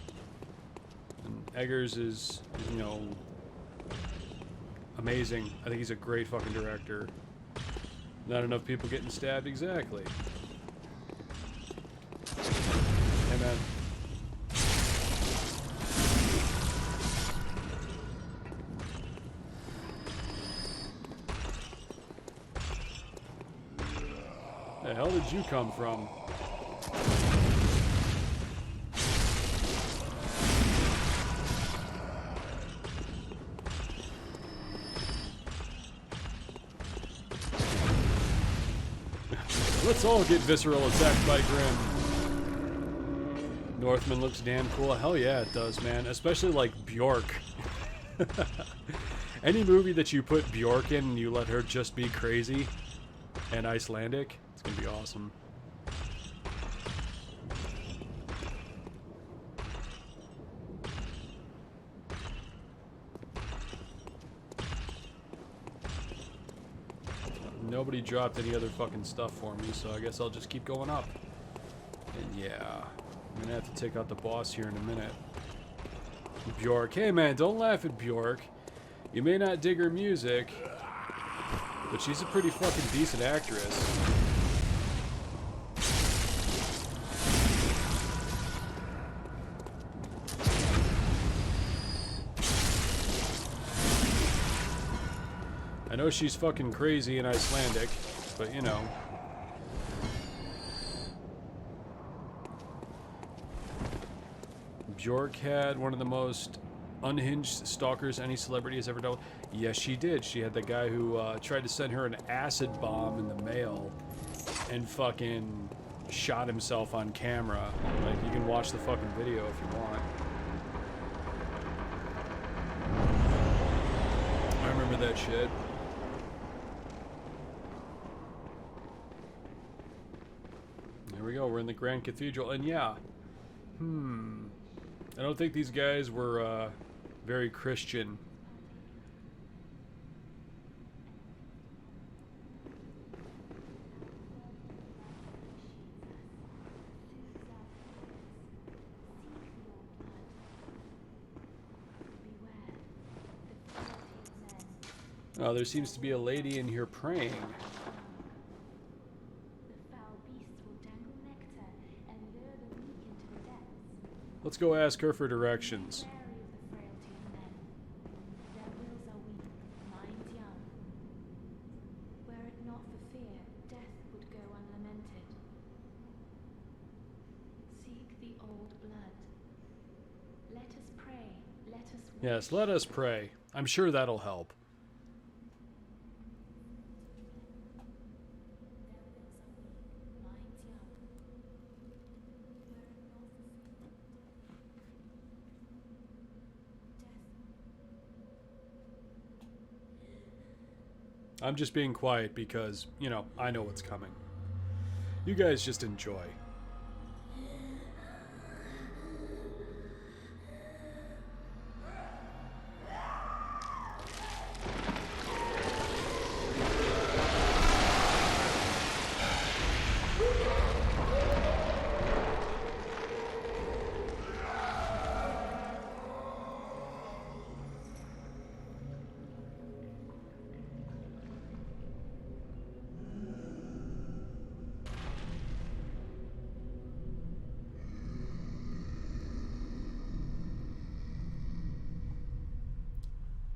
And Eggers is, you know, amazing. I think he's a great fucking director. Not enough people getting stabbed, exactly. Hey man. The hell did you come from? Let's all get visceral attacked by Grimm. Northman looks damn cool. Hell yeah, it does, man. Especially like Bjork. Any movie that you put Bjork in and you let her just be crazy and Icelandic, it's gonna be awesome. Nobody dropped any other fucking stuff for me, so I guess I'll just keep going up. And yeah, I'm gonna have to take out the boss here in a minute. Bjork. Hey man, don't laugh at Bjork. You may not dig her music, but she's a pretty fucking decent actress. I know she's fucking crazy in Icelandic, but you know. Bjork had one of the most unhinged stalkers any celebrity has ever dealt with. Yes, she did. She had the guy who tried to send her an acid bomb in the mail and fucking shot himself on camera. Like, you can watch the fucking video if you want. I remember that shit. There we go, we're in the Grand Cathedral, and yeah, I don't think these guys were very Christian. Oh, there seems to be a lady in here praying. The foul beasts will dangle nectar and lure the weak into the depths. Let's go ask her for directions. Wary of the frailty of men. Their wills are weak, minds young. Were it not for fear, death would go unlamented. Seek the old blood. Let us pray. Let us wish. Yes, let us pray. I'm sure that'll help. I'm just being quiet because, you know, I know what's coming. You guys just enjoy.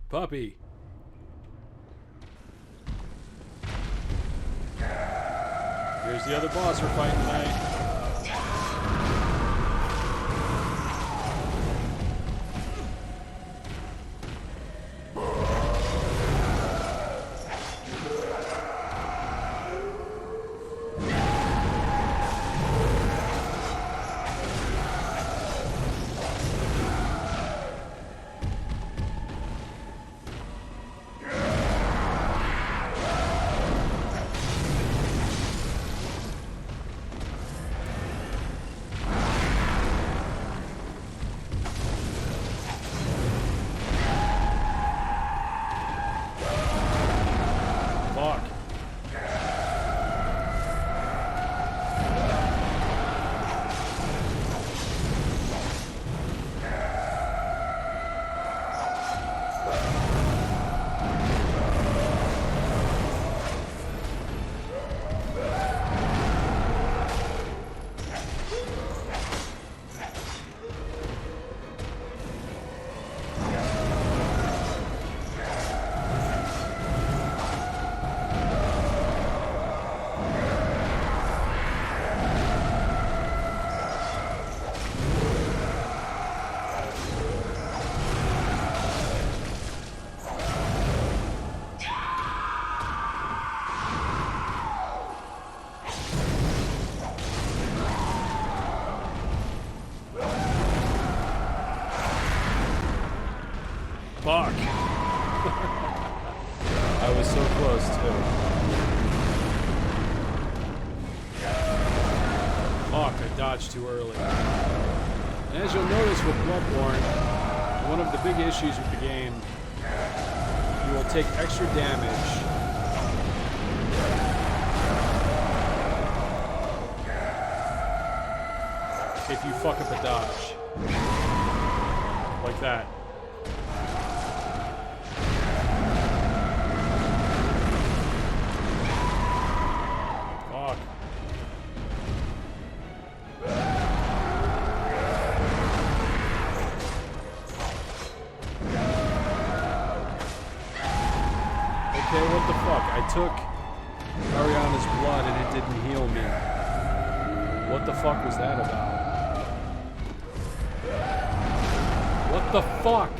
Puppy. Here's the other boss we're fighting tonight. Fuck. I was so close too. Fuck, I dodged too early. And as you'll notice with Bloodborne, one of the big issues with the game, you will take extra damage if you fuck up a dodge. Like that. Fuck. Okay, what the fuck? I took Ariana's blood and it didn't heal me. What the fuck was that about? What the fuck?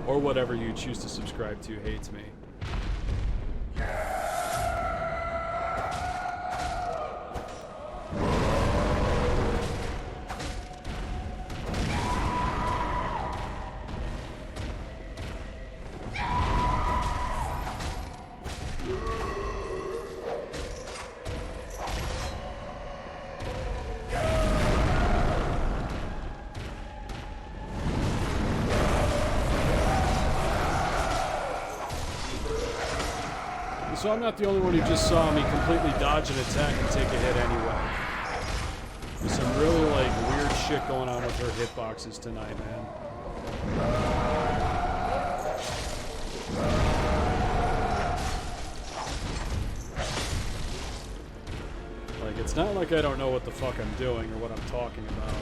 Or whatever you choose to subscribe to hates me. So I'm not the only one who just saw me completely dodge an attack and take a hit anyway. There's some really, like, weird shit going on with her hitboxes tonight, man. It's not like I don't know what the fuck I'm doing or what I'm talking about.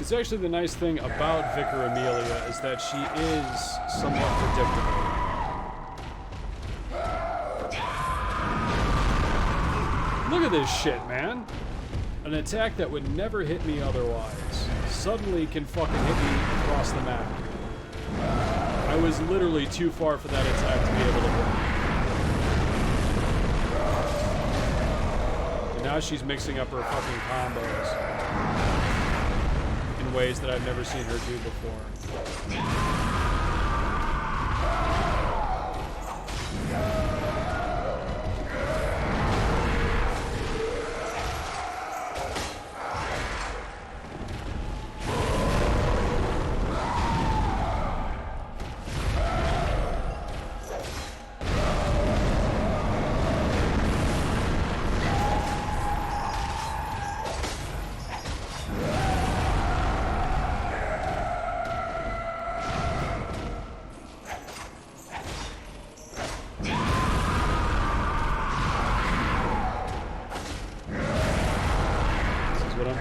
It's actually the nice thing about Vicar Amelia is that she is somewhat predictable. Look at this shit, man. An attack that would never hit me otherwise suddenly can fucking hit me across the map. I was literally too far for that attack to be able to work. And now she's mixing up her fucking combos in ways that I've never seen her do before.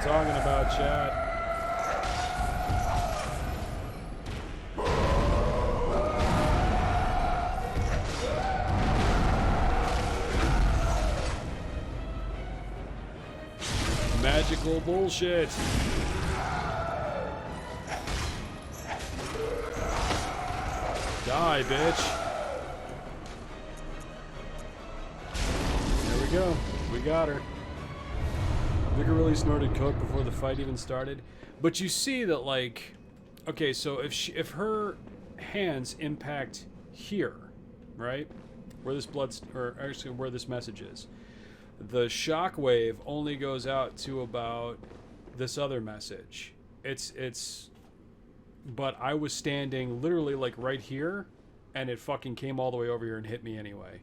Talking about, chat. Magical bullshit. Die, bitch. There we go. We got her. Vicar really snorted coke before the fight even started. But you see that, like, okay, so if her hands impact here, right, where this or actually where this message is, the shockwave only goes out to about this other message. But I was standing literally like right here, and it fucking came all the way over here and hit me anyway.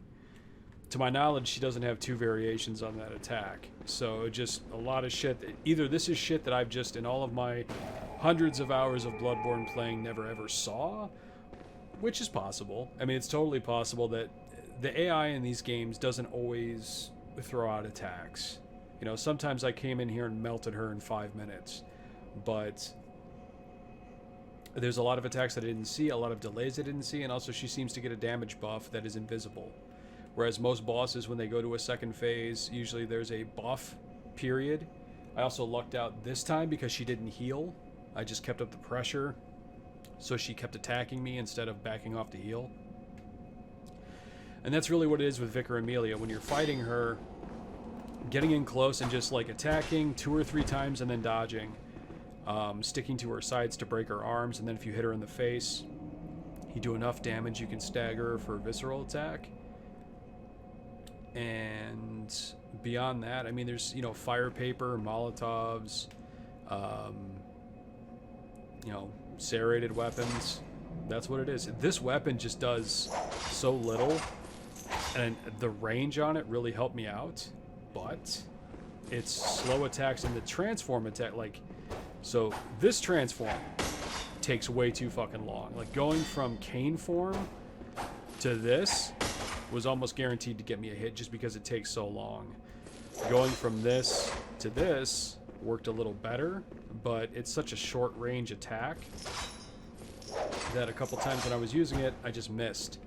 To my knowledge, she doesn't have two variations on that attack. So just a lot of shit. Either this is shit that I've just, in all of my hundreds of hours of Bloodborne playing, never ever saw, which is possible. I mean, it's totally possible that the AI in these games doesn't always throw out attacks. You know, sometimes I came in here and melted her in 5 minutes. But there's a lot of attacks that I didn't see, a lot of delays I didn't see, and also she seems to get a damage buff that is invisible. Whereas most bosses, when they go to a second phase, usually there's a buff period. I also lucked out this time because she didn't heal. I just kept up the pressure, so she kept attacking me instead of backing off to heal. And that's really what it is with Vicar Amelia. When you're fighting her, getting in close and just like attacking 2 or 3 times and then dodging. Sticking to her sides to break her arms, and then if you hit her in the face, you do enough damage you can stagger her for a visceral attack. And beyond that, I mean, there's, you know, fire paper, Molotovs, you know, serrated weapons. That's what it is. This weapon just does so little, and the range on it really helped me out, but it's slow attacks and the transform attack, like, so this transform takes way too fucking long. Like, going from cane form to this was almost guaranteed to get me a hit just because it takes so long. Going from this to this worked a little better, but it's such a short range attack that a couple times when I was using it, I just missed.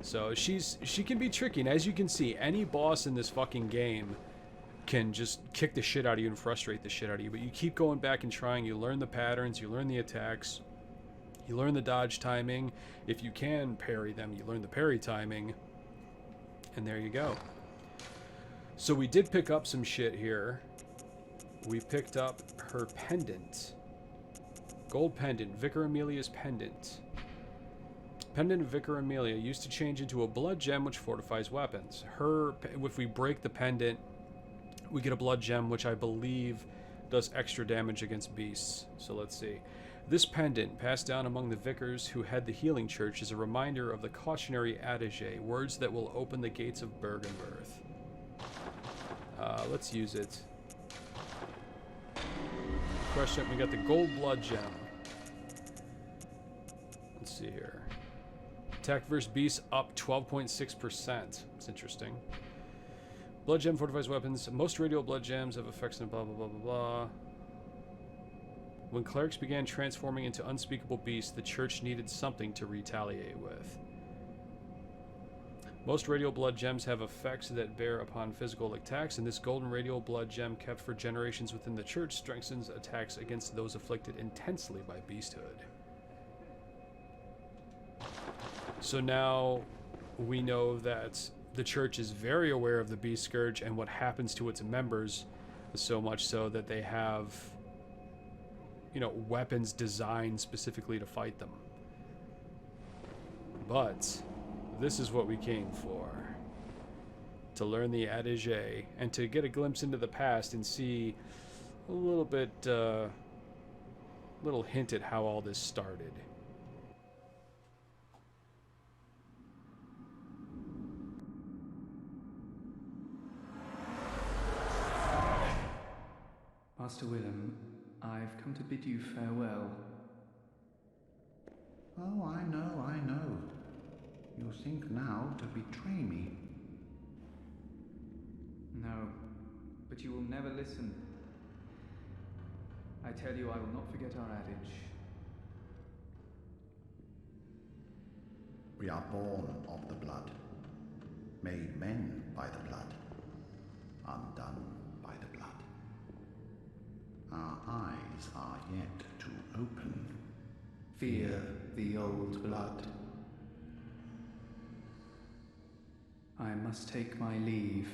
So she can be tricky, and as you can see, any boss in this fucking game can just kick the shit out of you and frustrate the shit out of you, but you keep going back and trying, you learn the patterns, you learn the attacks, you learn the dodge timing. If you can parry them, you learn the parry timing. And there you go. So we did pick up some shit here. we picked up her pendant. Gold pendant, Vicar Amelia's pendant. Pendant of Vicar Amelia used to change into a blood gem which fortifies weapons. If we break the pendant, we get a blood gem which I believe does extra damage against beasts. So let's see. This pendant, passed down among the vicars who head the healing church, is a reminder of the cautionary Adage, words that will open the gates of Bergenworth. Let's use it. Question, we got the gold blood gem. Let's see here. Attack versus beasts up 12.6%. It's interesting. Blood gem fortifies weapons. Most radial blood gems have effects in blah blah blah blah blah. When clerics began transforming into unspeakable beasts, the church needed something to retaliate with. Most radial blood gems have effects that bear upon physical attacks, and this golden radial blood gem kept for generations within the church strengthens attacks against those afflicted intensely by beasthood. So now we know that the church is very aware of the beast scourge and what happens to its members, so much so that they have, you know, weapons designed specifically to fight them. But this is what we came for. To learn the Adage and to get a glimpse into the past and see a little bit, little hint at how all this started. Master Willem, I've come to bid you farewell. Oh, I know. You think now to betray me. No, but you will never listen. I tell you, I will not forget our adage. We are born of the blood, made men by the blood, undone by the blood. Our eyes are yet to open. Fear the old blood. I must take my leave.